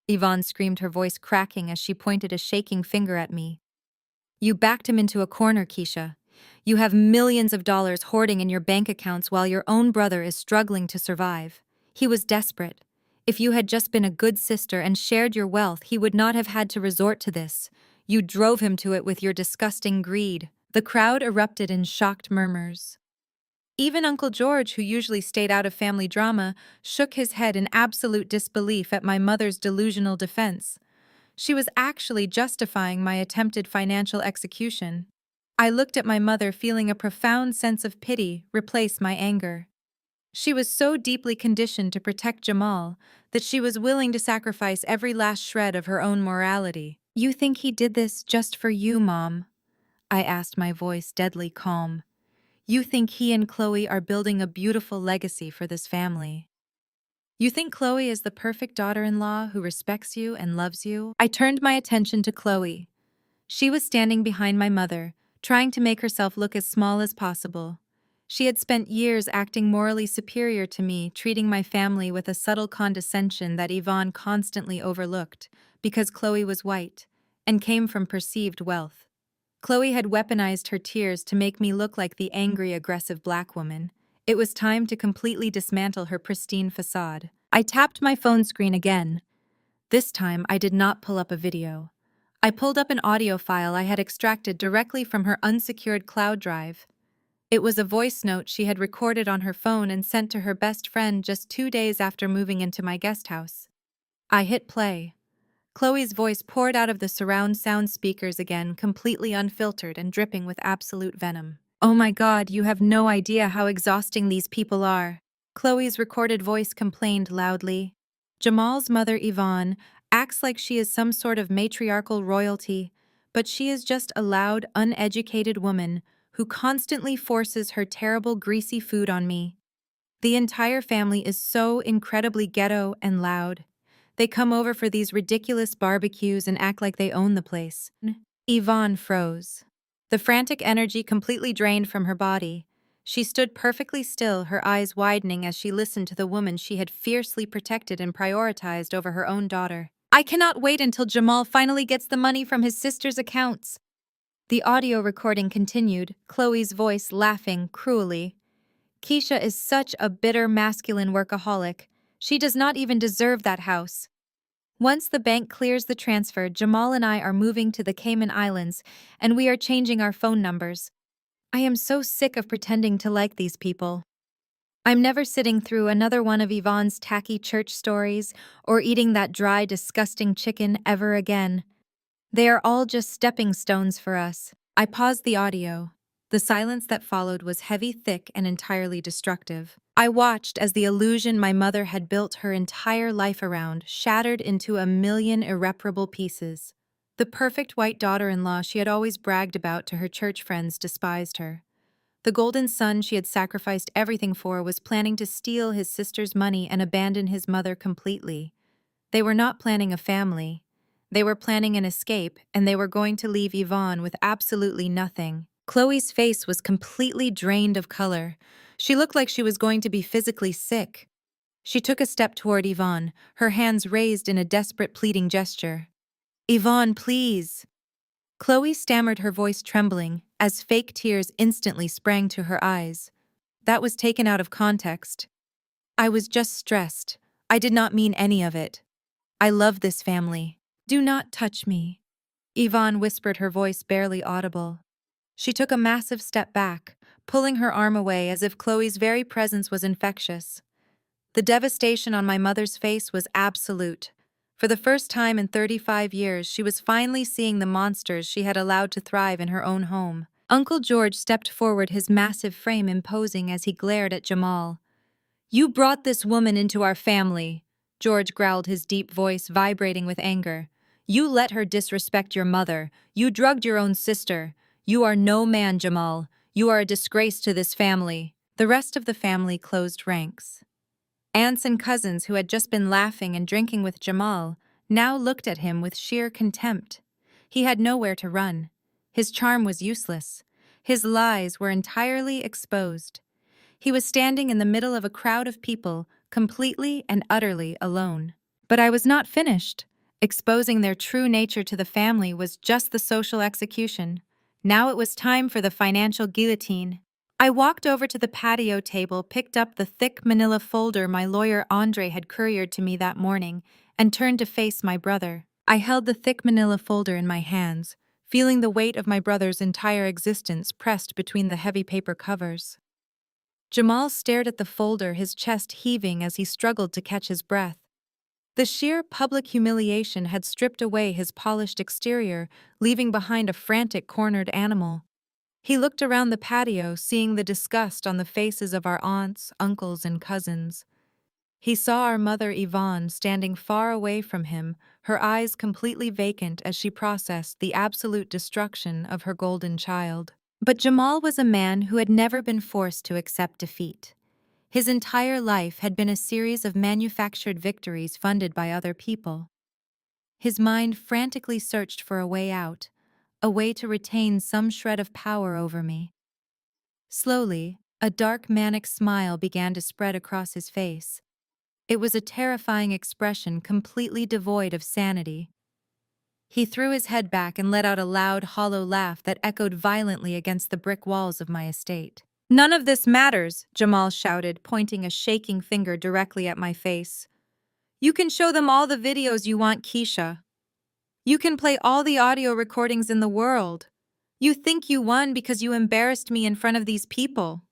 Yvonne screamed, her voice cracking as she pointed a shaking finger at me. "You backed him into a corner, Keisha. You have millions of dollars hoarding in your bank accounts while your own brother is struggling to survive. He was desperate. If you had just been a good sister and shared your wealth, he would not have had to resort to this. You drove him to it with your disgusting greed." The crowd erupted in shocked murmurs. Even Uncle George, who usually stayed out of family drama, shook his head in absolute disbelief at my mother's delusional defense. She was actually justifying my attempted financial execution. I looked at my mother, feeling a profound sense of pity replace my anger. She was so deeply conditioned to protect Jamal that she was willing to sacrifice every last shred of her own morality. "You think he did this just for you, Mom?" I asked, my voice deadly calm. "You think he and Chloe are building a beautiful legacy for this family? You think Chloe is the perfect daughter-in-law who respects you and loves you?" I turned my attention to Chloe. She was standing behind my mother, trying to make herself look as small as possible. She had spent years acting morally superior to me, treating my family with a subtle condescension that Yvonne constantly overlooked, because Chloe was white and came from perceived wealth. Chloe had weaponized her tears to make me look like the angry, aggressive black woman. It was time to completely dismantle her pristine facade. I tapped my phone screen again. This time, I did not pull up a video. I pulled up an audio file I had extracted directly from her unsecured cloud drive. It was a voice note she had recorded on her phone and sent to her best friend just 2 days after moving into my guest house. I hit play. Chloe's voice poured out of the surround sound speakers again, completely unfiltered and dripping with absolute venom. "Oh my God, you have no idea how exhausting these people are," Chloe's recorded voice complained loudly. "Jamal's mother, Yvonne, acts like she is some sort of matriarchal royalty, but she is just a loud, uneducated woman who constantly forces her terrible, greasy food on me. The entire family is so incredibly ghetto and loud. They come over for these ridiculous barbecues and act like they own the place." Yvonne froze. The frantic energy completely drained from her body. She stood perfectly still, her eyes widening as she listened to the woman she had fiercely protected and prioritized over her own daughter. "I cannot wait until Jamal finally gets the money from his sister's accounts." The audio recording continued, Chloe's voice laughing cruelly. "Keisha is such a bitter, masculine workaholic. She does not even deserve that house. Once the bank clears the transfer, Jamal and I are moving to the Cayman Islands, and we are changing our phone numbers. I am so sick of pretending to like these people. I'm never sitting through another one of Yvonne's tacky church stories or eating that dry, disgusting chicken ever again. They are all just stepping stones for us." I paused the audio. The silence that followed was heavy, thick, and entirely destructive. I watched as the illusion my mother had built her entire life around shattered into a million irreparable pieces. The perfect white daughter-in-law she had always bragged about to her church friends despised her. The golden son she had sacrificed everything for was planning to steal his sister's money and abandon his mother completely. They were not planning a family. They were planning an escape, and they were going to leave Yvonne with absolutely nothing. Chloe's face was completely drained of color. She looked like she was going to be physically sick. She took a step toward Yvonne, her hands raised in a desperate pleading gesture. "Yvonne, please." Chloe stammered, her voice trembling, as fake tears instantly sprang to her eyes. That was taken out of context. "I was just stressed. I did not mean any of it. I love this family. Do not touch me," Yvonne whispered, her voice barely audible. She took a massive step back, pulling her arm away as if Chloe's very presence was infectious. The devastation on my mother's face was absolute. For the first time in 35 years, she was finally seeing the monsters she had allowed to thrive in her own home. Uncle George stepped forward, his massive frame imposing as he glared at Jamal. "You brought this woman into our family," George growled, his deep voice vibrating with anger. "You let her disrespect your mother. You drugged your own sister. You are no man, Jamal. You are a disgrace to this family." The rest of the family closed ranks. Aunts and cousins who had just been laughing and drinking with Jamal now looked at him with sheer contempt. He had nowhere to run. His charm was useless. His lies were entirely exposed. He was standing in the middle of a crowd of people, completely and utterly alone. But I was not finished. Exposing their true nature to the family was just the social execution. Now it was time for the financial guillotine. I walked over to the patio table, picked up the thick manila folder my lawyer Andre had couriered to me that morning, and turned to face my brother. I held the thick manila folder in my hands, feeling the weight of my brother's entire existence pressed between the heavy paper covers. Jamal stared at the folder, his chest heaving as he struggled to catch his breath. The sheer public humiliation had stripped away his polished exterior, leaving behind a frantic, cornered animal. He looked around the patio, seeing the disgust on the faces of our aunts, uncles, and cousins. He saw our mother Yvonne standing far away from him, her eyes completely vacant as she processed the absolute destruction of her golden child. But Jamal was a man who had never been forced to accept defeat. His entire life had been a series of manufactured victories funded by other people. His mind frantically searched for a way out, a way to retain some shred of power over me. Slowly, a dark manic smile began to spread across his face. It was a terrifying expression completely devoid of sanity. He threw his head back and let out a loud, hollow laugh that echoed violently against the brick walls of my estate. "None of this matters," Jamal shouted, pointing a shaking finger directly at my face. "You can show them all the videos you want, Keisha. You can play all the audio recordings in the world. You think you won because you embarrassed me in front of these people.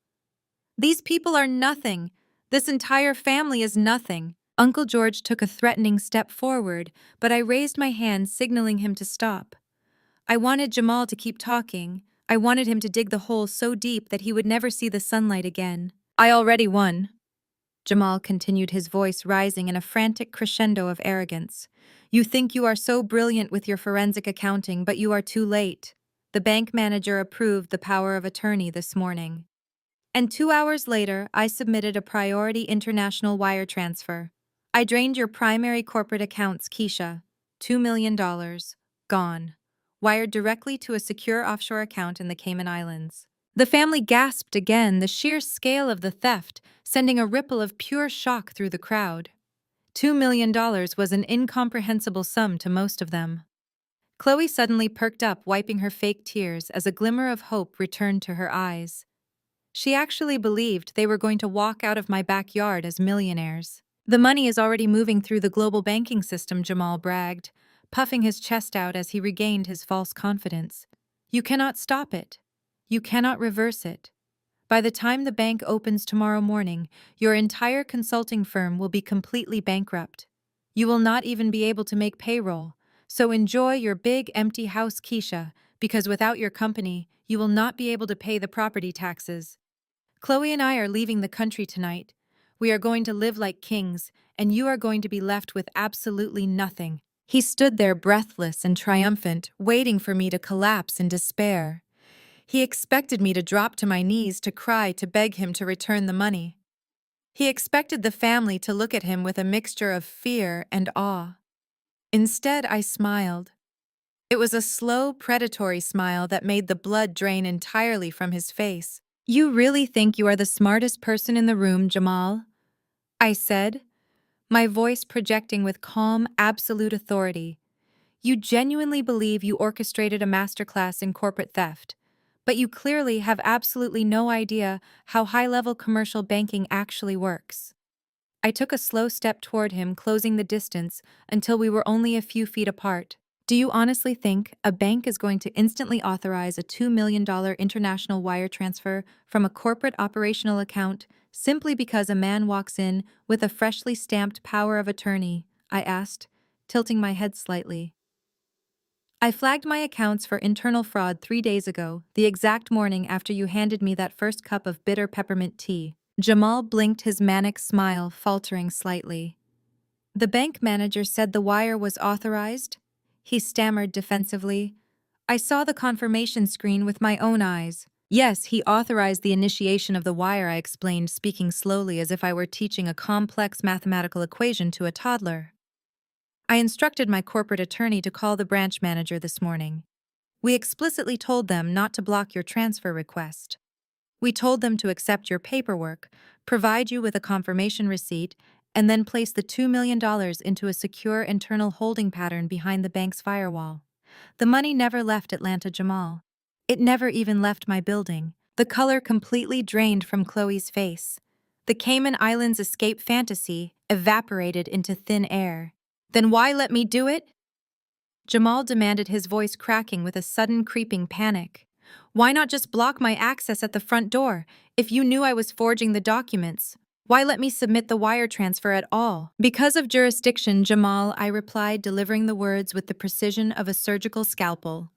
These people are nothing. This entire family is nothing." Uncle George took a threatening step forward, but I raised my hand, signaling him to stop. I wanted Jamal to keep talking. I wanted him to dig the hole so deep that he would never see the sunlight again. "I already won," Jamal continued, his voice rising in a frantic crescendo of arrogance. "You think you are so brilliant with your forensic accounting, but you are too late. The bank manager approved the power of attorney this morning. And 2 hours later, I submitted a priority international wire transfer. I drained your primary corporate accounts, Keisha. $2 million. Gone. Wired directly to a secure offshore account in the Cayman Islands." The family gasped again, the sheer scale of the theft sending a ripple of pure shock through the crowd. $2 million was an incomprehensible sum to most of them. Chloe suddenly perked up, wiping her fake tears as a glimmer of hope returned to her eyes. She actually believed they were going to walk out of my backyard as millionaires. "The money is already moving through the global banking system," Jamal bragged, puffing his chest out as he regained his false confidence. "You cannot stop it. You cannot reverse it. By the time the bank opens tomorrow morning, your entire consulting firm will be completely bankrupt. You will not even be able to make payroll. So enjoy your big empty house, Keisha, because without your company, you will not be able to pay the property taxes. Chloe and I are leaving the country tonight. We are going to live like kings, and you are going to be left with absolutely nothing." He stood there breathless and triumphant, waiting for me to collapse in despair. He expected me to drop to my knees, to cry, to beg him to return the money. He expected the family to look at him with a mixture of fear and awe. Instead, I smiled. It was a slow, predatory smile that made the blood drain entirely from his face. "You really think you are the smartest person in the room, Jamal?" I said, my voice projecting with calm, absolute authority. "You genuinely believe you orchestrated a masterclass in corporate theft, but you clearly have absolutely no idea how high-level commercial banking actually works." I took a slow step toward him, closing the distance until we were only a few feet apart. "Do you honestly think a bank is going to instantly authorize a $2 million international wire transfer from a corporate operational account simply because a man walks in with a freshly stamped power of attorney?" I asked, tilting my head slightly. "I flagged my accounts for internal fraud 3 days ago, the exact morning after you handed me that first cup of bitter peppermint tea." Jamal blinked, his manic smile faltering slightly. "The bank manager said the wire was authorized?" he stammered defensively. "I saw the confirmation screen with my own eyes." "Yes, he authorized the initiation of the wire," I explained, speaking slowly as if I were teaching a complex mathematical equation to a toddler. "I instructed my corporate attorney to call the branch manager this morning. We explicitly told them not to block your transfer request. We told them to accept your paperwork, provide you with a confirmation receipt, and then place the $2 million into a secure internal holding pattern behind the bank's firewall. The money never left Atlanta, Jamal. It never even left my building." The color completely drained from Chloe's face. The Cayman Islands escape fantasy evaporated into thin air. "Then why let me do it?" Jamal demanded, his voice cracking with a sudden creeping panic. "Why not just block my access at the front door? If you knew I was forging the documents, why let me submit the wire transfer at all?" "Because of jurisdiction, Jamal," I replied, delivering the words with the precision of a surgical scalpel.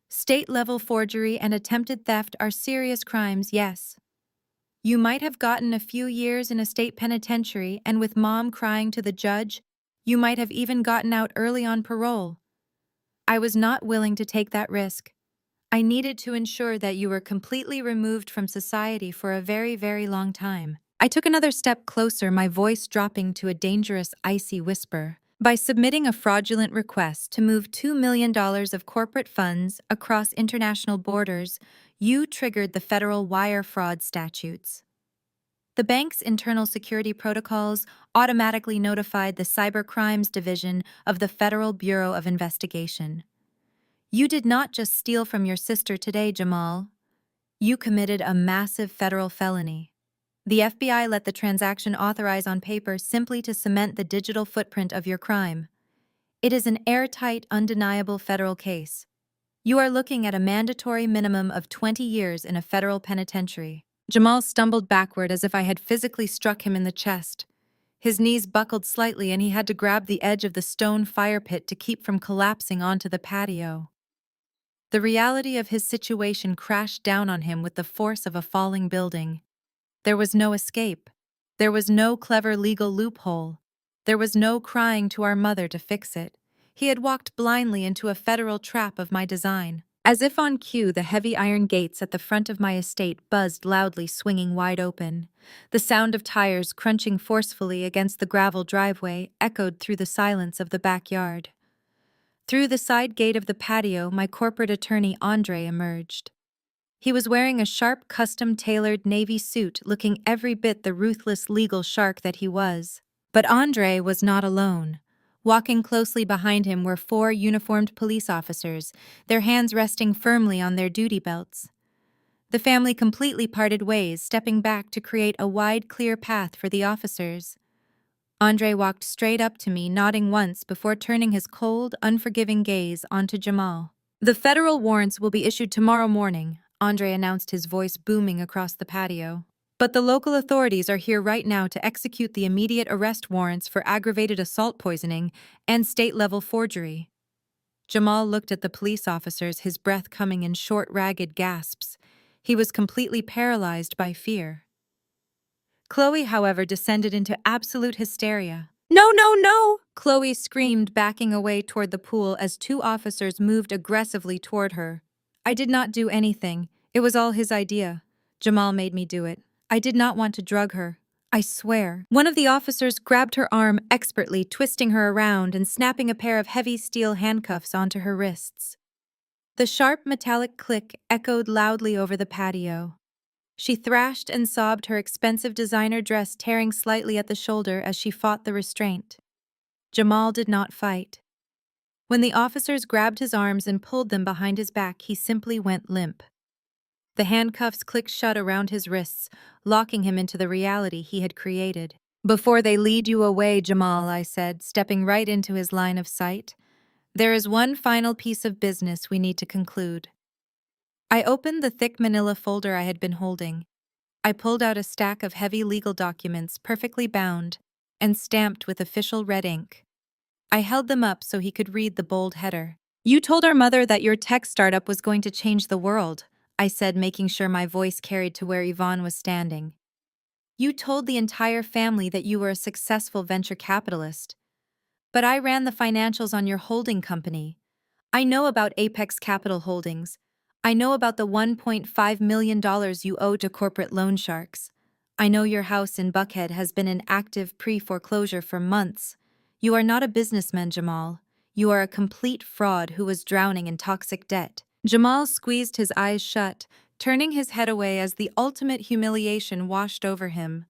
State-level forgery and attempted theft are serious crimes, yes. You might have gotten a few years in a state penitentiary, and with mom crying to the judge, you might have even gotten out early on parole. I was not willing to take that risk. I needed to ensure that you were completely removed from society for a very, very long time. I took another step closer, my voice dropping to a dangerous, icy whisper. By submitting a fraudulent request to move $2 million of corporate funds across international borders, you triggered the federal wire fraud statutes. The bank's internal security protocols automatically notified the Cybercrimes Division of the Federal Bureau of Investigation. You did not just steal from your sister today, Jamal. You committed a massive federal felony. The FBI let the transaction authorize on paper simply to cement the digital footprint of your crime. It is an airtight, undeniable federal case. You are looking at a mandatory minimum of 20 years in a federal penitentiary. Jamal stumbled backward as if I had physically struck him in the chest. His knees buckled slightly and he had to grab the edge of the stone fire pit to keep from collapsing onto the patio. The reality of his situation crashed down on him with the force of a falling building. There was no escape. There was no clever legal loophole. There was no crying to our mother to fix it. He had walked blindly into a federal trap of my design. As if on cue, the heavy iron gates at the front of my estate buzzed loudly, swinging wide open. The sound of tires crunching forcefully against the gravel driveway echoed through the silence of the backyard. Through the side gate of the patio, my corporate attorney Andre emerged. He was wearing a sharp, custom-tailored navy suit, looking every bit the ruthless legal shark that he was. But Andre was not alone. Walking closely behind him were 4 uniformed police officers, their hands resting firmly on their duty belts. The family completely parted ways, stepping back to create a wide, clear path for the officers. Andre walked straight up to me, nodding once before turning his cold, unforgiving gaze onto Jamal. "The federal warrants will be issued tomorrow morning," Andre announced, his voice booming across the patio. "But the local authorities are here right now to execute the immediate arrest warrants for aggravated assault poisoning and state-level forgery." Jamal looked at the police officers, his breath coming in short, ragged gasps. He was completely paralyzed by fear. Chloe, however, descended into absolute hysteria. "No, no, no!" Chloe screamed, backing away toward the pool as 2 officers moved aggressively toward her. "I did not do anything. It was all his idea. Jamal made me do it. I did not want to drug her. I swear." One of the officers grabbed her arm expertly, twisting her around and snapping a pair of heavy steel handcuffs onto her wrists. The sharp metallic click echoed loudly over the patio. She thrashed and sobbed, her expensive designer dress tearing slightly at the shoulder as she fought the restraint. Jamal did not fight. When the officers grabbed his arms and pulled them behind his back, he simply went limp. The handcuffs clicked shut around his wrists, locking him into the reality he had created. "Before they lead you away, Jamal," I said, stepping right into his line of sight, "there is one final piece of business we need to conclude." I opened the thick manila folder I had been holding. I pulled out a stack of heavy legal documents, perfectly bound and stamped with official red ink. I held them up so he could read the bold header. "You told our mother that your tech startup was going to change the world," I said, making sure my voice carried to where Yvonne was standing. "You told the entire family that you were a successful venture capitalist. But I ran the financials on your holding company. I know about Apex Capital Holdings. I know about the $1.5 million you owe to corporate loan sharks. I know your house in Buckhead has been in active pre-foreclosure for months. You are not a businessman, Jamal. You are a complete fraud who was drowning in toxic debt." Jamal squeezed his eyes shut, turning his head away as the ultimate humiliation washed over him.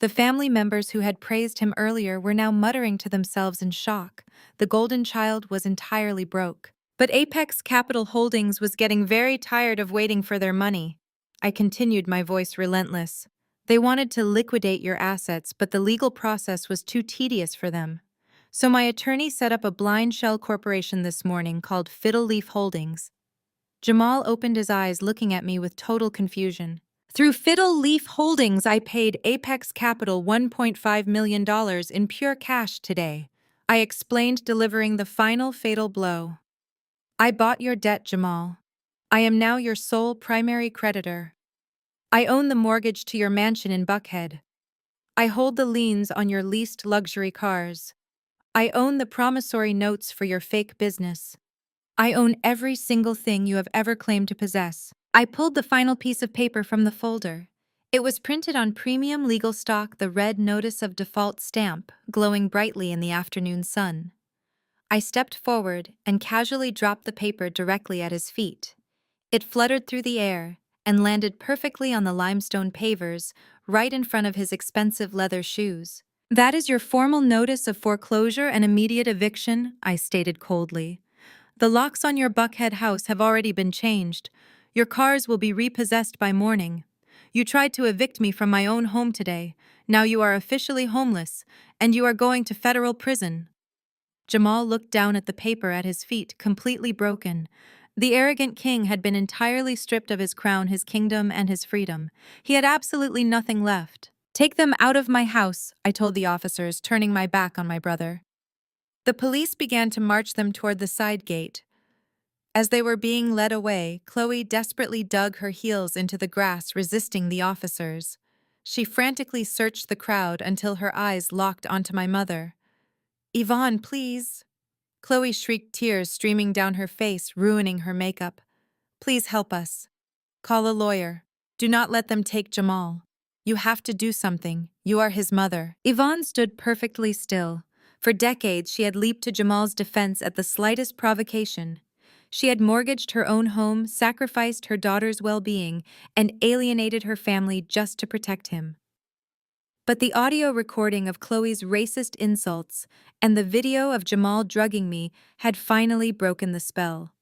The family members who had praised him earlier were now muttering to themselves in shock. The golden child was entirely broke. But Apex Capital Holdings was getting very tired of waiting for their money. I continued, my voice relentless. They wanted to liquidate your assets, but the legal process was too tedious for them. So my attorney set up a blind shell corporation this morning called Fiddle Leaf Holdings. Jamal opened his eyes, looking at me with total confusion. "Through Fiddle Leaf Holdings, I paid Apex Capital $1.5 million in pure cash today," I explained, delivering the final fatal blow. I bought your debt, Jamal. I am now your sole primary creditor. I own the mortgage to your mansion in Buckhead. I hold the liens on your leased luxury cars. I own the promissory notes for your fake business. I own every single thing you have ever claimed to possess. I pulled the final piece of paper from the folder. It was printed on premium legal stock, the red notice of default stamp, glowing brightly in the afternoon sun. I stepped forward and casually dropped the paper directly at his feet. It fluttered through the air and landed perfectly on the limestone pavers, right in front of his expensive leather shoes. That is your formal notice of foreclosure and immediate eviction, I stated coldly. The locks on your Buckhead house have already been changed. Your cars will be repossessed by morning. You tried to evict me from my own home today. Now you are officially homeless, and you are going to federal prison. Jamal looked down at the paper at his feet, completely broken. The arrogant king had been entirely stripped of his crown, his kingdom, and his freedom. He had absolutely nothing left. Take them out of my house, I told the officers, turning my back on my brother. The police began to march them toward the side gate. As they were being led away, Chloe desperately dug her heels into the grass, resisting the officers. She frantically searched the crowd until her eyes locked onto my mother. "Yvonne, please." Chloe shrieked, tears streaming down her face, ruining her makeup. "Please help us. Call a lawyer. Do not let them take Jamal. You have to do something. You are his mother." Yvonne stood perfectly still. For decades, she had leaped to Jamal's defense at the slightest provocation. She had mortgaged her own home, sacrificed her daughter's well-being, and alienated her family just to protect him. But the audio recording of Chloe's racist insults and the video of Jamal drugging me had finally broken the spell.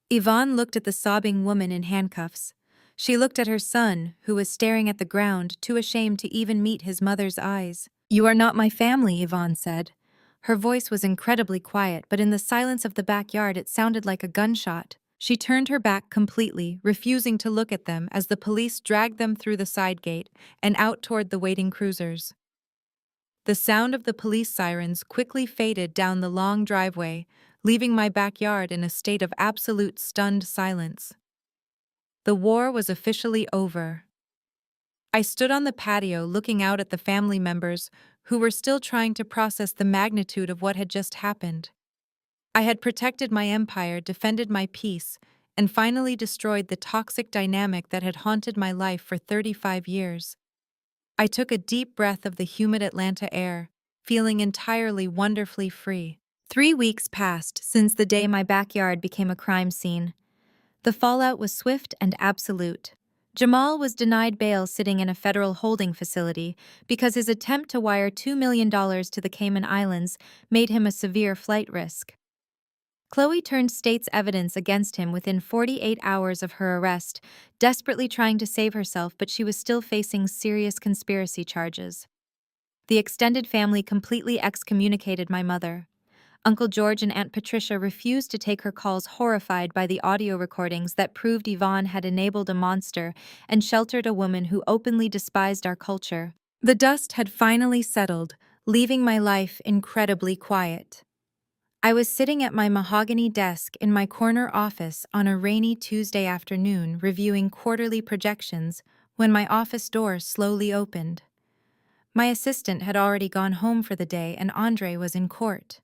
Yvonne looked at the sobbing woman in handcuffs. She looked at her son, who was staring at the ground, too ashamed to even meet his mother's eyes. "You are not my family," Yvonne said. Her voice was incredibly quiet, but in the silence of the backyard it sounded like a gunshot. She turned her back completely, refusing to look at them as the police dragged them through the side gate and out toward the waiting cruisers. The sound of the police sirens quickly faded down the long driveway, leaving my backyard in a state of absolute stunned silence. The war was officially over. I stood on the patio looking out at the family members who were still trying to process the magnitude of what had just happened. I had protected my empire, defended my peace, and finally destroyed the toxic dynamic that had haunted my life for 35 years. I took a deep breath of the humid Atlanta air, feeling entirely wonderfully free. 3 weeks passed since the day my backyard became a crime scene. The fallout was swift and absolute. Jamal was denied bail sitting in a federal holding facility because his attempt to wire $2 million to the Cayman Islands made him a severe flight risk. Chloe turned state's evidence against him within 48 hours of her arrest, desperately trying to save herself, but she was still facing serious conspiracy charges. The extended family completely excommunicated my mother. Uncle George and Aunt Patricia refused to take her calls, horrified by the audio recordings that proved Yvonne had enabled a monster and sheltered a woman who openly despised our culture. The dust had finally settled, leaving my life incredibly quiet. I was sitting at my mahogany desk in my corner office on a rainy Tuesday afternoon reviewing quarterly projections when my office door slowly opened. My assistant had already gone home for the day and Andre was in court.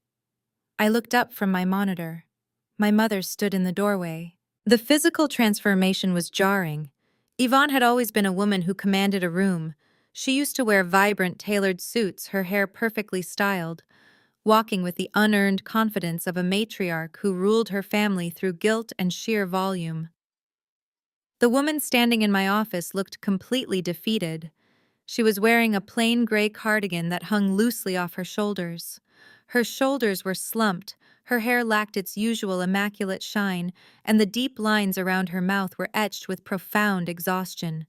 I looked up from my monitor. My mother stood in the doorway. The physical transformation was jarring. Yvonne had always been a woman who commanded a room. She used to wear vibrant, tailored suits, her hair perfectly styled, walking with the unearned confidence of a matriarch who ruled her family through guilt and sheer volume. The woman standing in my office looked completely defeated. She was wearing a plain gray cardigan that hung loosely off her shoulders. Her shoulders were slumped, her hair lacked its usual immaculate shine, and the deep lines around her mouth were etched with profound exhaustion.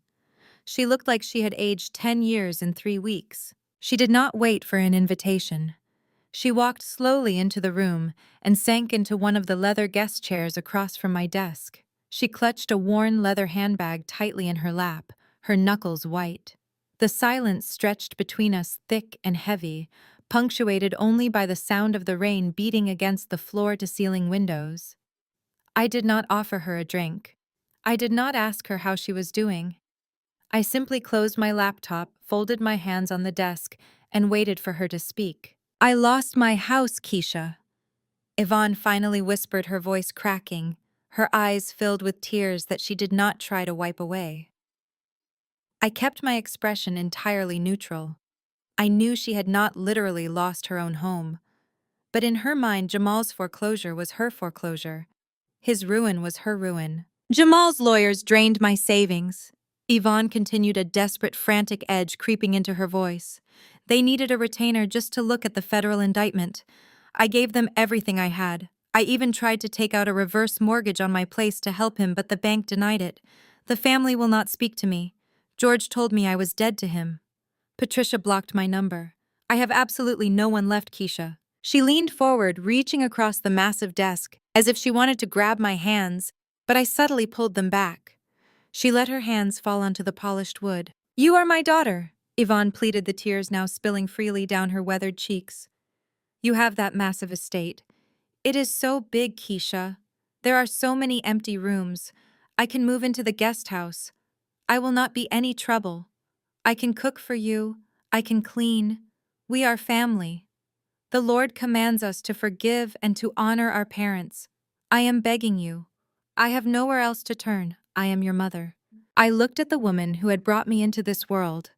She looked like she had aged 10 years in 3 weeks. She did not wait for an invitation. She walked slowly into the room and sank into one of the leather guest chairs across from my desk. She clutched a worn leather handbag tightly in her lap, her knuckles white. The silence stretched between us thick and heavy, punctuated only by the sound of the rain beating against the floor-to-ceiling windows. I did not offer her a drink. I did not ask her how she was doing. I simply closed my laptop, folded my hands on the desk, and waited for her to speak. I lost my house, Keisha. Yvonne finally whispered, her voice cracking, her eyes filled with tears that she did not try to wipe away. I kept my expression entirely neutral. I knew she had not literally lost her own home. But in her mind, Jamal's foreclosure was her foreclosure. His ruin was her ruin. Jamal's lawyers drained my savings. Yvonne continued, a desperate, frantic edge creeping into her voice. They needed a retainer just to look at the federal indictment. I gave them everything I had. I even tried to take out a reverse mortgage on my place to help him, but the bank denied it. The family will not speak to me. George told me I was dead to him. Patricia blocked my number. I have absolutely no one left, Keisha. She leaned forward, reaching across the massive desk, as if she wanted to grab my hands, but I subtly pulled them back. She let her hands fall onto the polished wood. You are my daughter, Yvonne pleaded, the tears now spilling freely down her weathered cheeks. You have that massive estate. It is so big, Keisha. There are so many empty rooms. I can move into the guest house. I will not be any trouble. I can cook for you. I can clean. We are family. The Lord commands us to forgive and to honor our parents. I am begging you. I have nowhere else to turn. I am your mother. I looked at the woman who had brought me into this world.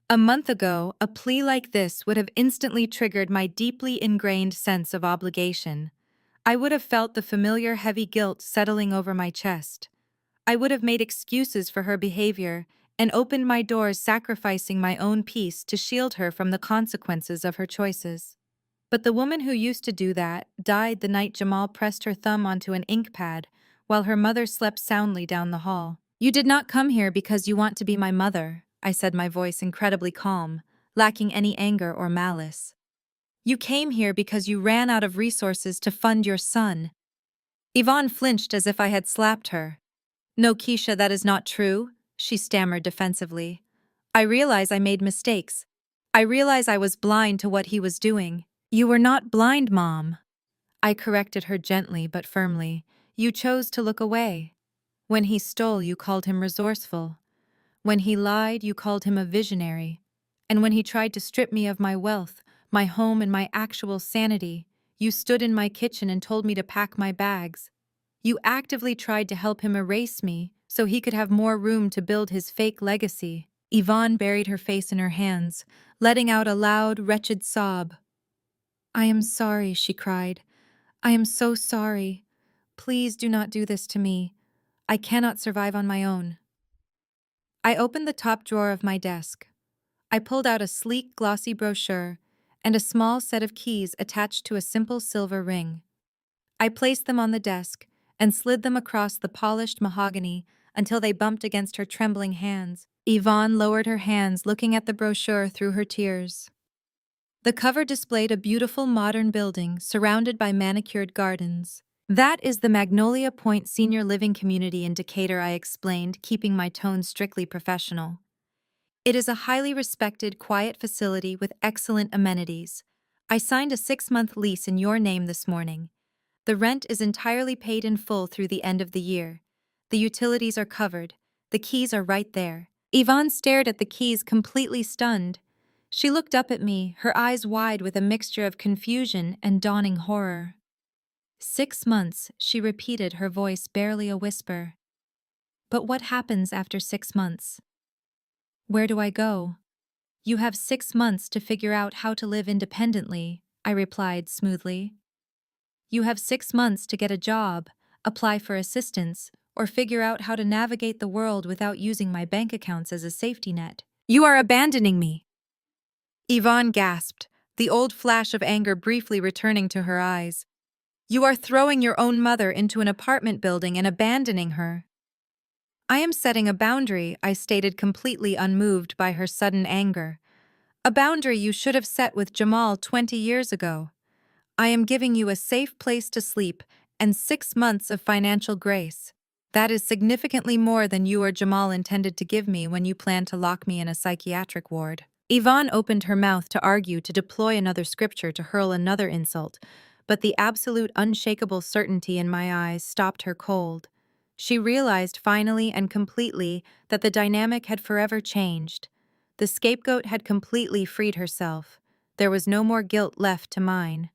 A month ago, a plea like this would have instantly triggered my deeply ingrained sense of obligation. I would have felt the familiar heavy guilt settling over my chest. I would have made excuses for her behavior and opened my doors, sacrificing my own peace to shield her from the consequences of her choices. But the woman who used to do that died the night Jamal pressed her thumb onto an ink pad while her mother slept soundly down the hall. You did not come here because you want to be my mother, I said, my voice incredibly calm, lacking any anger or malice. You came here because you ran out of resources to fund your son. Yvonne flinched as if I had slapped her. No, Keisha, that is not true, she stammered defensively. I realize I made mistakes. I realize I was blind to what he was doing. You were not blind, Mom. I corrected her gently but firmly. You chose to look away. When he stole, you called him resourceful. When he lied, you called him a visionary. And when he tried to strip me of my wealth, my home, and my actual sanity, you stood in my kitchen and told me to pack my bags. You actively tried to help him erase me so he could have more room to build his fake legacy. Yvonne buried her face in her hands, letting out a loud, wretched sob. I am sorry, she cried. I am so sorry. Please do not do this to me. I cannot survive on my own. I opened the top drawer of my desk. I pulled out a sleek, glossy brochure and a small set of keys attached to a simple silver ring. I placed them on the desk and slid them across the polished mahogany until they bumped against her trembling hands. Yvonne lowered her hands, looking at the brochure through her tears. The cover displayed a beautiful modern building surrounded by manicured gardens. That is the Magnolia Point Senior Living Community in Decatur, I explained, keeping my tone strictly professional. It is a highly respected, quiet facility with excellent amenities. I signed a 6-month lease in your name this morning. The rent is entirely paid in full through the end of the year. The utilities are covered. The keys are right there. Yvonne stared at the keys, completely stunned. She looked up at me, her eyes wide with a mixture of confusion and dawning horror. 6 months, she repeated, her voice barely a whisper. But what happens after 6 months? Where do I go? You have 6 months to figure out how to live independently, I replied smoothly. You have 6 months to get a job, apply for assistance, or figure out how to navigate the world without using my bank accounts as a safety net. You are abandoning me. Yvonne gasped, the old flash of anger briefly returning to her eyes. You are throwing your own mother into an apartment building and abandoning her. I am setting a boundary, I stated, completely unmoved by her sudden anger. A boundary you should have set with Jamal 20 years ago. I am giving you a safe place to sleep and 6 months of financial grace. That is significantly more than you or Jamal intended to give me when you planned to lock me in a psychiatric ward. Yvonne opened her mouth to argue, to deploy another scripture, to hurl another insult, but the absolute unshakable certainty in my eyes stopped her cold. She realized finally and completely that the dynamic had forever changed. The scapegoat had completely freed herself. There was no more guilt left to mine.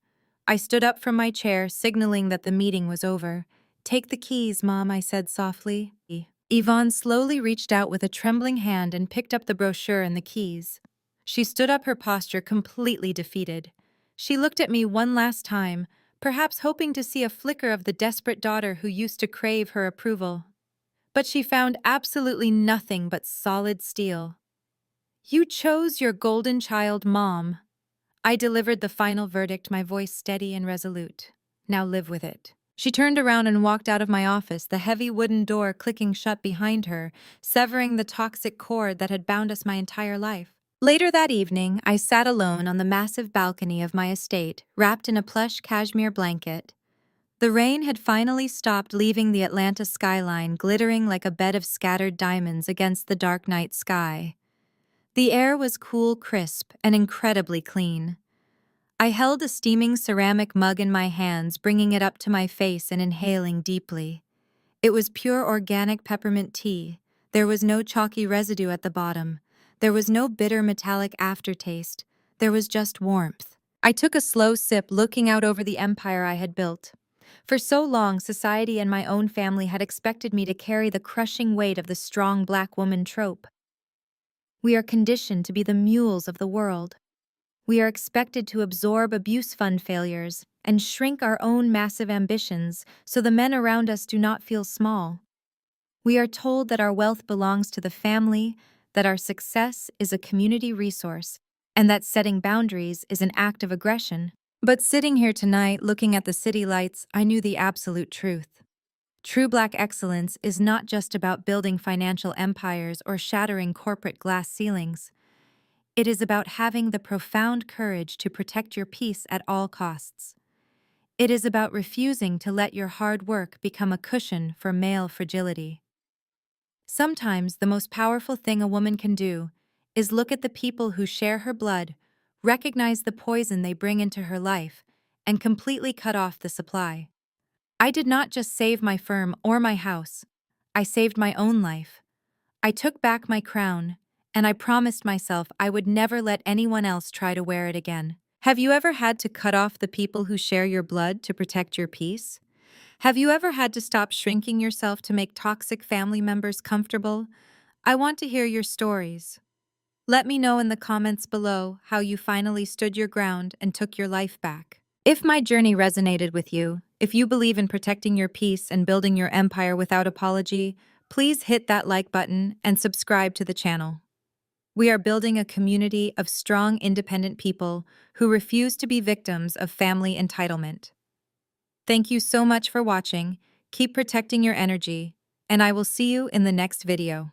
I stood up from my chair, signaling that the meeting was over. "Take the keys, Mom," I said softly. Yvonne slowly reached out with a trembling hand and picked up the brochure and the keys. She stood up, her posture completely defeated. She looked at me one last time, perhaps hoping to see a flicker of the desperate daughter who used to crave her approval. But she found absolutely nothing but solid steel. "You chose your golden child, Mom." I delivered the final verdict, my voice steady and resolute. "Now live with it." She turned around and walked out of my office, the heavy wooden door clicking shut behind her, severing the toxic cord that had bound us my entire life. Later that evening, I sat alone on the massive balcony of my estate, wrapped in a plush cashmere blanket. The rain had finally stopped, leaving the Atlanta skyline glittering like a bed of scattered diamonds against the dark night sky. The air was cool, crisp, and incredibly clean. I held a steaming ceramic mug in my hands, bringing it up to my face and inhaling deeply. It was pure organic peppermint tea. There was no chalky residue at the bottom. There was no bitter metallic aftertaste. There was just warmth. I took a slow sip, looking out over the empire I had built. For so long, society and my own family had expected me to carry the crushing weight of the strong black woman trope. We are conditioned to be the mules of the world. We are expected to absorb abuse fund failures and shrink our own massive ambitions so the men around us do not feel small. We are told that our wealth belongs to the family, that our success is a community resource, and that setting boundaries is an act of aggression. But sitting here tonight, looking at the city lights, I knew the absolute truth. True Black excellence is not just about building financial empires or shattering corporate glass ceilings. It is about having the profound courage to protect your peace at all costs. It is about refusing to let your hard work become a cushion for male fragility. Sometimes the most powerful thing a woman can do is look at the people who share her blood, recognize the poison they bring into her life, and completely cut off the supply. I did not just save my firm or my house. I saved my own life. I took back my crown, and I promised myself I would never let anyone else try to wear it again. Have you ever had to cut off the people who share your blood to protect your peace? Have you ever had to stop shrinking yourself to make toxic family members comfortable? I want to hear your stories. Let me know in the comments below how you finally stood your ground and took your life back. If my journey resonated with you, if you believe in protecting your peace and building your empire without apology, please hit that like button and subscribe to the channel. We are building a community of strong, independent people who refuse to be victims of family entitlement. Thank you so much for watching. Keep protecting your energy, and I will see you in the next video.